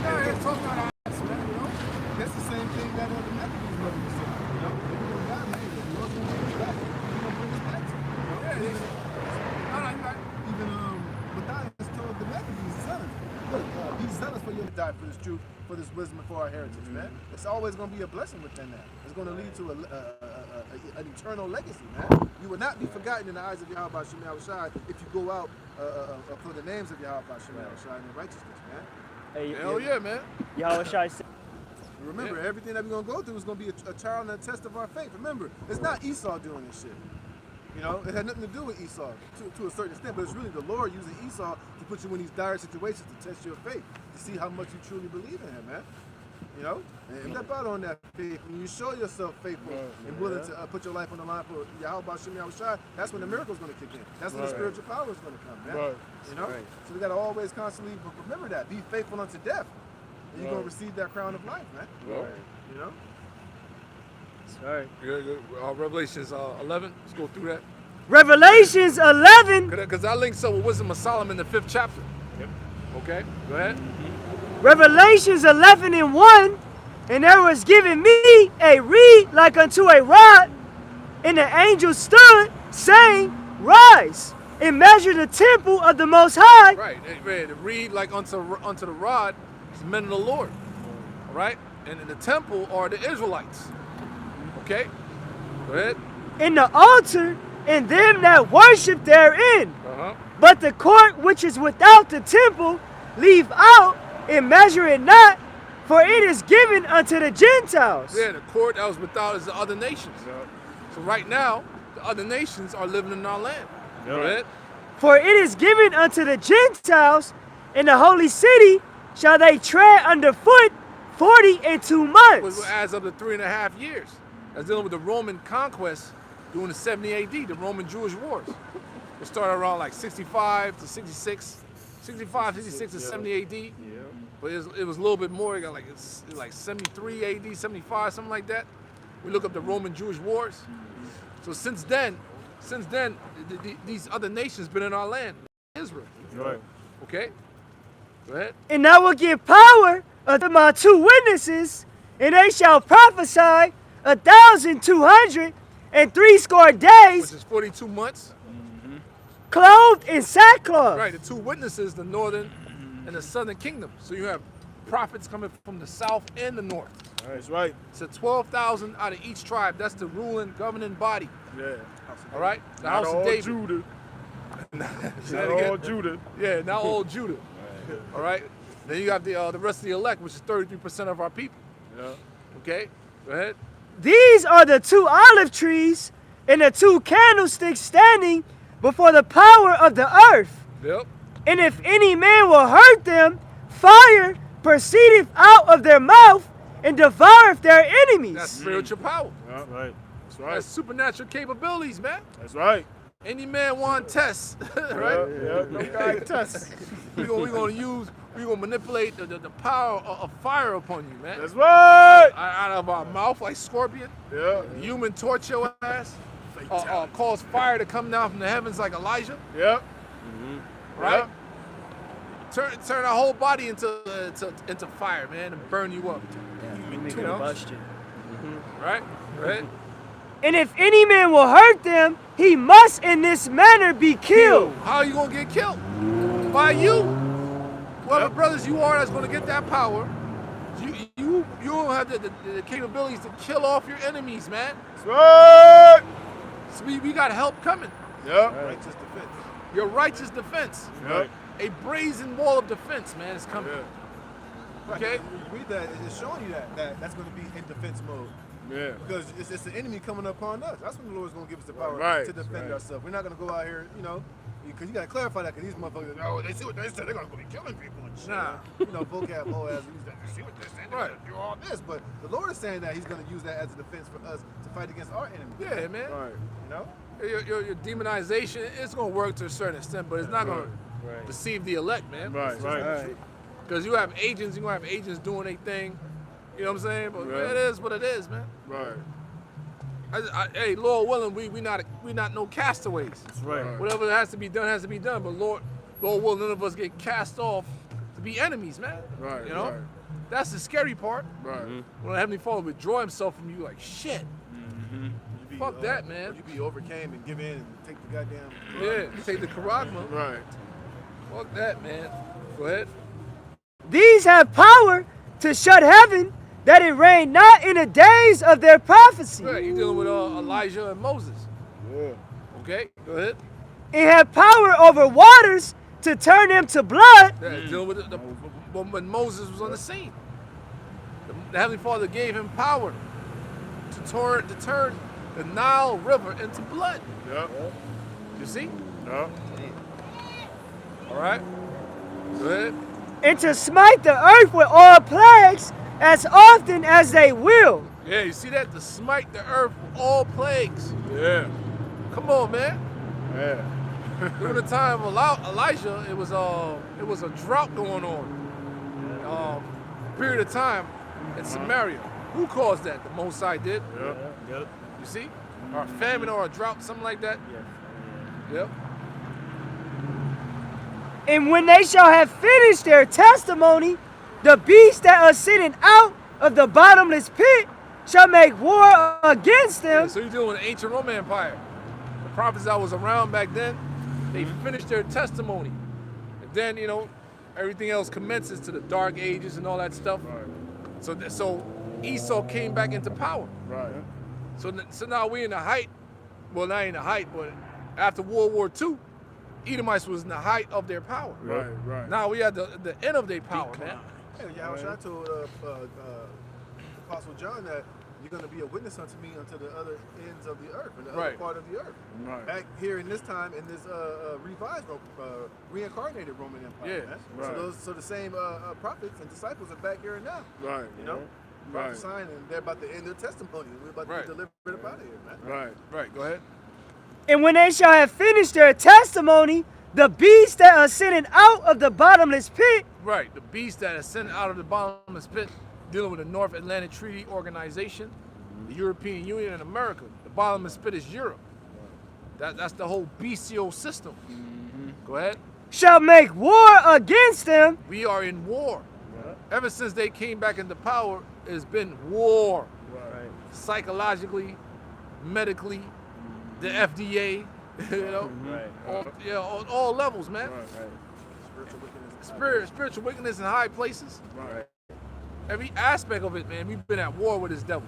Now he's talking about us, man, you know? That's the same thing that the Maccabees mother was saying. You know, if we don't die, man, the Lord's going to bring us back. He's going to bring us back to it. Yeah, Even, you're right. Matthias told the Maccabees, sons, look, be zealous for your die for this truth, for this wisdom, and for our heritage, man. It's always going to be a blessing within that. It's going to lead to an eternal legacy, man. You will not be forgotten in the eyes of Yahweh Shem Shai if you go out for the names of Yahweh Shem Shai and righteousness, man. Hey, Hell yeah, man. Yahweh Shai said, Remember, everything that we're going to go through is going to be a trial and a test of our faith. Remember, it's not Esau doing this shit. You know, it had nothing to do with Esau to a certain extent, but it's really the Lord using Esau to put you in these dire situations to test your faith, to see how much you truly believe in him, man. You know? And step out on that faith. When you show yourself faithful and willing to put your life on the line for Yahweh Shem Shai, that's when the miracle's going to kick in. That's when the spiritual power is going to come, man. You know? So we got to always constantly remember that. Be faithful unto death. And you're going to receive that crown of life, man. You know? sorry. Revelations 11. Let's go through that. Revelations 11. Because I linked up with Wisdom of Solomon, the 5th chapter. Yep. Okay, go ahead. Revelations 11 and 1. And there was given me a reed like unto a rod, and the angel stood, saying, Rise, and measure the temple of the Most High. Right, the reed like unto the rod is men of the Lord. All right, and in the temple are the Israelites. Okay, go ahead. In the altar, and them that worship therein. But the court which is without the temple, leave out, and measure it not, for it is given unto the Gentiles. Yeah, the court that was without is the other nations. So right now, the other nations are living in our land. Go ahead. For it is given unto the Gentiles, in the holy city shall they tread underfoot 42 months. Which adds up to 3.5 years. That's dealing with the Roman conquest during the 70 AD, the Roman Jewish wars. It started around like 65 to 66, 65, 66 to 70 AD. Yeah. But it was a little bit more. It got like 73 AD, 75, something like that. We look up the Roman Jewish wars. So since then, these other nations been in our land, Israel. Right. Okay. Go ahead. And I will give power unto my 2 witnesses, and they shall prophesy 1,260 days. Which is 42 months. clothed in sackcloth. Right, the two witnesses, the northern and the southern kingdom. So you have prophets coming from the south and the north. That's right. So 12,000 out of each tribe. That's the ruling, governing body. Yeah. All right? The Not house all of David. Judah. Say Not that again. all Judah. Yeah, not all Judah. All right? Then you have the rest of the elect, which is 33% of our people. Yeah. Okay? Go ahead. These are the two olive trees and the two candlesticks standing before the power of the earth. Yep. And if any man will hurt them, fire proceedeth out of their mouth and devoureth their enemies. That's spiritual power. Yeah. Right. That's right. That's supernatural capabilities, man. That's right. Any man want tests, right? Yeah. No guy test. We're gonna manipulate the power of fire upon you, man. That's right. Out of our mouth like scorpion. Yeah. Human torch your ass. Cause fire to come down from the heavens like Elijah. Yep. Right? Yep. Turn our whole body into fire, man, and burn you up. Make You know? combustion. Right? Right? And if any man will hurt them, he must in this manner be killed. How are you gonna get killed? By you. Whoever brothers you are that's gonna get that power, you don't have the capabilities to kill off your enemies, man. That's right. So we got help coming. Yep. Righteous defense. Your righteous defense. Yep. A brazen wall of defense, man, is coming. Yeah. Right. Okay? When you read that, it's showing you that that's going to be in defense mode. Yeah. Because it's the enemy coming upon us. That's when the Lord's going to give us the power Right, to defend right. ourselves. We're not going to go out here, because you got to clarify that, because these motherfuckers, oh, they see what they said, they're going to be killing people and shit. Nah. Vocab whole ass use that. You see what they're saying? They're going to do all this. But the Lord is saying that he's going to use that as a defense for us to fight against our enemy. Yeah, man. Right. You know? Your demonization, it's gonna work to a certain extent, but it's not gonna deceive the elect, man. Right. Right. Because you're gonna have agents doing their thing. You know what I'm saying? But Right. it is what it is, man. Right. Hey, Lord willing, we not no castaways. That's right. Whatever has to be done has to be done. But Lord willing, none of us get cast off to be enemies, man. Right. You know, Right. that's the scary part. Right. When the Heavenly Father withdraw Himself from you, like shit. Fuck that, man. You be overcame and give in and take the goddamn. Yeah, take the charagma. Right. Fuck that, man. Go ahead. These have power to shut heaven, that it rain not in the days of their prophecy. Right, you're dealing with Elijah and Moses. Yeah. Okay, go ahead. And have power over waters to turn them to blood. Yeah, dealing with when Moses was on the scene. The Heavenly Father gave him power to turn the Nile River into blood. Yep. You see? Yep. All right. Go ahead. And to smite the earth with all plagues as often as they will. Yeah, you see that? To smite the earth with all plagues. Yeah. Come on, man. Yeah. During the time of Elijah, it was a drought going on. Period of time in Samaria. Who caused that? The Most High did. Yep. Yep. You see? Or a famine or a drought, something like that. Yep. And when they shall have finished their testimony, the beast that ascended out of the bottomless pit shall make war against them. Yeah, so you're dealing with the ancient Roman Empire. The prophets that was around back then, they finished their testimony. And then, everything else commences to the dark ages and all that stuff. Right. So Esau came back into power. Right. So now we're in the height, well, not in the height, but after World War II, Edomites was in the height of their power. Right. Right. Now we at the end of their power, man. Yeah, I told Apostle John that you're going to be a witness unto me unto the other ends of the earth, and the other part of the earth. Right. Back here in this time, in this revised, reincarnated Roman Empire. Yeah. Man. Right. So the same prophets and disciples are back here and now. Right. Prophesying, and they're about to end their testimony. We're about to be delivered up out of here, man. Right. Right, go ahead. And when they shall have finished their testimony, the beast that ascended out of the bottomless pit. Right, the beast that ascended out of the bottomless pit, dealing with the North Atlantic Treaty Organization, the European Union, and America. The bottomless pit is Europe. That's the whole bestial system. Go ahead. Shall make war against them. We are in war. Ever since they came back into power, it's been war. Right. Psychologically, medically, the FDA, You know, on all levels, man. Spiritual wickedness in high places. Right. Every aspect of it, man. We've been at war with this devil.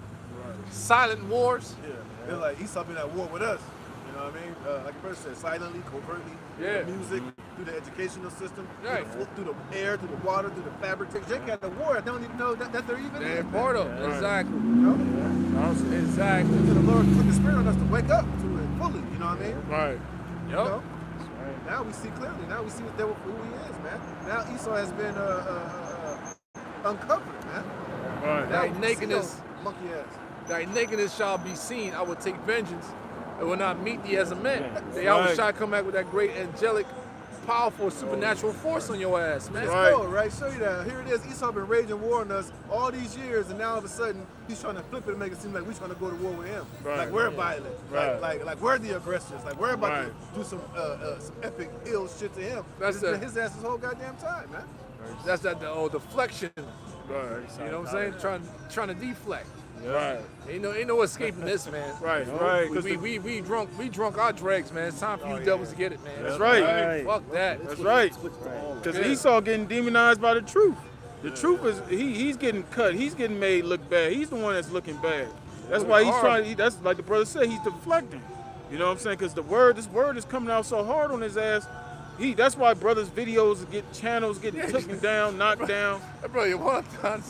Silent wars. Yeah, it's like Esau been at war with us. You know what I mean? Like a person said, silently, covertly, Yeah. through the music, through the educational system, Right. through the air, through the water, through the fabric. They got a war. I don't even know that they're even They're in. part of it. Right. Exactly. You know? Exactly. So the Lord put the spirit on us to wake up to it fully. You know what I mean? Right. You know? Now we see clearly. Now we see who he is, man. Now Esau has been uncovered, man. Right. Now Thy we see nakedness, those monkey ass. thy nakedness shall be seen. I will take vengeance. It will not meet thee as a man. They Right. always try to come back with that great angelic, powerful, supernatural force on your ass, man. It's Right. cold, right? Show you that. Here it is. Esau been raging war on us all these years, and now all of a sudden he's trying to flip it and make it seem like we're trying to go to war with him. Right. Like we're violent. Right. Like we're the aggressors. Like we're about Right. to do some epic ill shit to him. That's It's been the- his ass this whole goddamn time, man. That's that deflection. Right. You know what I'm saying? Trying to deflect. Right. Ain't no escaping this, man. Right. You know? Right. 'Cause We drunk our dregs, man. It's time for you devils to get it, man. That's right. Right. Fuck that. That's right. Because Esau getting demonized by the truth. The truth is he's getting cut. He's getting made look bad. He's the one that's looking bad. That's why he's trying. That's like the brother said. He's deflecting. You know what I'm saying? Because this word is coming out so hard on his ass. That's why brothers' videos get channels getting taken down, knocked down. That brother, one time,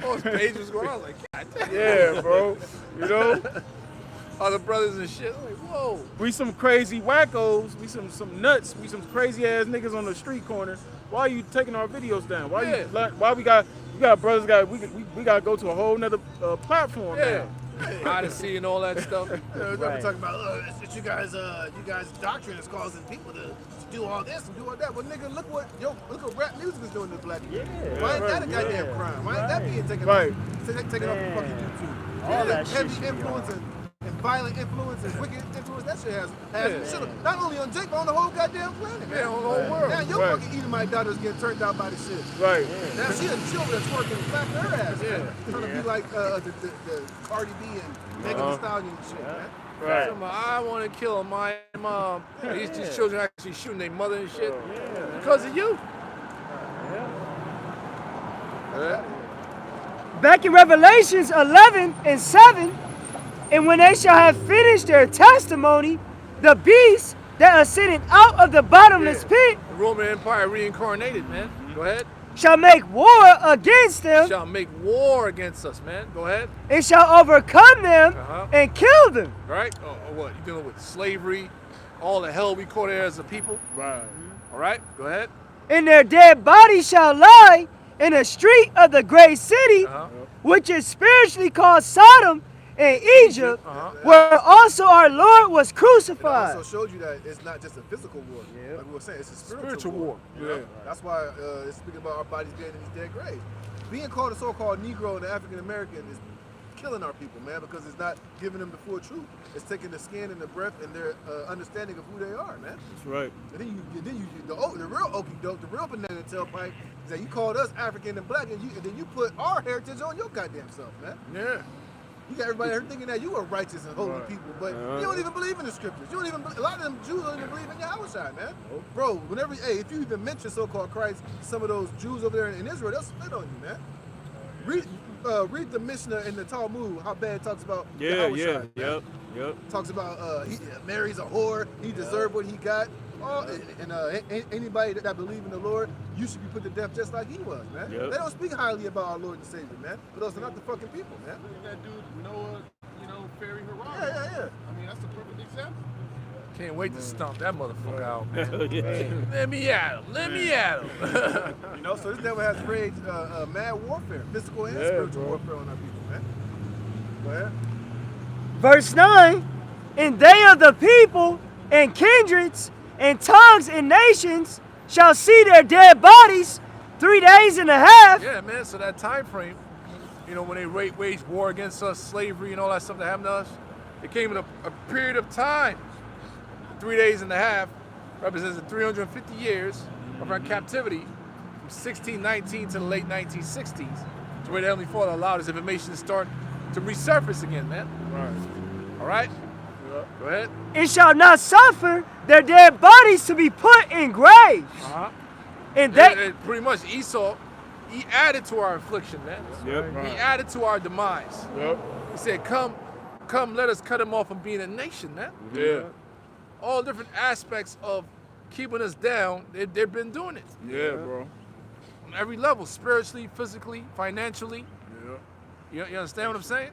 all his pages was going on like, God damn. Yeah, bro. You know, Other brothers and shit. I'm like, whoa. we some crazy wackos. We some nuts. We some crazy ass niggas on the street corner. Why are you taking our videos down? Why Yeah. why we got brothers we got to go to a whole nother platform Yeah. now. Odyssey and all that stuff. We're talking about it's you guys doctrine is causing people to do all this and do all that. Well, nigga, look what rap music is doing to black people. Why ain't that a goddamn crime? Why ain't that being taken Right. off the fucking YouTube? All that shit heavy should be influence gone. and violent influence and wicked influence that shit has Yeah. should've- not only on Jake but on the whole goddamn planet, man. Yeah, on the whole world. Now your Right. fucking Edomite daughter's getting turned out by the shit. Right. Now she over there twerking, flapping her ass, man. Yeah. Trying to be like the Cardi B and Megan Thee Stallion and shit, man. Right. So I want to kill my mom. These children actually shooting their mother and shit because of you. Yeah. Back in Revelations 11:7, and when they shall have finished their testimony, the beast that ascended out of the bottomless pit The Roman Empire reincarnated, man. Go ahead. shall make war against them Shall make war against us, man. Go ahead. and shall overcome them Uh-huh. and kill them. Right? Or what? You dealing with slavery, all the hell we caught there as a people. Right. All right? Go ahead. And their dead bodies shall lie in the street of the great city, Uh-huh. which is spiritually called Sodom and Egypt, Uh-huh. where also our Lord was It crucified. also showed you that it's not just a physical war. Like we were saying, it's a spiritual war. You know? Yeah. That's why it's speaking about our bodies being in these dead graves. Being called a so-called Negro and African American is killing our people, man, because it's not giving them the full truth. It's taking the skin and the breath and their understanding of who they are, man. That's right. And then you the real okey doke, the real banana tailpipe is that you called us African and black, and then you put our heritage on your goddamn self, man. Yeah. You got everybody here thinking that you are righteous and holy people, but you don't even believe in the scriptures. You don't even. A lot of them Jews don't even believe in Yahushua, man. Bro, whenever if you even mention so-called Christ, some of those Jews over there in Israel, they'll spit on you, man. Read the Mishnah in the Talmud, how bad it talks about Yahushua, man. Yep. Talks about Mary's a whore, he deserved what he got. Anybody that believe in the Lord, you should be put to death just like he was, man. Yep. They don't speak highly about our Lord and Savior, man. But those are not the fucking people, man. That dude Noah, Ferry Haram. Yeah. I mean, that's a perfect example. Can't wait to stomp that motherfucker out, man. Hell yeah. Let me at him. Let me at him. So this devil has raged mad warfare, physical and spiritual warfare on our people, man. Go ahead. Verse 9, and they of the people and kindreds and tongues and nations shall see their dead bodies 3 days and a half. Yeah, man. So that time frame, when they waged war against us, slavery and all that stuff that happened to us, it came in a period of time. 3 days and a half represents 350 years of our captivity from 1619 to the late 1960s, to where the Heavenly Father allowed this information to start to resurface again, man. Right. All right? Go ahead. and shall not suffer their dead bodies to be put in graves. Uh-huh. And they And pretty much Esau, he added to our affliction, man. Yep. He added to our demise. Yep. He said, come, let us cut him off from being a nation, man. Yeah. All different aspects of keeping us down, they've been doing it. Yeah, bro. On every level, spiritually, physically, financially. Yeah. You understand what I'm saying?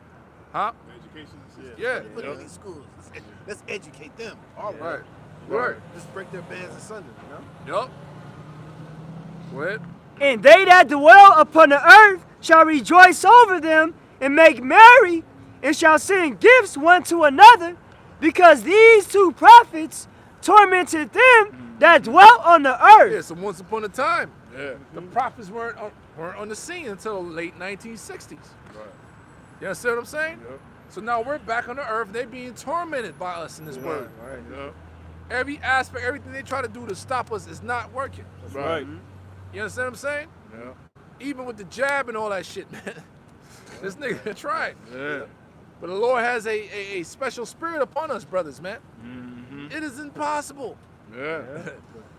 Huh? Education is Yeah. Put them in these schools. Let's educate them. All right. Right. Right. Just break their bands asunder, you know? Yup. Go ahead. and they that dwell upon the earth shall rejoice over them and make merry, and shall send gifts one to another, because these two prophets tormented them that dwelt on the earth. Yeah, so once upon a time, Yeah. the prophets weren't on the scene until the late 1960s. Right. You understand what I'm saying? Yep. So now we're back on the earth. They're being tormented by us in this world. Right. Yep. Every aspect, everything they try to do to stop us is not working. That's right. You understand what I'm saying? Yeah. Even with the jab and all that shit, man. This nigga tried. Yeah. But the Lord has a special spirit upon us, brothers, man. Mm-hmm. It is impossible. Yeah.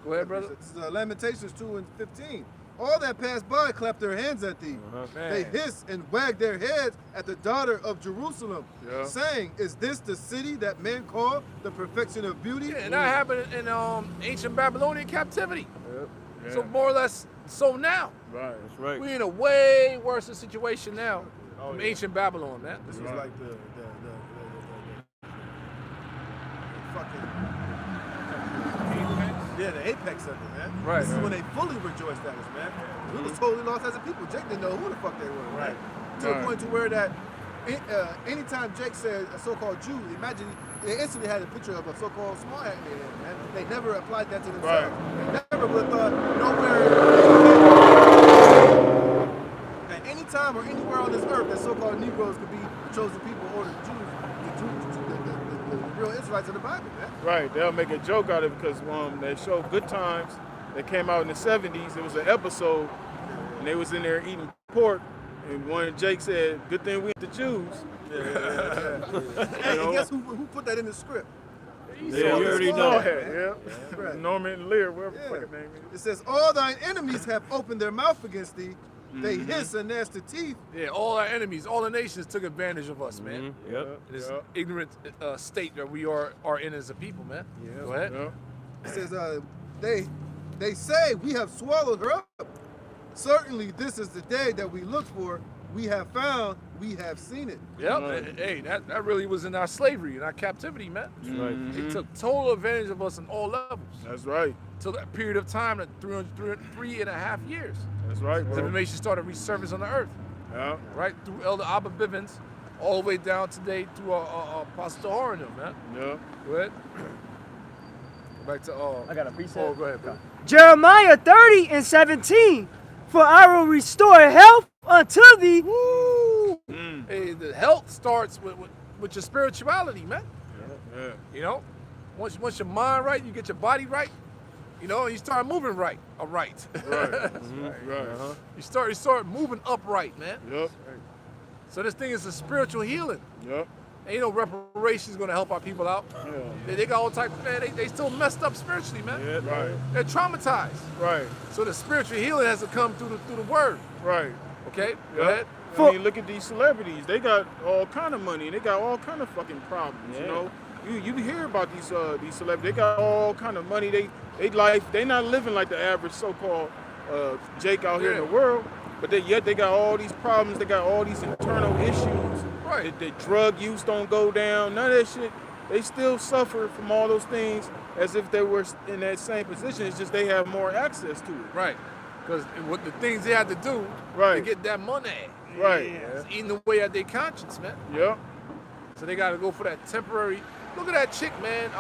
Go ahead, brother. This is Lamentations 2:15. All that pass by clap their hands at thee. They Man. hiss and wag their heads at the daughter of Jerusalem, Yeah. saying, is this the city that men call the perfection of beauty? Yeah, and that happened in ancient Babylonian captivity. Yeah. So more or less, so now. Right. That's right. We're in a way worse situation now Oh, from yeah. ancient Babylon, man. This was Right. like the fucking the apex of it, man. Right. This is when they fully rejoiced at us, man. We was totally lost as a people. Jake didn't know who the fuck they were, right? To the Right. point to where that anytime Jake said a so-called Jew, imagine they instantly had a picture of a so-called small hat in their head, man. They never applied that to themselves. They never would have thought nowhere. At any time or anywhere on this earth that so-called Negroes could be the chosen people or the Jews, the real Israelites of the Bible, man. Right, they'll make a joke out of it because they show Good Times that came out in the 70s. It was an episode, and they was in there eating pork, and one of Jake said, "Good thing we ain't the Jews." Hey, and guess who put that in the script? Yeah, you already know. Yeah. Right. Norman Lear, whatever the Yeah. fucking name is. It says, all thine enemies have opened their mouth against thee. They hiss and gnash their teeth. Yeah, all our enemies, all the nations took advantage of us, man. Yep. In this Yeah. ignorant state that we are in as a people, man. Go ahead. Yeah. It says, they say, we have swallowed her up. Certainly this is the day that we look for. We have found, we have seen it. Yep. Right. Hey, that really was in our slavery, in our captivity, man. That's right. They took total advantage of us on all levels. That's right. Till that period of time, that 3.5 years. That's right, The bro. information started resurface on the earth, Yeah. right? Through Elder Abba Bivens, all the way down today through Apostle Horan, man. Yeah. Go ahead. Go back to I got a preset. Oh, go ahead, bro. Jeremiah 30:17. For I will restore health unto thee. Hey, the health starts with your spirituality, man. Yeah. You know, once your mind right, you get your body right. You know, and you start moving right, Right. Right. You start moving upright, man. Yep. So this thing is a spiritual healing. Yep. Ain't no reparations gonna help our people out. Yeah. They got all type of, man, they still messed up spiritually, man. Yeah. Right. They're traumatized. Right. So the spiritual healing has to come through the word. Right. Okay? Go Yeah. ahead. I mean, look at these celebrities. They got all kind of money. They got all kind of fucking problems. You know, you hear about these celebrities. They got all kind of money. They life. They not living like the average so-called Jake out here in the world. But yet they got all these problems. They got all these internal issues. Right. The drug use don't go down. None of that shit. They still suffer from all those things as if they were in that same position. It's just they have more access to it. Right. Because what the things they had to do to Right. get that money. Right. It's eating away at their conscience, man. Yep. So they got to go for that temporary. Look at that chick, man.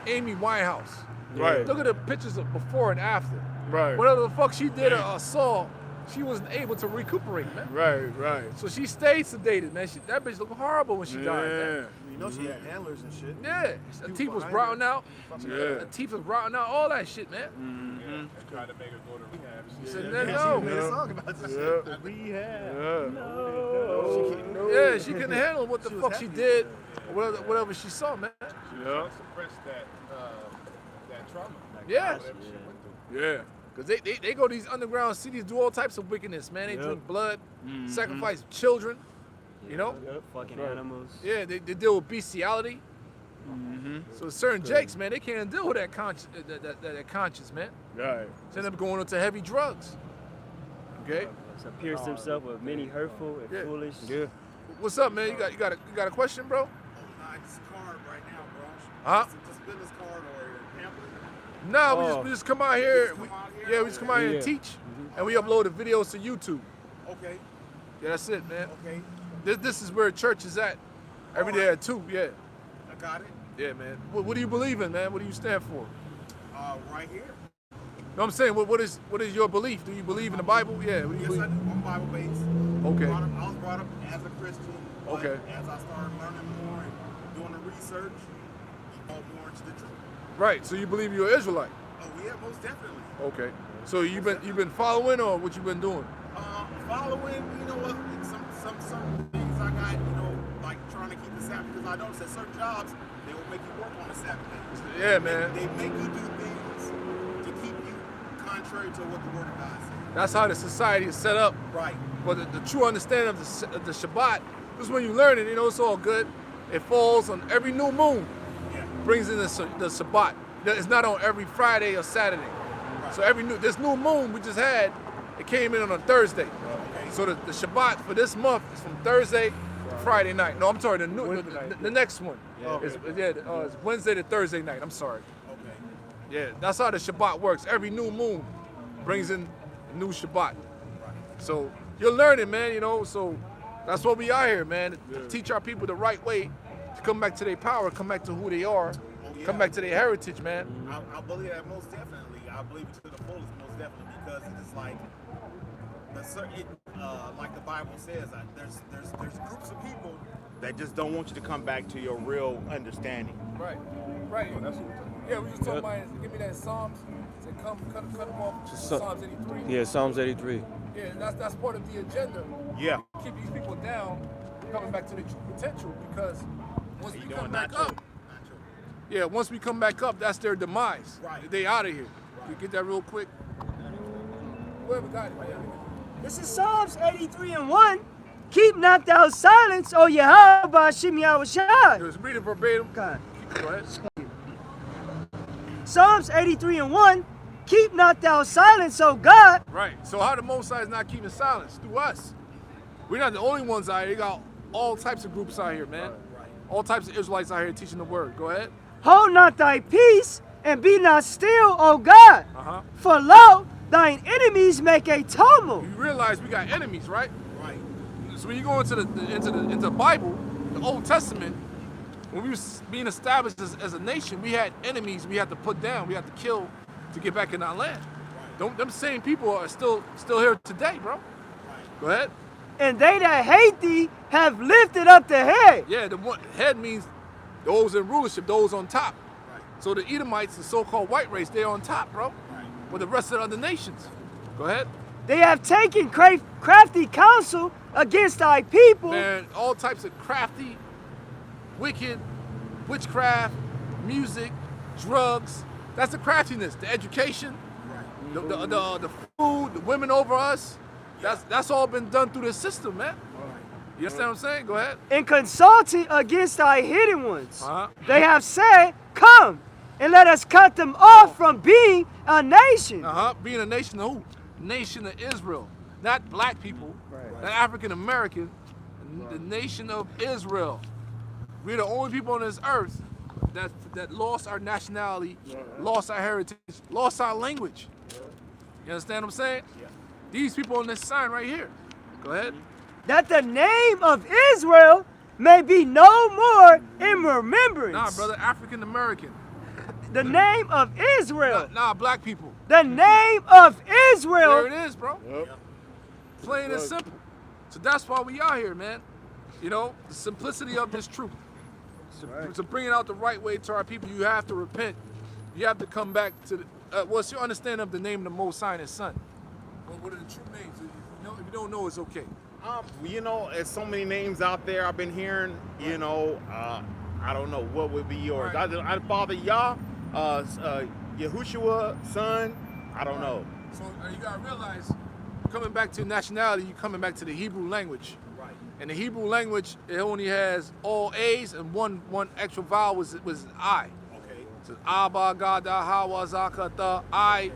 Amy Winehouse. Right. Look at the pictures of before and after. Right. Whatever the fuck she did or saw, she wasn't able to recuperate, man. Right. Right. So she stayed sedated, man. That bitch looked horrible when she died, man. You know she had handlers and shit. Yeah, her teeth was rotting out. Yeah. Her teeth was rotting out. All that shit, man. Tried to make her go to rehab. She said, Yeah, no. she made a song about this Yeah. shit. Yeah. Yeah, she couldn't handle what the She was fuck she happy. did. whatever she saw, man. Yeah. Suppress that trauma. Yeah. Whatever she went through. Yeah. Because they go to these underground cities, do all types of wickedness, man. They Yep. drink blood, Mm-hmm. sacrifice children, you know? Fucking animals. Yeah, they deal with bestiality. Mm-hmm. So certain jakes, man, they can't deal with that conscience, man. Right. So they end up going into heavy drugs. Okay? So pierced himself with many hurtful and Yeah. foolish. Yeah. What's up, man? You got a question, bro? Nah, just card right now, bro. Huh? Just business card or a pamphlet. Nah, we just come out here. come out here? Yeah, we just come out here and Yeah. teach, and we upload the videos to YouTube. Okay, Yeah, that's it, man. okay. This is where church is at. Every day at 2, yeah. I got it. Yeah, man. What do you believe in, man? What do you stand for? Right here. No, I'm saying, what is your belief? Do you believe in the Bible? Yeah. What do you Yes, I believe? do. I'm Bible based. Okay. I was brought up as a Christian. But Okay. As I started learning more and doing the research, you fall more into the truth. Right. So you believe you're an Israelite? Oh yeah, most definitely. Okay. So you've been following, or what you been doing? Following, you know what? Some things I got, you know, like trying to keep the Sabbath because I noticed that certain jobs they will make you work on the Sabbath day. Yeah, man. They make you do things to keep you contrary to what the Word of God says. That's how the society is set up. Right. But the true understanding of the Shabbat is when you learn it. You know, it's all good. It falls on every new moon. Yeah. Brings in the Shabbat. It's not on every Friday or Saturday. Right. So this new moon we just had, it came in on a Thursday. Okay. So the Shabbat for this month is from Thursday to Friday night. No, I'm sorry, the next one. It's Wednesday to Thursday night. I'm sorry. Okay. Yeah, that's how the Shabbat works. Every new moon brings in a new Shabbat. So you're learning, man, you know, so that's what we are here, man. To teach our people the right way to come back to their power, come back to who they are, come back to their heritage, man. I believe that most definitely. I believe it to the fullest, most definitely, because it's like like the Bible says, there's groups of people that just don't want you to come back to your real understanding. Right. Yeah, we just talking about, give me that Psalms. Say, cut them off. Psalms 83. Yeah, Psalms 83. Yeah, that's part of the agenda. Yeah. Keep these people down, coming back to their true potential, because once we come back not up, once we come back up, that's their demise. Right. They out of here. Can you get that real quick? Whoever got it, man. This is Psalms 83:1. Keep not thou silence, O Yahweh, Ba'ashem Yahushai. Just read it verbatim. God. Go ahead. Psalms 83:1. Keep not thou silence, O God. Right. So how the Most High is not keeping silence? Through us. We're not the only ones out here. You got all types of groups out here, man. All types of Israelites out here teaching the word. Go ahead. Hold not thy peace, and be not still, O God. Uh-huh. For lo, thine enemies make a tumult. You realize we got enemies, right? Right. So when you go into the Bible, the Old Testament, when we was being established as a nation, we had enemies we had to put down, we had to kill to get back in our land. Them same people are still here today, bro. Go ahead. And they that hate thee have lifted up the head. Yeah, the one head means those in rulership, those on top. So the Edomites, the so-called white race, they're on top, bro. With the rest of the other nations. Go ahead. They have taken crafty counsel against thy people. Man, all types of crafty, wicked, witchcraft, music, drugs. That's the craftiness. The education, the food, the women over us. That's all been done through the system, man. You understand what I'm saying? Go ahead. And consulting against thy hidden ones. Uh-huh. They have said, come, and let us cut them off from being a nation. Being a nation of who? Nation of Israel. Not black people, not African American. The nation of Israel. We're the only people on this earth that lost our nationality, lost our heritage, lost our language. You understand what I'm saying? These people on this sign right here. Go ahead. That the name of Israel may be no more in remembrance. Nah, brother, African American. The name of Israel. Nah, black people. The name of Israel. There it is, bro. Plain and simple. So that's why we are here, man. You know, the simplicity of this truth. To bring it out the right way to our people, you have to repent. You have to come back to the, what's your understanding of the name of the Most High and His Son? What are the true names? If you don't know, it's okay. You know, there's so many names out there I've been hearing. You know, I don't know what would be yours. Right. I Father Yah, Yahushua, Son. I don't know. So you gotta realize, coming back to nationality, you're coming back to the Hebrew language. Right. And the Hebrew language, it only has all A's and one extra vowel was I. Okay. So Abba, Gada, Hawa, Zaka, the I.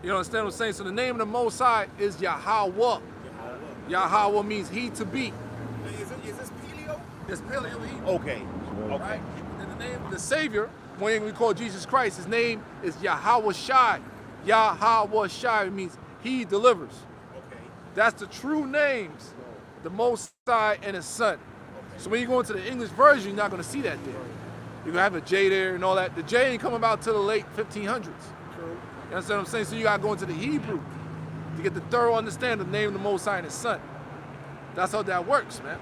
You understand what I'm saying? So the name of the Most High is Yahweh. Yahweh means he to be. Is this Paleo? It's Paleo Hebrew. Okay. Okay. Right? And the name of the Savior, when we call Jesus Christ, his name is Yahweh Shai. Yahweh Shai means he delivers. Okay. That's the true names, the Most High and his Son. So when you go into the English version, you're not going to see that there. You're going to have a J there and all that. The J ain't come about till the late 1500s. True. You understand what I'm saying? So you got to go into the Hebrew to get the thorough understanding of the name of the Most High and his Son. That's how that works, man.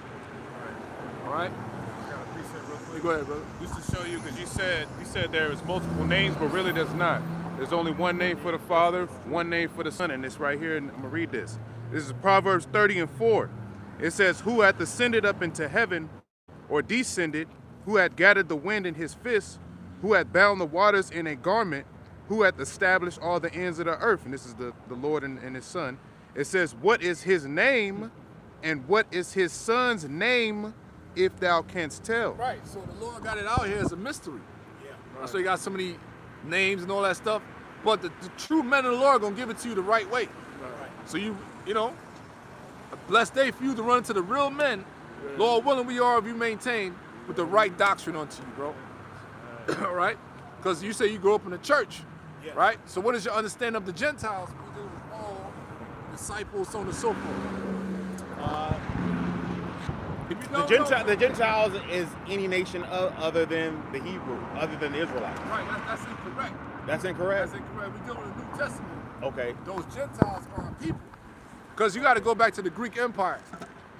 All right? I got a precept real quick. Go ahead, brother. Just to show you, because you said there is multiple names, but really there's not. There's only one name for the Father, one name for the Son, and it's right here, and I'm going to read this. This is Proverbs 30:4. It says, who hath ascended up into heaven, or descended, who hath gathered the wind in his fist, who hath bound the waters in a garment, who hath established all the ends of the earth. And this is the Lord and his Son. It says, what is his name, and what is his Son's name, if thou canst tell? Right, so the Lord got it out here as a mystery. Yeah. That's why you got so many names and all that stuff. But the true men of the Lord are going to give it to you the right way. Right. So you know, a blessed day for you to run into the real men. Lord willing, we are if you maintain with the right doctrine unto you, bro. All right? Because you say you grew up in the church, Yeah. right? So what is your understanding of the Gentiles? We deal with all disciples, so on and so forth. If you don't know- The Gentiles is any nation other than the Hebrew, other than the Israelites. Right, that's incorrect. That's incorrect? That's incorrect. We deal with the New Testament. Okay. Those Gentiles are people. Because you got to go back to the Greek Empire.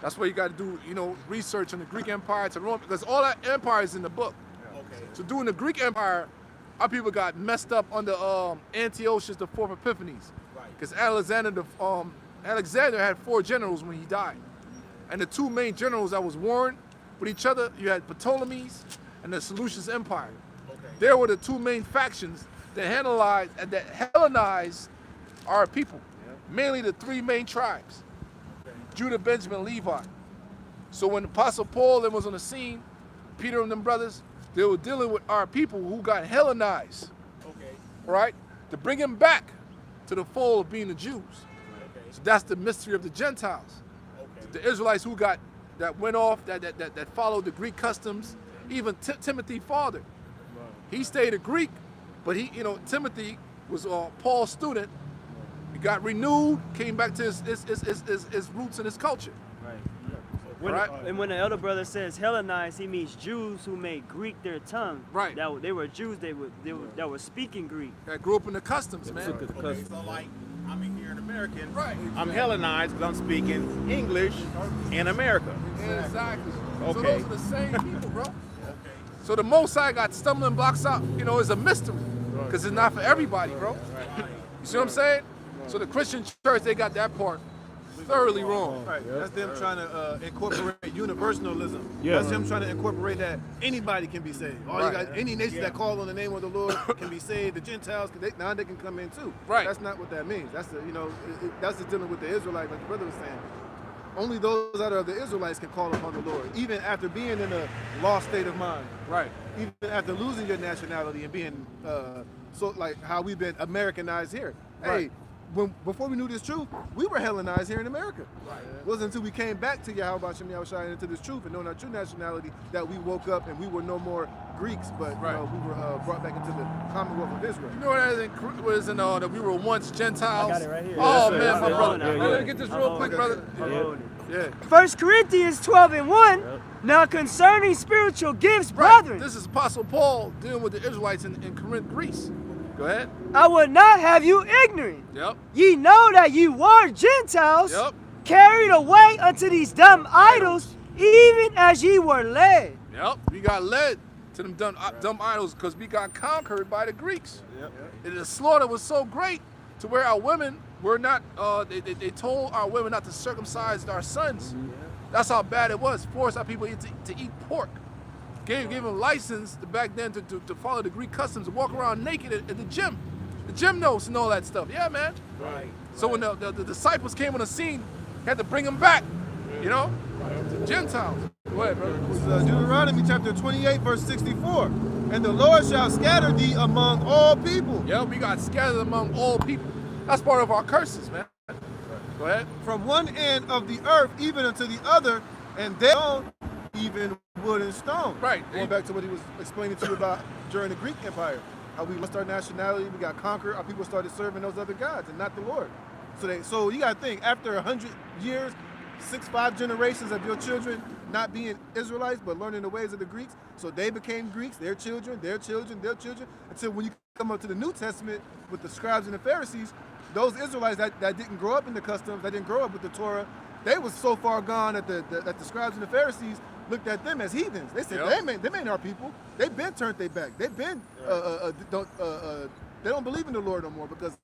That's why you got to do, you know, research on the Greek Empire to Rome, because all that empire is in the book. Okay. So during the Greek Empire, our people got messed up under Antiochus the Fourth Epiphanes. Right. Because Alexander had 4 generals when he died. And the 2 main generals that was warring with each other, you had Ptolemies and the Seleucid Empire. Okay. There were the 2 main factions that Hellenized our people. Mainly the 3 main tribes. Judah, Benjamin, Levi. So when Apostle Paul was on the scene, Peter and them brothers, they were dealing with our people who got Hellenized, Okay. right? To bring them back to the fold of being the Jews. Okay. So that's the mystery of the Gentiles. Okay. The Israelites who went off, that followed the Greek customs, even Timothy's father. He stayed a Greek, but Timothy was Paul's student. He got renewed, came back to his roots and his culture. Right. And when the elder brother says Hellenized, he means Jews who made Greek their tongue. Right. They were Jews. That were speaking Greek. That grew up in the customs, man. Okay, so like, I'm in here in American. Right. I'm Hellenized because I'm speaking English in America. Exactly. So Okay. those are the same people, bro. So the Most High got stumbling blocks out, is a mystery. Because it's not for everybody, bro. You see what I'm saying? So the Christian church, they got that part thoroughly wrong. Right. That's them trying to incorporate universalism. Yeah. That's them trying to incorporate that anybody can be saved. Right. Any nation that calls on the name of the Lord can be saved. The Gentiles, now they can come in too. Right. That's not what that means. That's that's just dealing with the Israelites, like the brother was saying. Only those that are the Israelites can call upon the Lord, even after being in a lost state of mind. Right. Even after losing your nationality and being so like how we've been Americanized here. Right. Hey, before we knew this truth, we were Hellenized here in America. Right. It wasn't until we came back to Yahweh Shem Yahushua and into this truth and knowing our true nationality that we woke up and we were no more Greeks, but we were brought back into the Commonwealth of Israel. You know what is in that we were once Gentiles? I got it right here. Oh, Yes, man, sir. my brother. Yeah, Let yeah. me get this real quick, brother. Yeah. 1 Corinthians 12:1. Now concerning spiritual gifts, Right. brethren, This is Apostle Paul dealing with the Israelites in Corinth, Greece. Go ahead. I would not have you ignorant. Yep. Ye know that ye were Gentiles, Yep. carried away unto these dumb idols, even as ye were led. Yep. We got led to them dumb idols because we got conquered by the Greeks. Yep. And the slaughter was so great to where our women we're not. They told our women not to circumcise our sons. That's how bad it was. Forced our people to eat pork. Gave them license back then to follow the Greek customs and walk around naked at the gym. The gymnos and all that stuff. Yeah, man. Right. So when the disciples came on the scene, had to bring them back, you know, to Gentiles. Go ahead, brother. It was Deuteronomy chapter 28, verse 64. And the Lord shall scatter thee among all people. Yeah, we got scattered among all people. That's part of our curses, man. Go ahead. From one end of the earth even unto the other, and thereon even wood and stone. Right. Going back to what he was explaining to you about during the Greek Empire, how we lost our nationality, we got conquered, our people started serving those other gods and not the Lord. So you gotta think, after 100 years, 5 generations of your children not being Israelites but learning the ways of the Greeks, so they became Greeks, their children, until when you come up to the New Testament with the scribes and the Pharisees, those Israelites that didn't grow up in the customs, that didn't grow up with the Torah, they was so far gone that the scribes and the Pharisees looked at them as heathens. They said, they ain't our people. They've been turned their back. They've been, they don't believe in the Lord no more because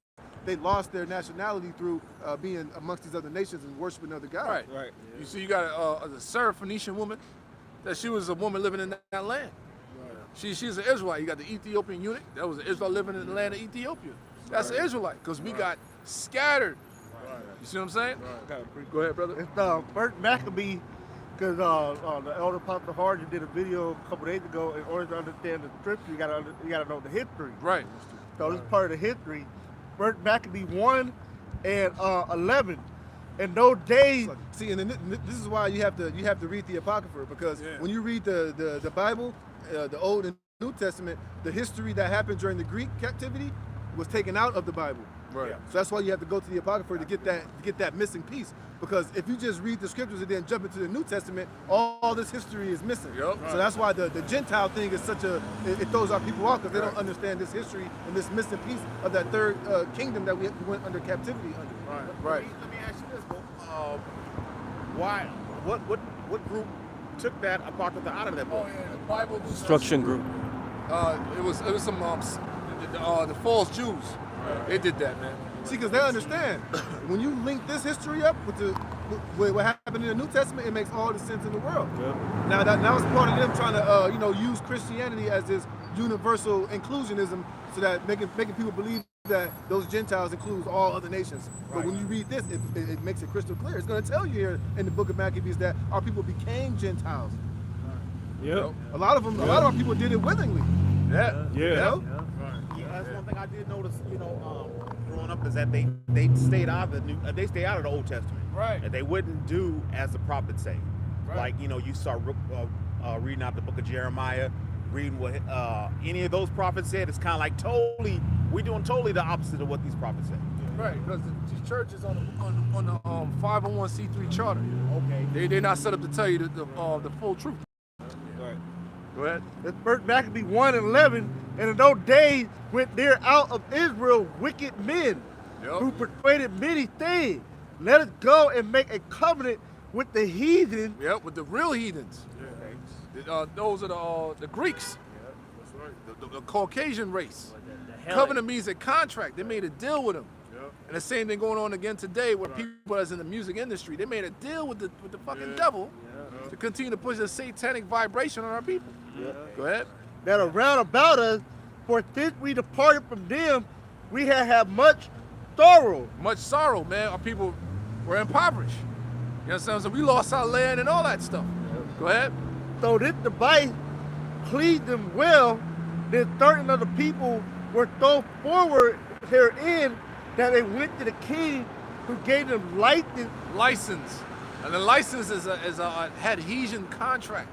they lost their nationality through being amongst these other nations and worshiping other gods. Right. You see, you got a Syrophoenician woman, that she was a woman living in that land. She's an Israelite. You got the Ethiopian eunuch, that was an Israelite living in the land of Ethiopia. That's an Israelite, because we got scattered. You see what I'm saying? Go ahead, brother. It's Bert Maccabee, because the elder Pastor Harden did a video a couple days ago. In order to understand the scripture, you gotta know the history. Right. So this is part of the history. Bert Maccabee 1 and 11. And those days. See, and this is why you have to read the Apocrypha, because when you read the Bible, the Old and New Testament, the history that happened during the Greek captivity was taken out of the Bible. Right. So that's why you have to go to the Apocrypha to get that missing piece. Because if you just read the scriptures and then jump into the New Testament, all this history is missing. Yep. So that's why the Gentile thing is it throws our people off, because they don't understand this history and this missing piece of that third kingdom that we went under captivity under. Right. Let me ask you this, why? What group took that Apocrypha out of that book? Oh yeah, the Bible Destruction group. It was some the false Jews. They did that, man. See, because they understand. When you link this history up with what happened in the New Testament, it makes all the sense in the world. Yep. Now it's part of them trying to use Christianity as this universal inclusionism, so that making people believe that those Gentiles includes all other nations. But when you read this, it makes it crystal clear. It's going to tell you here in the book of Maccabees that our people became Gentiles. Yep. A lot of our people did it willingly. Yeah. You know? Yeah, that's one thing I did notice. Growing up, is that they stayed out of the Old Testament. Right. And they wouldn't do as the prophets say. Right. Like you start reading out the book of Jeremiah, reading what any of those prophets said. It's kind of like we're doing totally the opposite of what these prophets say. Right, because the church is on the 501c3 charter. Okay. They're not set up to tell you the full truth. Right. Go ahead. It's Bert Maccabee 1 and 11. And in those days went there out of Israel wicked men who persuaded many things. Let us go and make a covenant with the heathen. Yep, with the real heathens. Those are the Greeks. That's right. The Caucasian race. Covenant means a contract. They made a deal with them. And the same thing going on again today with people that's in the music industry. They made a deal with the fucking devil to continue to push a satanic vibration on our people. Go ahead. That are round about us, for since we departed from them, we have had much sorrow. Much sorrow, man. Our people were impoverished. You understand? So we lost our land and all that stuff. Go ahead. So this device pleased them well. Then certain of the people were so forward herein that they went to the king, who gave them license. And the license is a adhesion contract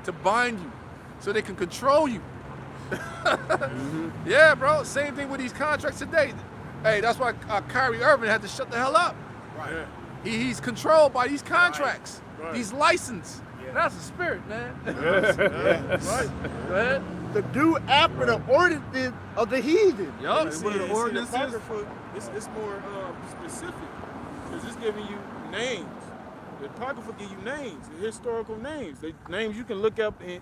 to bind you so they can control you. Yeah, bro. Same thing with these contracts today. Hey, that's why Kyrie Irving had to shut the hell up. Right. He's controlled by these contracts. Right. He's licensed. That's a spirit, man. Right. Go ahead. to do after the ordinances of the heathen. Yup. What are the ordinances? It's more specific, because it's giving you names. The Apocrypha give you names, historical names. Names you can look up in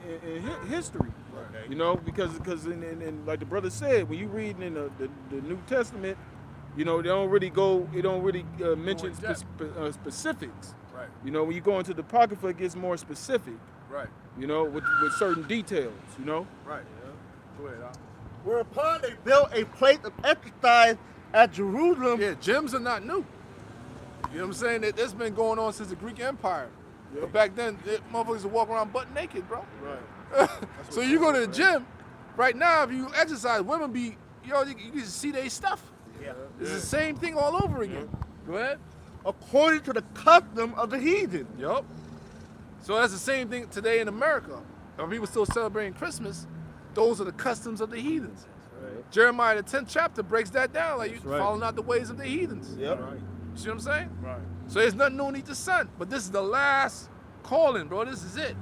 history. Okay. You know, because in like the brother said, when you read in the New Testament, You know, they don't really go. It don't really mention in depth. specifics. Right. You know, when you go into the Apocrypha, it gets more specific. Right. You know, with certain details. You know. Right. Yeah. Go ahead, Al. Whereupon they built a place of exercise at Jerusalem. Yeah, gyms are not new. You know what I'm saying? That's been going on since the Greek Empire. But back then, motherfuckers would walk around butt naked, bro. Right. So you go to the gym, right now, if you exercise, women be, you can see their stuff. Yeah. It's the same thing all over again. Go ahead. According to the custom of the heathen. Yup. So that's the same thing today in America. Are people still celebrating Christmas? Those are the customs of the heathens. Right. Jeremiah, the 10th chapter, breaks that down. Like, That's you right. following out the ways of the heathens. Yep. You see what I'm saying? Right. So there's nothing new underneath the sun. But this is the last calling, bro. This is it.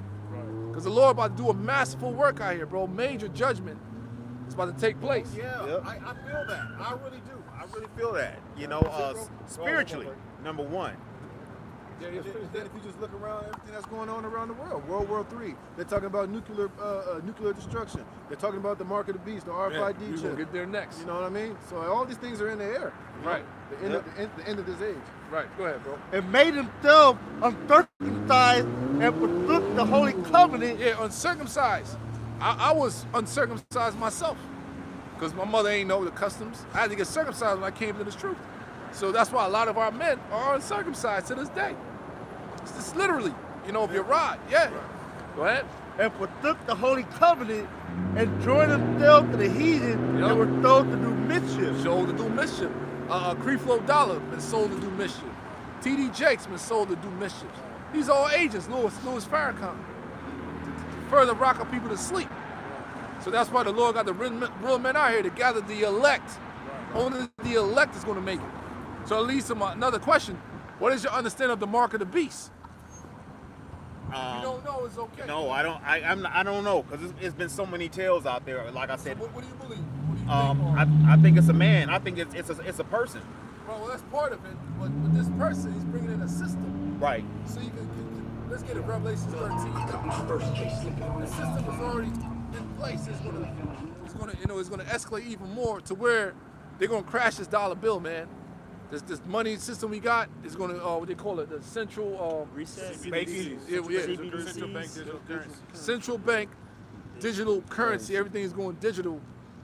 Because the Lord about to do a masterful work out here, bro. Major judgment is about to take place. Yeah, Yep. I feel that. I really do. I really feel that. You know, spiritually, number one. Yeah, then if you just look around everything that's going on around the world, World War III, they're talking about nuclear destruction. They're talking about the mark of the beast, the Yeah, RFID we're chip. gonna get there next. You know what I mean? So all these things are in the air. you know? Right. The end of this age. Right. Go ahead, bro. And made himself uncircumcised and forsook the holy covenant. Yeah, uncircumcised. I was uncircumcised myself because my mother ain't know the customs. I had to get circumcised when I came to this truth. So that's why a lot of our men are uncircumcised to this day. It's just literally, if you're right, yeah. Go ahead. And forsook the holy covenant and joined himself to the heathen Yep. and were sold to do mischief. Sold to do mischief. Creflo Dollar been sold to do mischief. T.D. Jakes been sold to do mischief. These are all agents, Louis Farrakhan, to further rock our people to sleep. So that's why the Lord got the real men out here to gather the elect. Only the elect is going to make it. So it leads to another question. What is your understanding of the mark of the beast? If you don't know, it's okay. No, I don't. I don't know because it's been so many tales out there. Like I said, What do you believe? What do you think? I think it's a man. I think it's a person. Well, that's part of it. But with this person, he's bringing in a system. Right. So you can let's get it. Revelation 13. The system is already in place. It's gonna escalate even more to where they're gonna crash this dollar bill, man. This money system we got is gonna what they call it, the central Banking. Central bank digital currency. Central bank digital currency. Everything is going digital,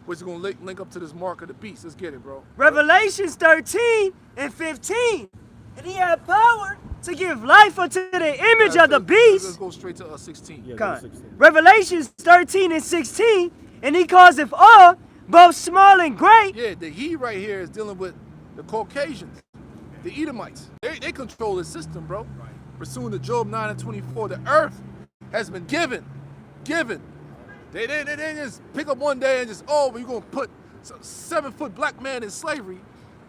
which is gonna link up to this mark of the beast. Let's get it, bro. Revelations 13 and 15. And he had power to give life unto the image of the Let's beast. go straight to 16. Yeah, Con. 16. Revelations 13 and 16. And he causeth all, both small and great. Yeah, the he right here is dealing with the Caucasians, the Edomites. They control the system, bro. Pursuing to Job 9 and 24, the earth has been given. They just pick up one day and just, we're going to put some 7-foot black man in slavery.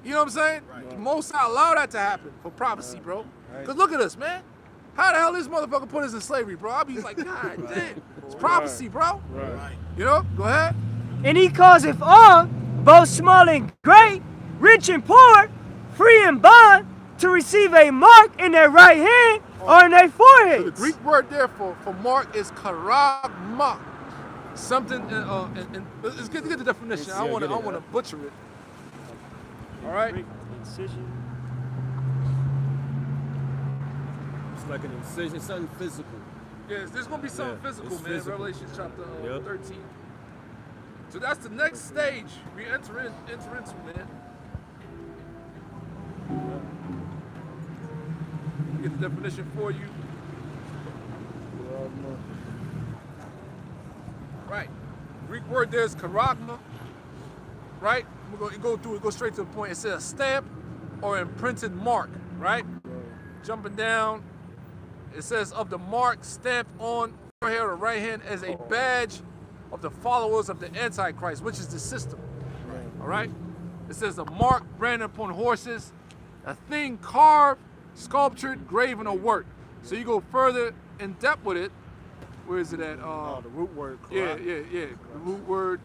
You know what I'm saying? Right. Most I allow that to happen for prophecy, bro. Because look at us, man. How the hell this motherfucker put us in slavery, bro? I'll be like, God damn. It's prophecy, bro. Right. You know? Go ahead. And he causeth all, both small and great, rich and poor, free and bond, to receive a mark in their right hand or in their So foreheads. the Greek word there for mark is karagma. Something, and let's get the definition. I want to butcher it. All right? Incision. It's like an incision, something physical. Yes, there's going to be something Yeah, physical, it's man. physical. Revelation chapter Yep. 13. So that's the next stage we enter into, man. Get the definition for you. Right. Greek word there is karagma. Right? We're going to go through it, go straight to the point. It says a stamp or imprinted mark, right? Jumping down, it says of the mark stamped on forehead or right hand as a badge of the followers of the Antichrist, which is the system. All right? It says a mark branded upon horses, a thing carved, sculptured, graven, or worked. So you go further in depth with it. Where is it at? The root word. Yeah. The root word.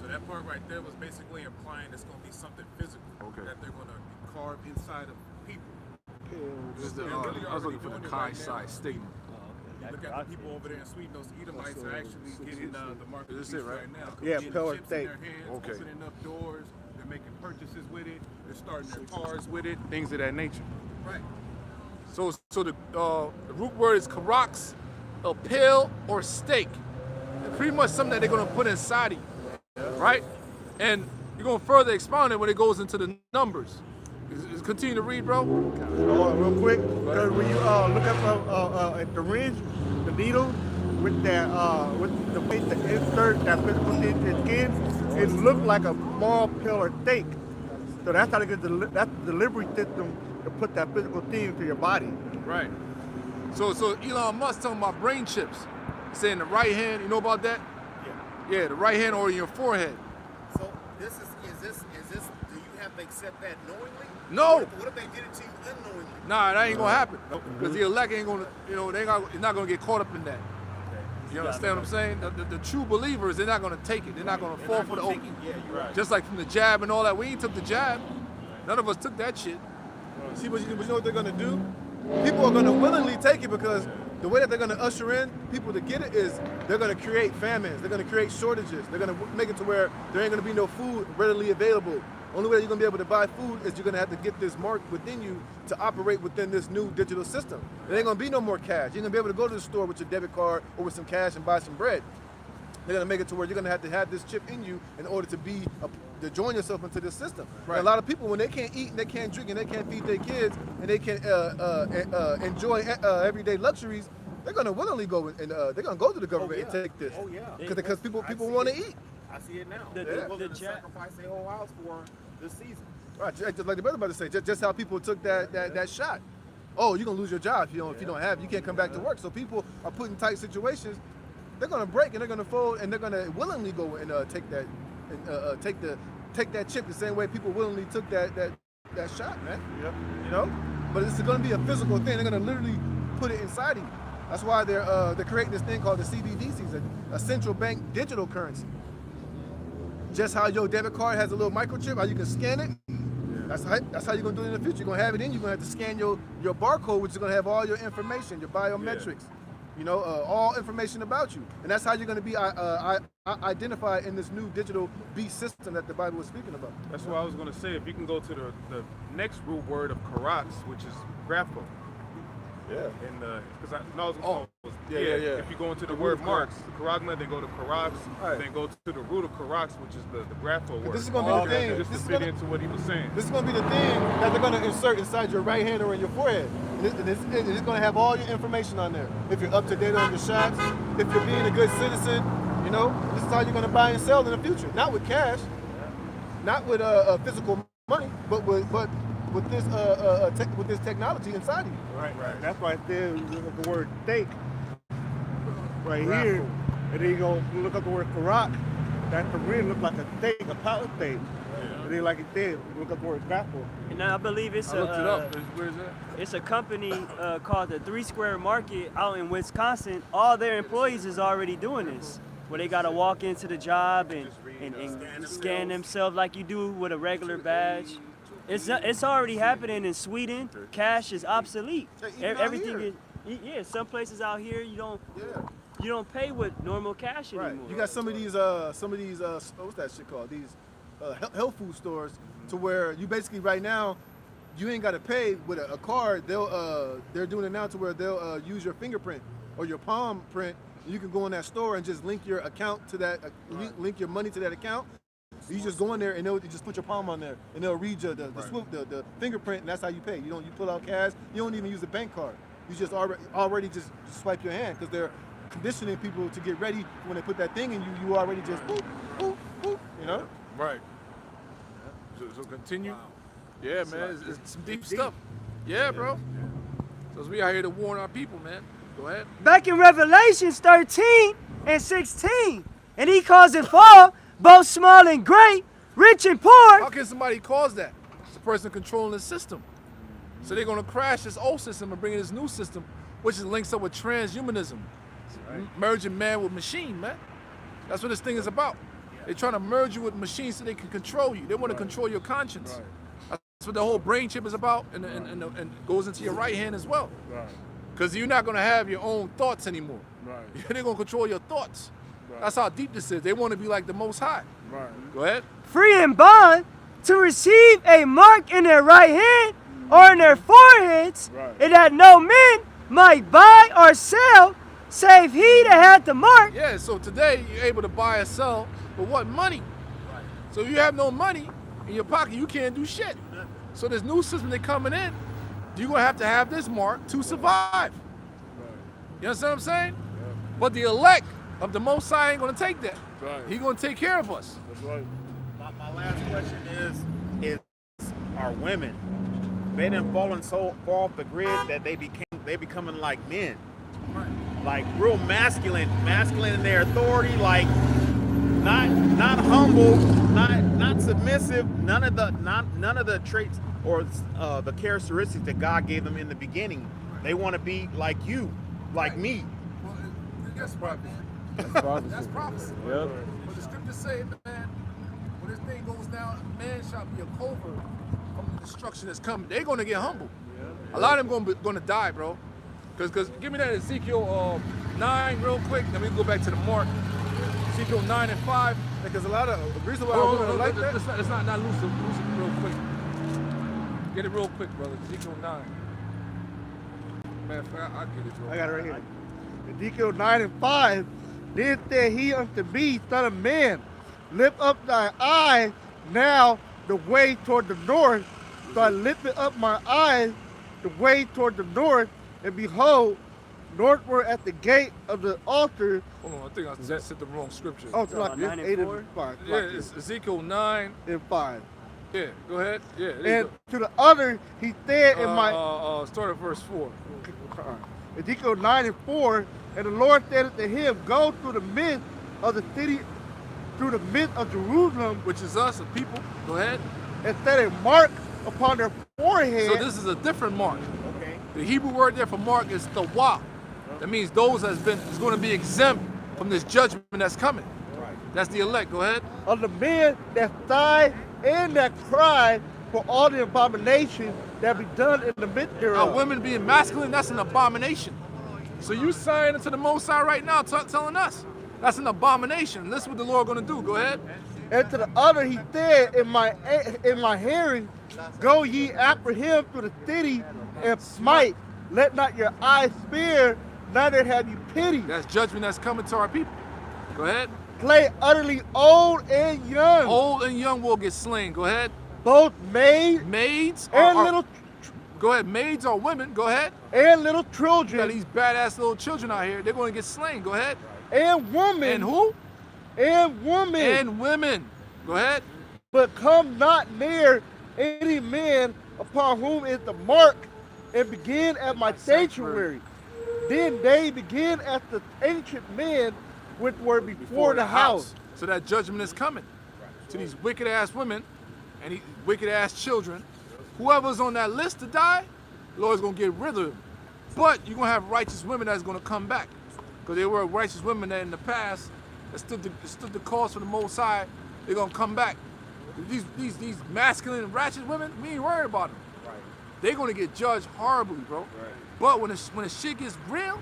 So that part right there was basically implying it's going to be something physical. Okay. That they're going to be carved inside of people. This is I was looking for the Kai side statement. Look at the people over there in Sweden. Those Edomites are actually getting the mark of the Is beast this it, right? right now. Yeah, Getting pellet chips in steak. their hands, Okay. opening up doors. They're making purchases with it. They're starting their Cars with it, things of that nature. Right. So the root word is karax, a pill or steak. It's pretty much something that they're gonna put inside of you, right? And you're gonna further expound it when it goes into the numbers. Continue to read, bro. Real quick, because when you look at the ridge, the needle, with the way to insert that physical thing in the skin, it looked like a small pill or steak. So that's how they get that's the delivery system to put that physical thing into your body. Right. So Elon Musk talking about brain chips. Saying the right hand, you know about that? Yeah. Yeah, the right hand or in your forehead. So this is this do you have to accept that knowingly? No. What if they did it to you unknowingly? Nah, that ain't gonna happen. Because the elect ain't gonna, they're not gonna get caught up in that. You understand what I'm saying? The true believers, they're not gonna take it. They're not gonna fall for the oath. Yeah, you're right. Just like from the jab and all that. We ain't took the jab. None of us took that shit. See, but you know what they're gonna do? People are gonna willingly take it because the way that they're gonna usher in people to get it is they're gonna create famines. They're gonna create shortages. They're gonna make it to where there ain't gonna be no food readily available. Only way you're gonna be able to buy food is you're gonna have to get this mark within you to operate within this new digital system. There ain't gonna be no more cash. You're gonna be able to go to the store with your debit card or with some cash and buy some bread. They're gonna make it to where you're gonna have to have this chip in you in order to to join yourself into this system. Right. A lot of people, when they can't eat and they can't drink and they can't feed their kids and they can't enjoy everyday luxuries, they're gonna willingly go and they're gonna go to the government and take this. Oh yeah. Because people want to eat. I see it now. The Willing to jab- sacrifice their whole house for this season. Right, just like the brother about to say, just how people took that shot. Oh, you're gonna lose your job if you don't have it. You can't come back to work. So people are put in tight situations. They're gonna break and they're gonna fold and they're gonna willingly go and take that and take that chip the same way people willingly took that shot, man. Yep. You know, but it's gonna be a physical thing. They're gonna literally put it inside of you. That's why they're creating this thing called the CBDCs, a central bank digital currency. Just how your debit card has a little microchip, how you can scan it. That's how you're gonna do it in the future. You're gonna have it in. You're gonna have to scan your barcode, which is gonna have all your information, your biometrics. All information about you. And that's how you're going to be identified in this new digital beast system that the Bible was speaking about. That's what I was going to say. If you can go to the next root word of karax, which is grapho. Yeah. And because I know Yeah. If you go into the word marks, the karagma, then go to karax, Right. then go to the root of karax, which is the grapho word. This is gonna be the thing. Just This to is fit gonna- into what he was saying. This is going to be the thing that they're going to insert inside your right hand or in your forehead. And it's going to have all your information on there. If you're up to date on your shots, if you're being a good citizen, this is how you're going to buy and sell in the future. Not with cash, not with physical money, but with this technology inside of you. Right. That's why I said the word steak right here. And then you go look up the word karak. That to really look like a steak, a pallet steak. And then like it said, look up the word grapple. And I believe it's I looked it up. Where is that? it's a company called the 3 Square Market out in Wisconsin. All their employees is already doing this, where they gotta walk into the job and scan themselves like you do with a regular badge. It's already happening in Sweden. Cash is obsolete. Even out Everything is some places out here you don't pay with normal cash Right. anymore. You got some of these what's that shit called? These health food stores to where you basically right now you ain't got to pay with a card. They're doing it now to where they'll use your fingerprint or your palm print. You can go in that store and just link your account to that, link your money to that account. You just go in there and you just put your palm on there and they'll read the fingerprint and that's how you pay. You pull out cash. You don't even use a bank card. You just already just swipe your hand because they're conditioning people to get ready when they put that thing in you. You already just boop, boop, boop. Right. So continue. Wow. Yeah, man. It's some deep stuff. Yeah, bro. So we out here to warn our people, man. Go ahead. Back in Revelations 13 and 16, and he calls it fall, both small and great, rich and poor. How can somebody cause that? It's the person controlling the system. So they're going to crash this old system and bring in this new system, which is links up with transhumanism. Merging man with machine, man. That's what this thing is about. They're trying to merge you with machines so they can control you. They want to control your conscience. That's what the whole brain chip is about, and goes into your right hand as well. Right. Because you're not going to have your own thoughts anymore. Right. They're going to control your thoughts. Right. That's how deep this is. They want to be like the Most High. Right. Go ahead. Free and bond to receive a mark in their right hand or in their foreheads, Right. and that no man might buy or sell, save he that had the mark. Yeah, so today you're able to buy or sell, but what money? So if you have no money in your pocket, you can't do shit. So this new system they coming in, you're gonna have to have this mark to survive. You understand what I'm saying? But the elect of the Most High ain't gonna take that. Right. He gonna take care of us. That's right. My last question is are women, they done fallen so far off the grid that they becoming like men. Like real masculine in their authority, like not humble, not submissive, none of the traits or the characteristics that God gave them in the beginning. They want to be like you, like me. Well, that's prophecy. That's prophecy. That's prophecy. Yep. But the scriptures say, man, when this thing goes down, man shall be a covert from the destruction that's coming. They're gonna get humble. A lot of them gonna die, bro. Cause give me that Ezekiel 9 real quick. Then we go back to the mark. Ezekiel 9 and 5. Because a lot of the reason why I wouldn't like that. It's not loose it real quick. Get it real quick, brother. Ezekiel 9. Man, I'll get it, bro. I got it right here. Ezekiel 9 and 5. Then said he unto me, son of man, lift up thy eyes now the way toward the north. So I lifted up my eyes the way toward the north, and behold, northward at the gate of the altar. Hold on, I think I said the wrong scripture. Oh, it's like 9 and 8 4? and 5. Yeah, it's Ezekiel 9 and 5. Yeah, go ahead. Yeah, there you And to the other, he said in my start at verse 4. Ezekiel 9 and 4, and the Lord said unto him, go through the midst of the city, through the midst of Jerusalem, which is us, the people. Go ahead. And set a mark upon their forehead. So this is a different mark. Okay. The Hebrew word there for mark is tawah. That means those is going to be exempt from this judgment that's coming. Right. That's the elect. Go ahead. Of the men that sigh and that cry for all the abominations that be done in the midst thereof. Now, women being masculine, that's an abomination. So you signing to the Most High right now, telling us that's an abomination. Listen what the Lord going to do. Go ahead. And to the other he said in my hearing, go ye after him through the city and smite. Let not your eyes spare, neither have you pity. That's judgment that's coming to our people. Go ahead. Play utterly old and young. Old and young will get slain. Go ahead. Both maids and little. Go ahead. Maids are women. Go ahead. And little You children. got these badass little children out here. They're going to get slain. Go ahead. And women. And who? And women. And women. Go ahead. But come not near any man upon whom is the mark, and begin at my sanctuary. Then they begin at the ancient men which were before the house. So that judgment is coming to these wicked ass women and these wicked ass children. Whoever's on that list to die, the Lord's gonna get rid of them. But you're gonna have righteous women that's gonna come back. Because there were righteous women that in the past that stood the cause for the Most High. They're gonna come back. These masculine ratchet women, we ain't worried about them. Right. They're gonna get judged horribly, bro. Right. But when the shit gets real,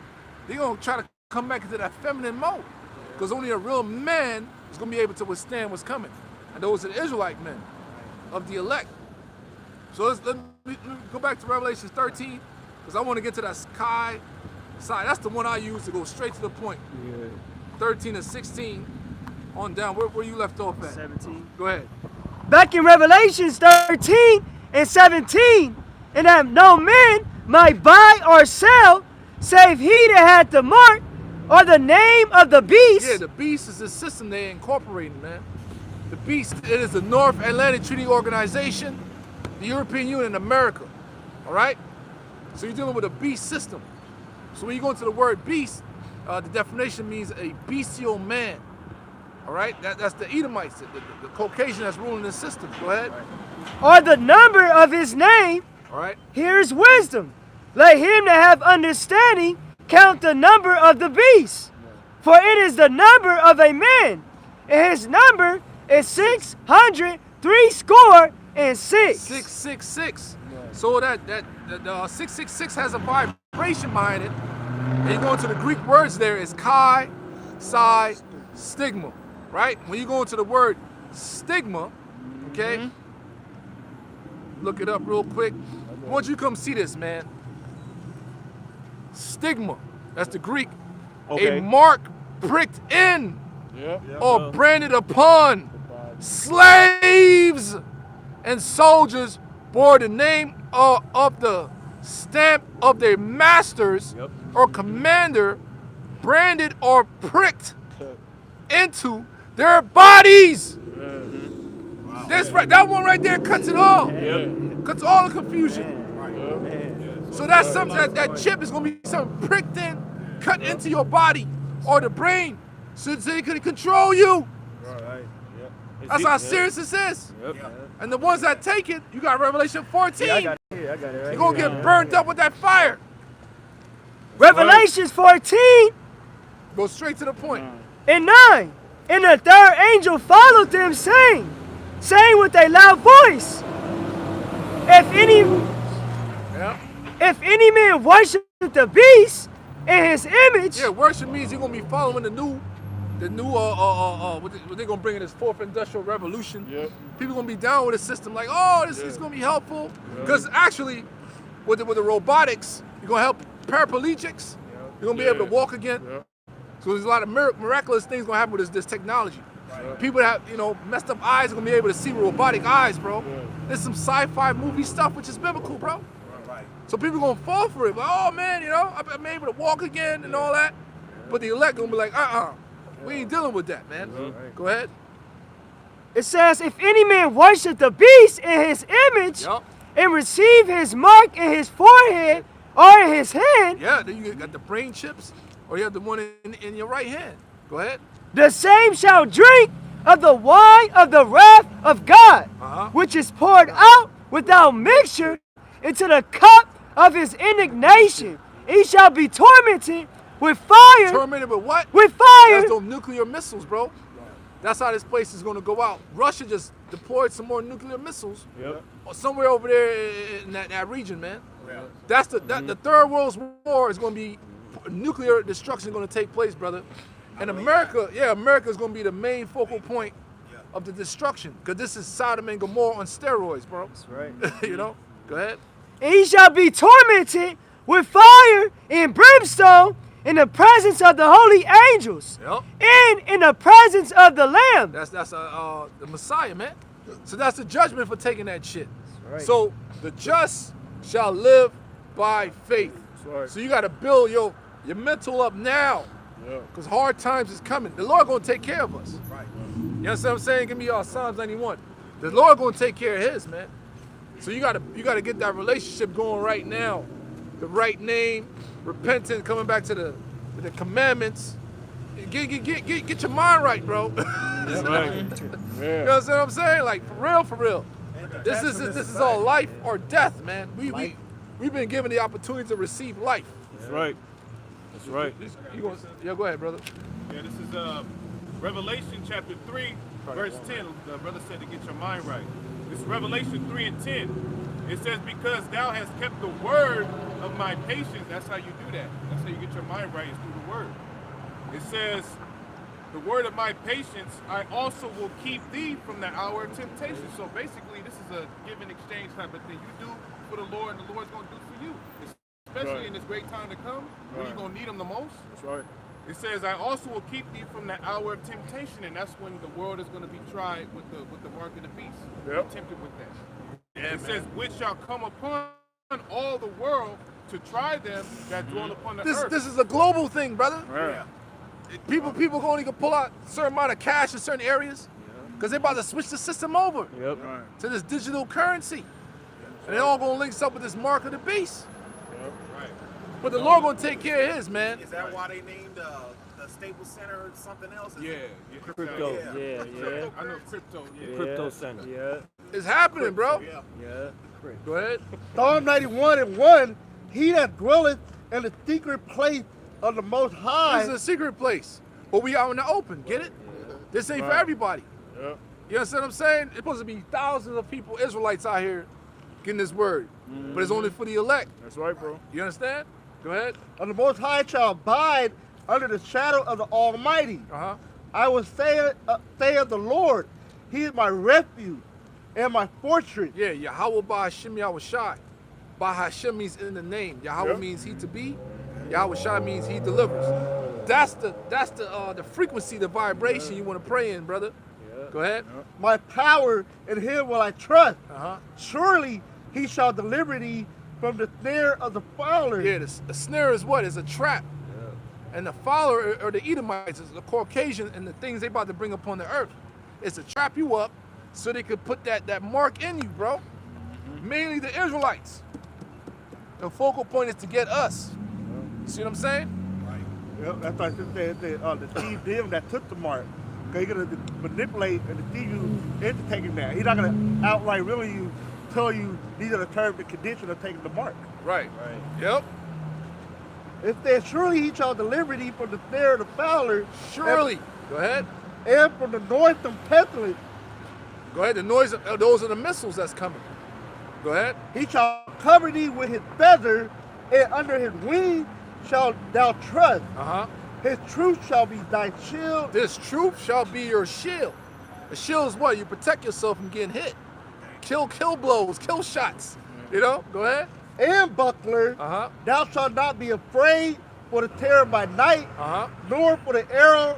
they're gonna try to come back into that feminine mode. Because only a real man is gonna be able to withstand what's coming. And those are the Israelite men of the elect. So let me go back to Revelation 13, because I want to get to that sky side. That's the one I use to go straight to the point. Yeah. 13 and 16 on down. Where you left off at? 17. Go ahead. Back in Revelations 13 and 17, and that no man might buy or sell, save he that had the mark or the name of the beast. Yeah, the beast is the system they incorporating, man. The beast, it is the North Atlantic Treaty Organization, the European Union, America. All right? So you're dealing with a beast system. So when you go into the word beast, the definition means a bestial man. All right? That's the Edomites, the Caucasian that's ruling this system. Go ahead. Or the number of his name. All right? Here's wisdom. Let him that have understanding count the number of the beast. For it is the number of a man, and his number is 600 threescore and 6. 666. So that 666 has a vibration behind it. And you go into the Greek words there is chi, psi, stigma, right? When you go into the word stigma, okay? Look it up real quick. I want you to come see this, man. Stigma, that's the Greek. Okay. A mark pricked in or branded upon slaves and soldiers bore the name of the stamp of their masters or commander, branded or pricked into their bodies. That's right. That one right there cuts it all. Cuts all the confusion. So that's something that chip is gonna be something pricked in, cut into your body or the brain, so they can control you. That's how serious this is. And the ones that take it, you got Revelation 14. I got it here. I got it right You're gonna here. get burnt up with that fire. Revelations 14 Go straight to the point. and 9. And the third angel followed them, saying with a loud voice, if any man worship the beast and his image. Yeah, worship means you're gonna be following the new what they're gonna bring in this fourth industrial revolution. People gonna be down with the system, like, oh, this is gonna be helpful. Because actually, with the robotics, you're gonna help paraplegics. You're gonna be able to walk again. So there's a lot of miraculous things gonna happen with this technology. People that have messed up eyes are gonna be able to see with robotic eyes, bro. There's some sci-fi movie stuff which is biblical, bro. So people gonna fall for it. Like, oh man, I'm able to walk again and all that. But the elect gonna be like, we ain't dealing with that, man. Go ahead. It says, if any man worship the beast in his image and receive his mark in his forehead or in his hand. Yeah, then you got the brain chips, or you have the one in your right hand. Go ahead. The same shall drink of the wine of the wrath of God, which is poured out without mixture into the cup of his indignation. He shall be tormented with fire. Tormented with what? With fire. That's those nuclear missiles, bro. That's how this place is going to go out. Russia just deployed some more nuclear missiles somewhere over there in that region, man. That's the third world war is going to be nuclear destruction going to take place, brother. And America is going to be the main focal point of the destruction, because this is Sodom and Gomorrah on steroids, bro. That's right. Go ahead. And he shall be tormented with fire and brimstone in the presence of the holy angels and in the presence of the Lamb. That's the Messiah, man. So that's the judgment for taking that shit. Right. So the just shall live by faith. So you got to build your mental up now, because hard times is coming. The Lord gonna take care of us. You understand what I'm saying? Give me Psalms 91. The Lord gonna take care of His, man. So you gotta get that relationship going right now. The right name, repentant, coming back to the commandments. Get your mind right, bro. That's right. You know what I'm saying? Like, for real. This is all life or death, man. We've been given the opportunity to receive life. That's right. That's right. Go ahead, brother. Yeah, this is Revelation chapter 3, verse 10. The brother said to get your mind right. This is Revelation 3 and 10. It says, because thou hast kept the word of my patience. That's how you do that. That's how you get your mind right, is through the word. It says, the word of my patience, I also will keep thee from the hour of temptation. So basically, this is a give and exchange type of thing. You do for the Lord, and the Lord's going to do for you. Especially in this great time to come, when you're going to need him the most. That's right. It says, I also will keep thee from the hour of temptation, and that's when the world is going to be tried with the mark of the beast. Be tempted with that. It says, which shall come upon all the world to try them that dwell upon the earth. This is a global thing, brother. Yeah. People only can pull out a certain amount of cash in certain areas, because they're about to switch the system over to this digital currency. And they're all going to link up with this mark of the beast. But the Lord going to take care of His, man. Is that why they named the Staples Center something else? Crypto. Yeah. I know crypto. Yeah. Crypto center. Yeah. It's happening, bro. Yeah. Go ahead. Psalm 91 and 1, he that dwelleth in the secret place of the Most High. This is a secret place. But we out in the open, get it? This ain't for everybody. You You understand what I'm saying? It's supposed to be thousands of people, Israelites out here getting this word. But it's only for the elect. That's right, bro. You understand? Go ahead. And the Most High shall abide under the shadow of the Almighty. Uh-huh. I will say of the Lord, He is my refuge and my fortress. Yeah, Yahweh Ba Hashem Yahweh Shai. Ba Hashem means in the name. Yahweh Yep. means he to be. Yahweh Shai means he delivers. That's the frequency, the vibration you want to pray in, brother. Go ahead. My power, in Him will I trust. Uh-huh. Surely He shall deliver thee from the snare of the fowler. Yeah, the snare is what? It's a trap. And the fowler or the Edomites, is the Caucasian, and the things they about to bring upon the earth. It's to trap you up so they could put that mark in you, bro. Mainly the Israelites. The focal point is to get us. See what I'm saying? Yep, that's why I said the thief them that took the mark. Because He's going to manipulate and deceive you into taking that. He's not going to outright really you, tell you these are the terms and conditions of taking the mark. Right. Yep. It says, surely He shall deliver thee from the snare of the fowler. Surely. Go ahead. And from the noisome pestilence. Go ahead. The noise, those are the missiles that's coming. Go ahead. He shall cover thee with His feather, and under His wing shalt thou trust. Uh-huh. His truth shall be thy shield. This truth shall be your shield. The shield is what? You protect yourself from getting hit. Kill blows, kill shots. You know? Go ahead. And buckler. Uh-huh. Thou shalt not be afraid for the terror by night, Uh-huh. nor for the arrow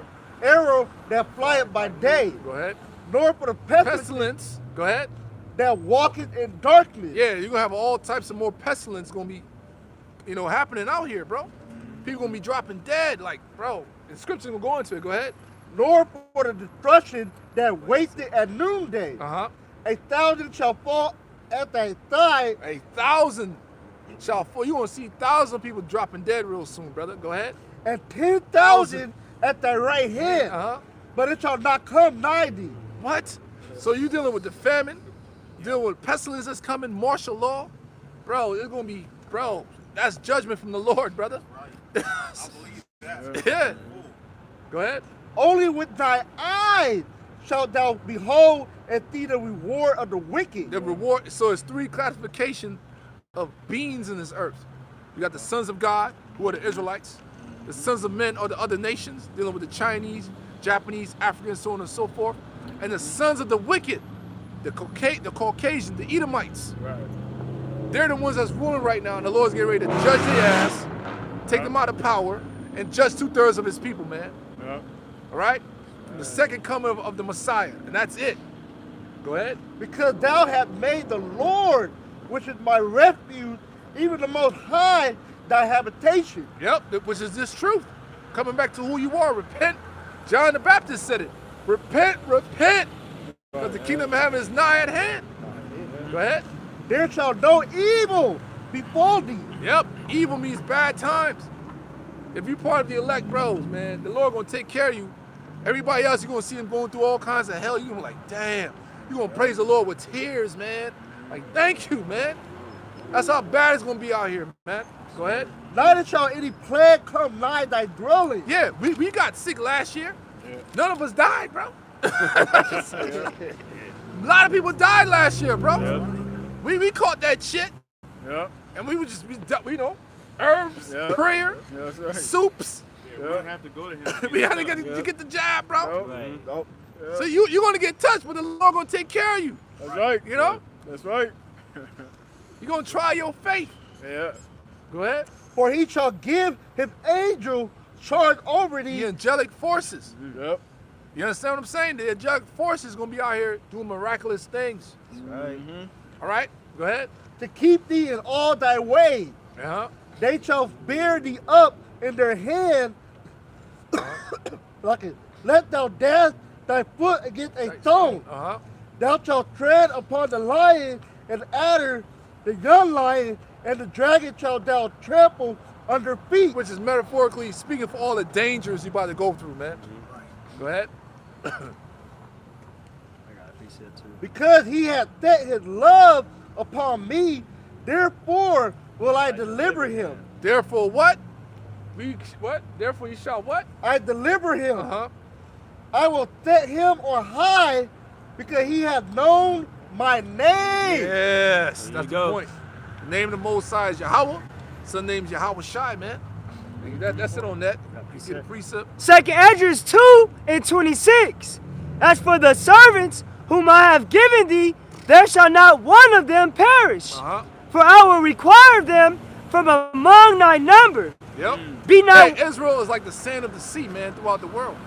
that flieth by day, Go ahead. nor for the pestilence Pestilence. Go ahead. that walketh in darkness. Yeah, you're gonna have all types of more pestilence gonna be, happening out here, bro. People gonna be dropping dead, like, bro. The scripture gonna go into it. Go ahead. Nor for the destruction that wasteth at noonday. Uh-huh. 1,000 shall fall at thy side, 1,000 shall fall. You gonna see 1,000 people dropping dead real soon, brother. Go ahead. and 10,000 at thy right hand. Uh-huh. But it shall not come nigh thee. What? So you dealing with the famine, dealing with pestilence that's coming, martial law, bro. It's gonna be, bro. That's judgment from the Lord, brother. I believe that. Yeah. Go ahead. Only with thy eyes shalt thou behold and see the reward of the wicked. The reward. So it's three classifications of beings in this earth. You got the sons of God, who are the Israelites. The sons of men are the other nations, dealing with the Chinese, Japanese, Africans, so on and so forth. And the sons of the wicked, the Caucasian, the Edomites. Right. They're the ones that's ruling right now, and the Lord's getting ready to judge their ass, take them out of power, and judge 2/3 of His people, man. Yeah. All right? The second coming of the Messiah, and that's it. Go ahead. Because thou hast made the Lord, which is my refuge, even the Most High, thy habitation. Yep, which is this truth. Coming back to who you are, repent. John the Baptist said it. Repent, repent, because the kingdom of heaven is nigh at hand. Go ahead. There shall no evil befall thee. Yep, evil means bad times. If you're part of the elect bros, man, the Lord gonna take care of you. Everybody else, you're gonna see them going through all kinds of hell. You're gonna be like, damn. You're gonna praise the Lord with tears, man. Like, thank you, man. That's how bad it's gonna be out here, man. Go ahead. Neither shall any plague come nigh thy dwelling. Yeah, we got sick last year. Yeah. None of us died, bro. A lot of people died last year, bro. Yeah. We caught that shit. Yeah. And we would just, herbs, prayer, That's right. soups. Yeah, we don't have to go to him. We had to get the jab, bro. Right. Nope. So you're gonna get touched, but the Lord gonna take care of you. That's right. You know? That's right. You're gonna try your faith. Yeah. Go ahead. For he shall give his angel charge over thee. The angelic forces. Yep. You understand what I'm saying? The angelic forces gonna be out here doing miraculous things. Right. All right? Go ahead. To keep thee in all thy ways. Uh-huh. They shall bear thee up in their hand. Let thou dash thy foot against a stone. Uh-huh. Thou shalt tread upon the lion and adder, the young lion, and the dragon shalt thou trample under feet. Which is metaphorically speaking for all the dangers you're about to go through, man. Go ahead. I got a piece here too. Because he hath set his love upon me, therefore will I deliver him. Therefore what? Therefore you shall what? I deliver him. Uh-huh. I will set him on high because he has known my name. Yes, There that's you the go. point. The name of the Most High is Yahweh. Son name's Yahweh Shai, man. That's it on that. You get a precept. 2nd Esdras 2 and 26. As for the servants whom I have given thee, there shall not one of them perish. For I will require them from among thy number. Yep. Be not. Hey, Israel is like the sand of the sea, man, throughout the world.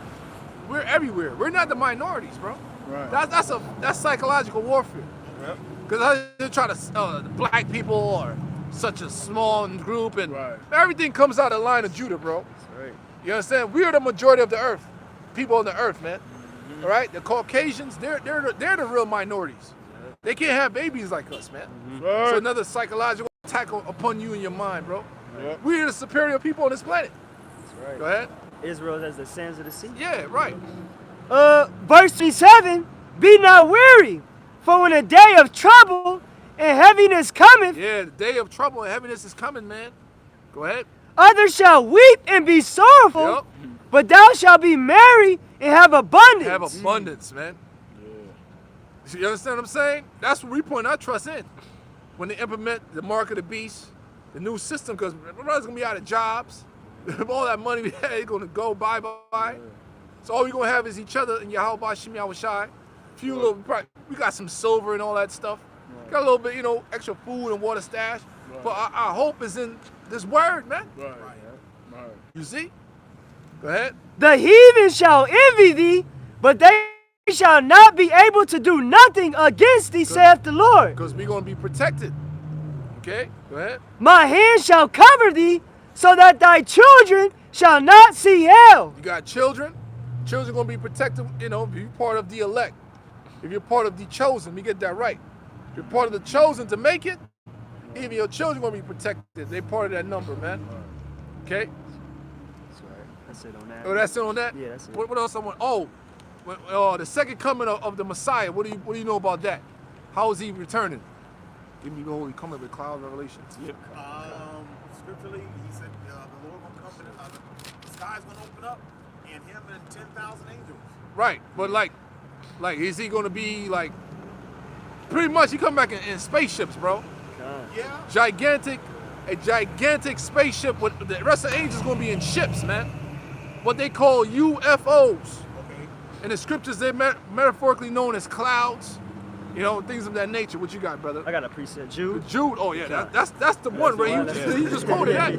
We're everywhere. We're not the minorities, bro. Right. That's psychological warfare. Because they're trying to black people are such a small group, and everything comes out of the line of Judah, bro. Right. You understand? We are the majority of the earth, people on the earth, man. All right, the Caucasians, they're the real minorities. They can't have babies like us, man. Right. So another psychological attack upon you and your mind, bro. Yep. We are the superior people on this planet. That's right. Go ahead. Israel as the sands of the sea. Yeah, right. Verse 27, be not weary, for when a day of trouble and heaviness cometh, Yeah, the day of trouble and heaviness is coming, man. Go ahead. others shall weep and be sorrowful, Yep. but thou shalt be merry and have abundance. Have abundance, man. You understand what I'm saying? That's what we put our trust in. When they implement the mark of the beast, the new system, because everybody's going to be out of jobs. All that money we had is going to go bye-bye. So all we're going to have is each other and Yahweh Shem Yahweh Shai. Few little, we got some silver and all that stuff. Got a little bit, extra food and water stash. But our hope is in this word, man. Right. You see? Go ahead. The heathen shall envy thee, but they shall not be able to do nothing against thee, saith the Lord. Because we're going to be protected. Okay? Go ahead. My hand shall cover thee, so that thy children shall not see hell. You got children. Children going to be protected, if you're part of the elect. If you're part of the chosen, we get that right. If you're part of the chosen to make it, even your children going to be protected. They're part of that number, man. Okay? That's right. That's it on that. Oh, that's it on that? Yeah, that's it. What else I want? The second coming of the Messiah. What do you know about that? How is he returning? Give me the holy coming with cloud revelations. Yep. Scripturally, he said the Lord will come and the sky's going to open up, and him and 10,000 angels. Right, but like, is he gonna be like? Pretty much, he come back in spaceships, bro. Yeah. A gigantic spaceship with the rest of the angels gonna be in ships, man. What they call UFOs. Okay. In the scriptures, they're metaphorically known as clouds. Things of that nature. What you got, brother? I got a preset. Jude. Jude. Oh yeah, that's the one, the right? one, You just quoted that.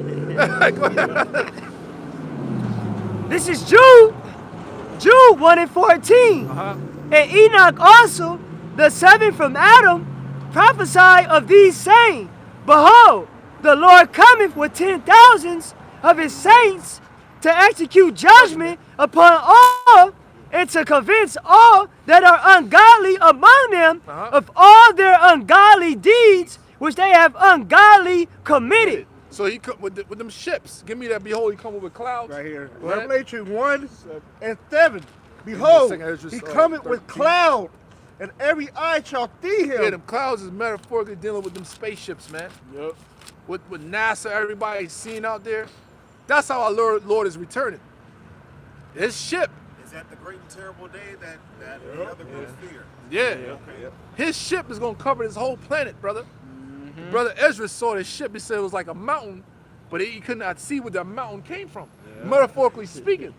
Go ahead. This is Jude 1 and 14. And Enoch also, the seventh from Adam, prophesied of these saying, behold, the Lord cometh with 10,000s of his saints to execute judgment upon all, and to convince all that are ungodly among them of all their ungodly deeds which they have ungodly committed. So he come with them ships. Give me that. Behold, he coming with clouds. Right here. Go ahead. Revelation 1 and 7. Behold, Second Esdras, he cometh with 13. cloud, and every eye shall see him. Yeah, them clouds is metaphorically dealing with them spaceships, man. Yep. With NASA, everybody seeing out there. That's how our Lord is returning. His ship. Is that the great and terrible day that the other groups fear? Yeah. Okay. His ship is going to cover this whole planet, brother. Brother Ezra saw this ship. He said it was like a mountain, but he could not see where the mountain came from, metaphorically speaking.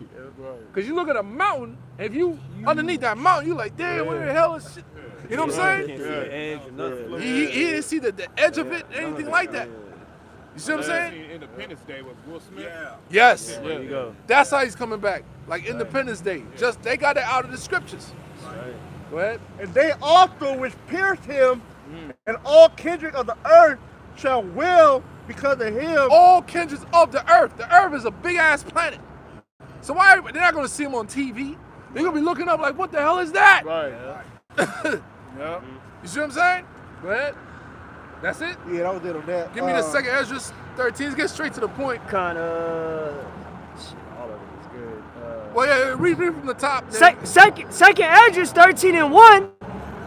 Because you look at a mountain, and if you underneath that mountain, you like, damn, where the hell is shit? You know what I'm saying? He didn't see the edge of it, anything like that. You see what I'm saying? Independence Day was Will Smith. Yeah. Yes. There you go. That's how he's coming back. Like Independence Day. Just they got it out of the scriptures. Go ahead. And they also which pierced him, and all kindred of the earth shall will because of him. All kindreds of the earth. The earth is a big ass planet. So why they're not gonna see him on TV? They're gonna be looking up like, what the hell is that? Right. Yep. You see what I'm saying? Go ahead. That's it. Yeah, that was it on that. Give me the second Ezra 13. Let's get straight to the point. All of it is good. Well, yeah, read from the top. then. Second Esdras 13 and 1.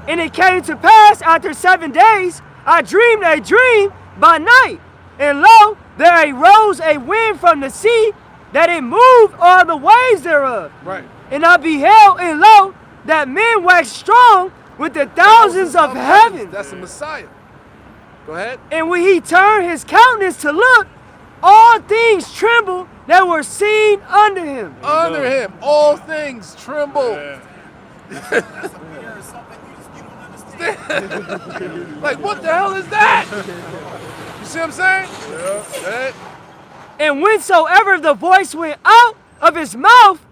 And it came to pass after 7 days, I dreamed a dream by night. And lo, there arose a wind from the sea, that it moved all the waves thereof. Right. And I beheld, and lo, that men wax strong with the thousands of heaven. That's the Messiah. Go ahead. And when he turned his countenance to look, all things trembled that were seen under him. Under him, all things tremble. Like, what the hell is that? You see what I'm saying? Yeah. And whensoever the voice went out of his mouth,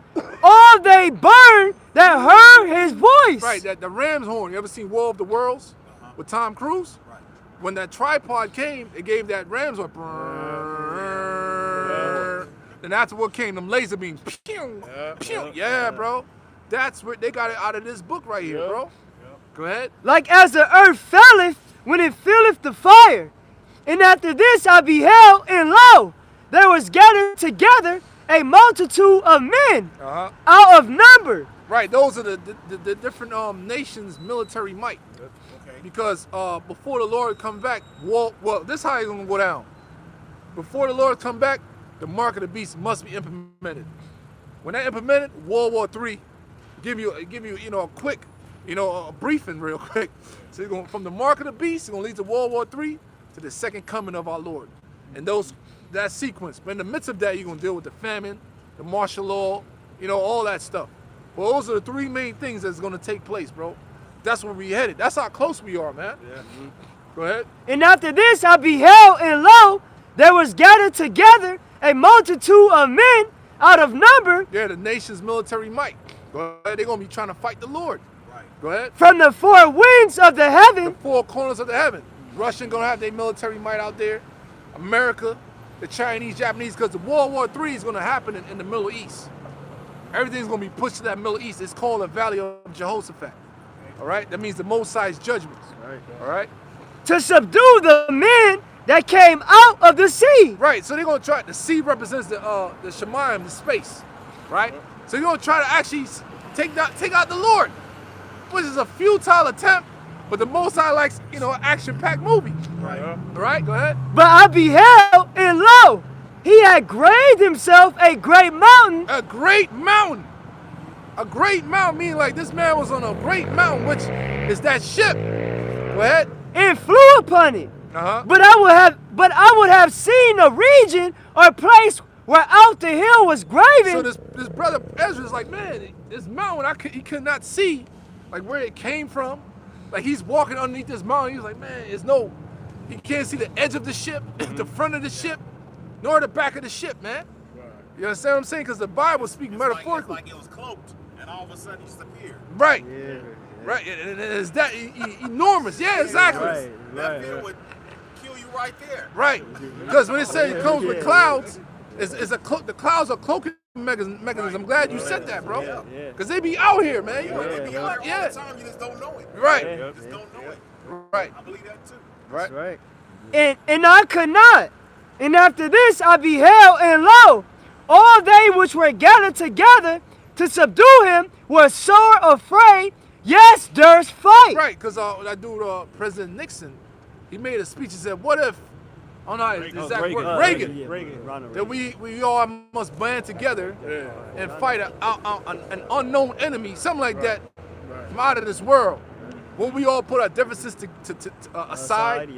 all they burned that heard his voice. Right, that the ram's horn. You ever seen War of the Worlds with Tom Cruise? Right. When that tripod came, it gave that ram's horn. Then after what came, them laser beams. Pew, pew. Yeah, bro. That's where they got it out of this book right here, bro. Go ahead. Like as the earth falleth when it filleth the fire. And after this I beheld, and lo, there was gathered together a multitude of men out of number. Right, those are the different nations' military might. Okay. Because before the Lord come back, well, this is how it's gonna go down. Before the Lord come back, the mark of the beast must be implemented. When that implemented, World War III, give you a quick, a briefing real quick. So you're going from the mark of the beast, it's gonna lead to World War III to the second coming of our Lord. And that sequence. But in the midst of that, you're gonna deal with the famine, the martial law, all that stuff. Well, those are the three main things that's gonna take place, bro. That's where we headed. That's how close we are, man. Yeah. Mm-hmm. Go ahead. And after this I beheld, and lo, there was gathered together a multitude of men out of number. Yeah, the nation's military might. Go ahead. They're gonna be trying to fight the Lord. Right. Go ahead. From the four winds of the heaven. The four corners of the heaven. Russia gonna have their military might out there. America, the Chinese, Japanese, because the World War III is gonna happen in the Middle East. Everything's gonna be pushed to that Middle East. It's called the Valley of Jehoshaphat. All right? That means the Most High's judgments. All right? To subdue the men that came out of the sea. Right, so they're gonna try, the sea represents the Shemayim, the space, right? So they're gonna try to actually take out the Lord, which is a futile attempt, but the Most High likes, action-packed movie. Right. All right, go ahead. But I beheld, and lo, he had graved himself a great mountain. A great mountain. A great mountain, meaning like this man was on a great mountain, which is that ship. Go ahead. And flew upon it. But I would have seen a region or place where out the hill was graven. So this brother Ezra is like, man, this mountain, he could not see like where it came from. Like he's walking underneath this mountain. He's like, man, he can't see the edge of the ship, the front of the ship, nor the back of the ship, man. You understand what I'm saying? Because the Bible speaks metaphorically. It's like it was cloaked, and all of a sudden it disappeared. Right. Yeah. Right. And it's that enormous. Yeah, exactly. Right. That field would kill you right there. Right. Because when it says it comes with clouds, the clouds are cloaking mechanism. I'm glad you said that, bro. Because they be out here, man. They be out here all the time. You just don't know it. Right. You just don't know it. Right. I believe that too. Right. That's right. And I could not. And after this I beheld, and lo, all they which were gathered together to subdue him were sore afraid, yes, durst fight. Right, because that dude, President Nixon, he made a speech. He said, what if, Reagan, that we all must band together and fight an unknown enemy, something like that, from out of this world. When we all put our differences aside,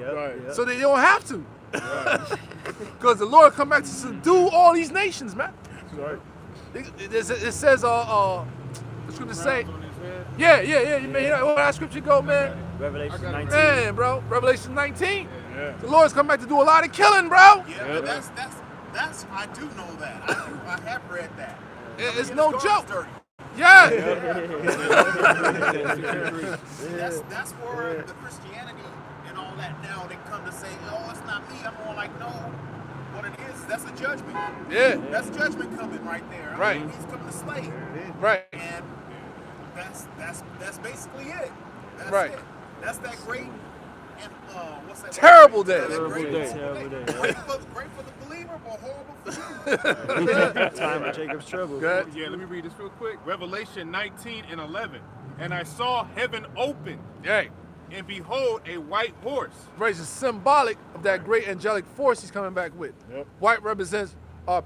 so they don't have to. Because the Lord come back to subdue all these nations, man. Right. It says, the scripture say, yeah, man, where that scripture go, man? Revelation 19. Man, bro, Revelation 19. Yeah. The Lord's come back to do a lot of killing, bro. Yeah, that's I do know that. I have read that. It's no joke. Dirty. Yeah. That's where the Christianity and all that now they come to say, oh, it's not me. I'm more like, no. What it is, that's a judgment. Yeah. That's judgment coming right there. Right. He's coming to slay. Right. And that's basically it. That's right. It. That's that great and what's that? Terrible day. Terrible day. Great for the believer, but horrible for you. Time of Jacob's trouble. Good. Yeah, let me read this real quick. Revelation 19:11. And I saw heaven open. Yay. And behold, a white horse. Right, it's symbolic of that great angelic force he's coming back with. Yep. White represents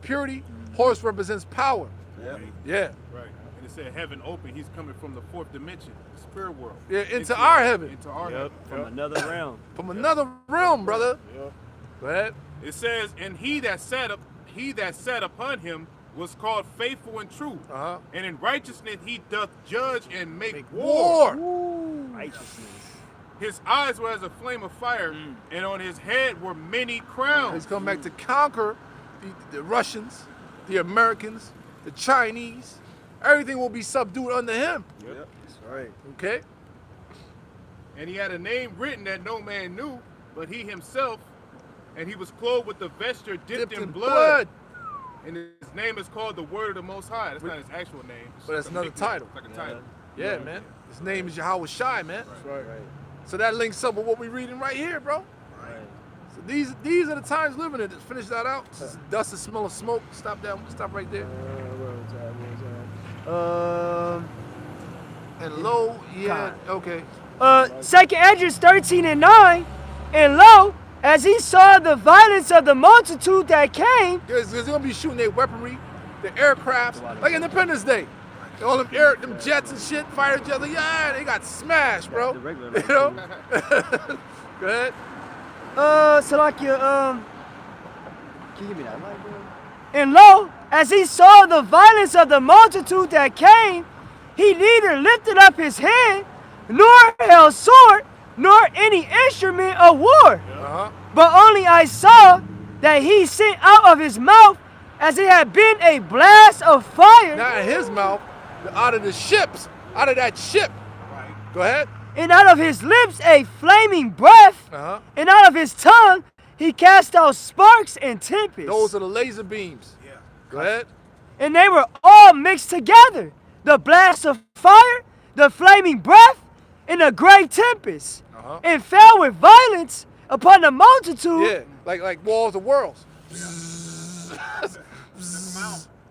purity. Horse represents power. Yep. Yeah. Right. And it said heaven open, he's coming from the fourth dimension, the spirit world. Yeah, into our heaven. Into our Yep. heaven. From another realm. From another realm, brother. Yep. Go ahead. It says, and he that sat upon him was called faithful and true. Uh-huh. And in righteousness he doth judge and make War. Righteousness. His eyes were as a flame of fire, and on his head were many crowns. He's coming back to conquer the Russians, the Americans, the Chinese. Everything will be subdued under him. Yep. That's right. Okay? And he had a name written that no man knew, but he himself, and he was clothed with the vesture dipped in blood. And his name is called the Word of the Most High. That's not his actual name. But that's another title. It's like a title. Yeah, man. His name is Yahweh Shai, man. That's right. So that links up with what we're reading right here, bro. Right. So these are the times living in. Finish that out. Dust and smell of smoke. Stop right there. And lo, yeah, okay. 2nd Esdras 13 and 9. And lo, as he saw the violence of the multitude that came, There's gonna be shooting their weaponry, the aircrafts, like Independence Day. All them jets and shit, fighter jets, like, yeah, they got smashed, bro. The regular You know? Go ahead. Salakia, can you give me that light, bro? And lo, as he saw the violence of the multitude that came, he neither lifted up his hand, nor held sword, nor any instrument of war. Uh-huh. But only I saw that he sent out of his mouth as it had been a blast of fire. Not in his mouth, out of the ships, out of that ship. Right. Go ahead. And out of his lips a flaming breath. Uh-huh. And out of his tongue he cast out sparks and tempests. Those are the laser beams. Yeah. Go ahead. And they were all mixed together. The blast of fire, the flaming breath, and a great tempest. Uh-huh. And fell with violence upon the multitude. Yeah, like Walls of Worlds.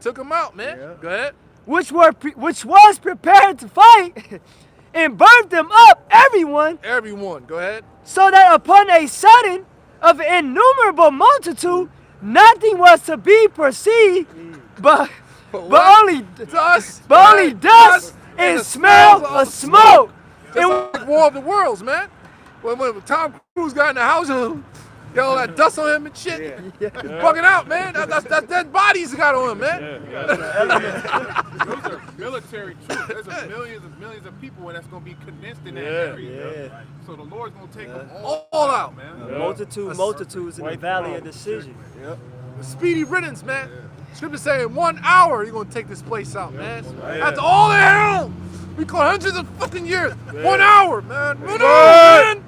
Took them out, man. Yeah. Go ahead. Which was prepared to fight, and burnt them up, everyone, Everyone, go ahead. so that upon a sudden of an innumerable multitude, nothing was to be perceived, but what? only Dust. only right? dust and smell of smoke. It's like War of the Worlds, man. When Tom Cruise got in the house, got all that dust on him and shit. He's bugging out, man. That's dead bodies he got on him, man. Those are military troops. There's millions and millions of people that's going to be condensed in that area. Yeah. So the Lord's going to take them All out. man. Multitudes in the valley of decision. Speedy riddance, man. Scripture saying 1 hour you're gonna take this place out, man. After all the hell, we call hundreds of fucking years. 1 hour, man. 1 hour, man.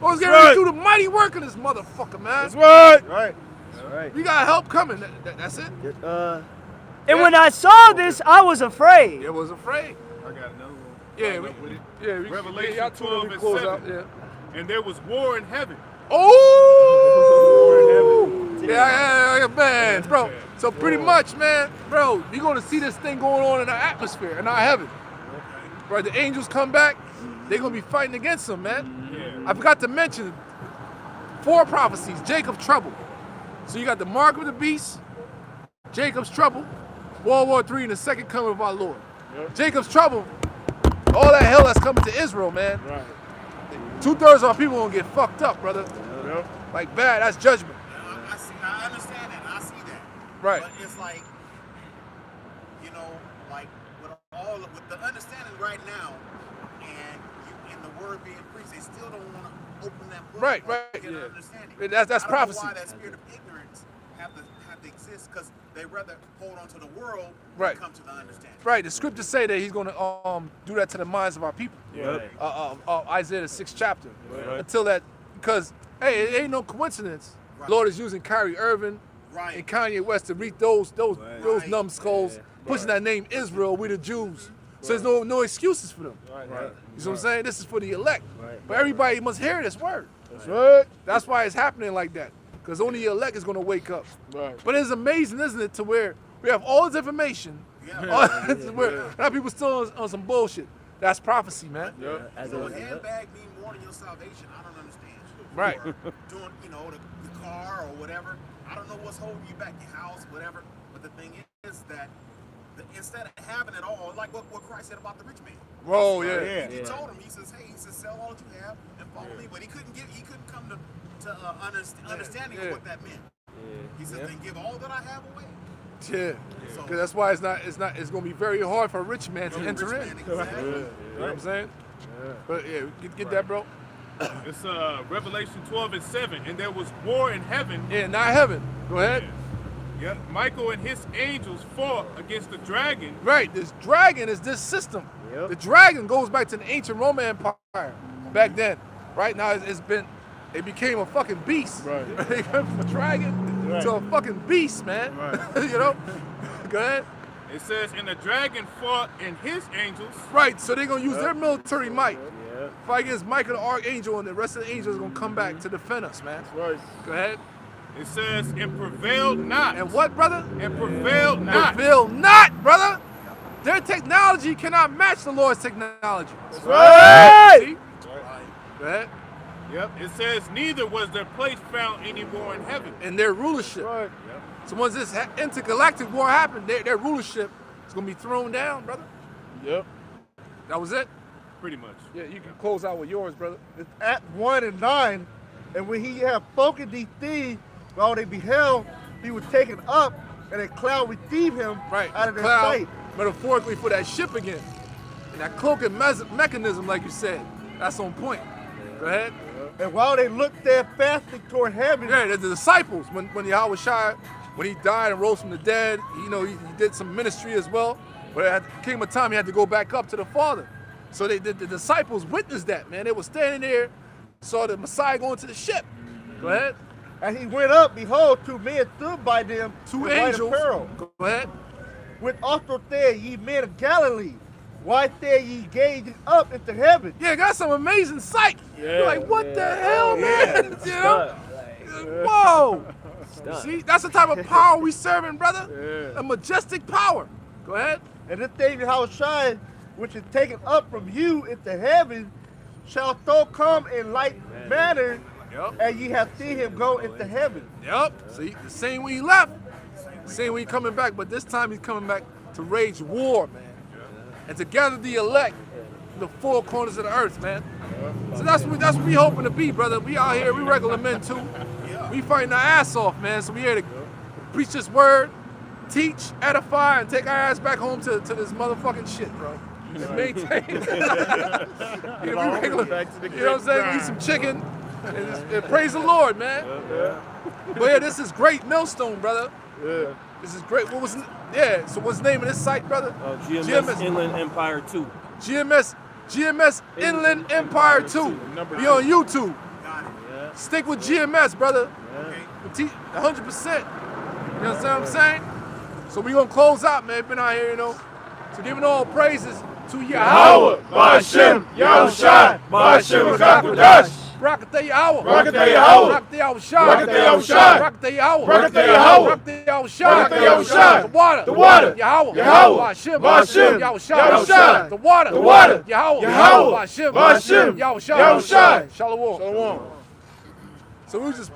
I was getting ready to do the mighty work of this motherfucker, man. That's right. Right. That's right. We got help coming. That's it. And when I saw this, I was afraid. It was afraid. I got another one. Yeah, Follow up with it. we Revelation y'all two 12 we and close 7. out, yeah. And there was war in heaven. Oh! Yeah, man, bro. So pretty much, man, bro, you're gonna see this thing going on in our atmosphere, in our heaven. Right, the angels come back, they're gonna be fighting against them, man. I forgot to mention 4 prophecies. Jacob's trouble. So you got the mark of the beast, Jacob's trouble, World War III, and the second coming of our Lord. Jacob's trouble, all that hell that's coming to Israel, man. Right. 2/3 of our people gonna get fucked up, brother. Yep. Like bad, that's judgment. I understand that. I see that. Right. But it's like, you know, like with the understanding right now, and the word being preached, they still don't want to open that book. Right, up right. to get an Yeah. understanding. That's I don't prophecy. know why that spirit of ignorance have to exist, because they rather hold on to the world Right. than come to the understanding. Right, the scriptures say that he's going to do that to the minds of our people. Isaiah the 6th chapter. Until that, because hey, it ain't no coincidence. Right. Lord is using Kyrie Irving Right. and Kanye West to reach those numbskulls, pushing that name Israel, we the Jews. So there's no excuses for them. Right. You know what I'm saying? This is for the elect. But everybody must hear this word. That's right. That's why it's happening like that. Because only the elect is going to wake up. Right. But it's amazing, isn't it, to where we have all this information. Where now people still on some bullshit. That's prophecy, man. So a handbag mean more than your salvation. I don't understand. Right. Or doing, the car or whatever. I don't know what's holding you back, your house, whatever. But the thing is that instead of having it all, like what Christ said about the rich man. Oh yeah. He told him, he says, hey, he says, sell all that you have and follow me. But he couldn't come to understanding of what that meant. He says, then give all that I have away. Yeah. Because that's why it's gonna be very hard for a rich man to enter in. Exactly. You know what I'm saying? But yeah, get that, bro. It's Revelation 12:7, and there was war in heaven. Yeah, not heaven. Go ahead. Yep. Michael and his angels fought against the dragon. Right. This dragon is this system. Yep. The dragon goes back to the ancient Roman Empire back then. Right now, it became a fucking beast. Right. It went from a dragon to a fucking beast, man. Right. You know? Go ahead. It says, and the dragon fought and his angels. Right, so they're gonna use their military might. Yeah. Fight against Michael the Archangel, and the rest of the angels are gonna come back to defend us, man. Right. Go ahead. It says, and prevailed not. And what, brother? And prevailed not. Prevail not, brother. Their technology cannot match the Lord's technology. Right. See? Go ahead. Yep. It says, neither was their place found any more in heaven. And their rulership. Right. So once this intergalactic war happened, their rulership is gonna be thrown down, brother. Yep. That was it. Pretty much. Yeah, you can close out with yours, brother. It's Acts 1 and 9, and when he had spoken these things, while they beheld, he was taken up, and a cloud received him out of their Cloud, sight. metaphorically for that ship again. And that cloaking mechanism, like you said, that's on point. Go ahead. And while they looked there fasting toward heaven, Yeah, the disciples, when Yahweh Shai, when he died and rose from the dead, he did some ministry as well. But at came a time he had to go back up to the Father. So the disciples witnessed that, man. They were standing there, saw the Messiah going to the ship. Go ahead. as he went up, behold, two men stood by them, Two with white angels. apparel. Go ahead. Which also said, ye men of Galilee, why stay ye gazing up into heaven? Yeah, got some amazing sight. You're like, what the hell, man? You know? Whoa. See, that's the type of power we serving, brother. A majestic power. Go ahead. And this thing that how shine, which is taken up from you into heaven, shall so come in like manner as ye have seen him go into heaven. Yep. See, the same way he left, same way he coming back, but this time he's coming back to wage war, man. And to gather the elect from the four corners of the earth, man. So that's what we hoping to be, brother. We out here, we regular men too. We fighting our ass off, man. So we here to preach this word, teach, edify, and take our ass back home to this motherfucking shit, bro. And maintain. We regular, you know what I'm saying? Eat some chicken and praise the Lord, man. But yeah, this is great millstone, brother. This is great. So what's the name of this site, brother? GMS Inland Empire 2. GMS Inland Empire 2. Be on YouTube. Stick with GMS, brother. 100%. You know what I'm saying? So we gonna close out, man. Been out here, you know. So giving all praises to Yahweh, Ba'ashem, Yahushua, Ba'ashem, Rakadash. Rakateh Yahweh, Rakateh Yahweh, Rakateh Yahushua, Rakateh Yahushua, Rakateh Yahweh, Rakateh Yahweh, Rakateh Yahushua, Rakateh Yahushua, the water, Yahweh, Ba'ashem, Yahushua, the water, Yahweh, Ba'ashem, Yahushua, Yahushua. Shalom. So we just,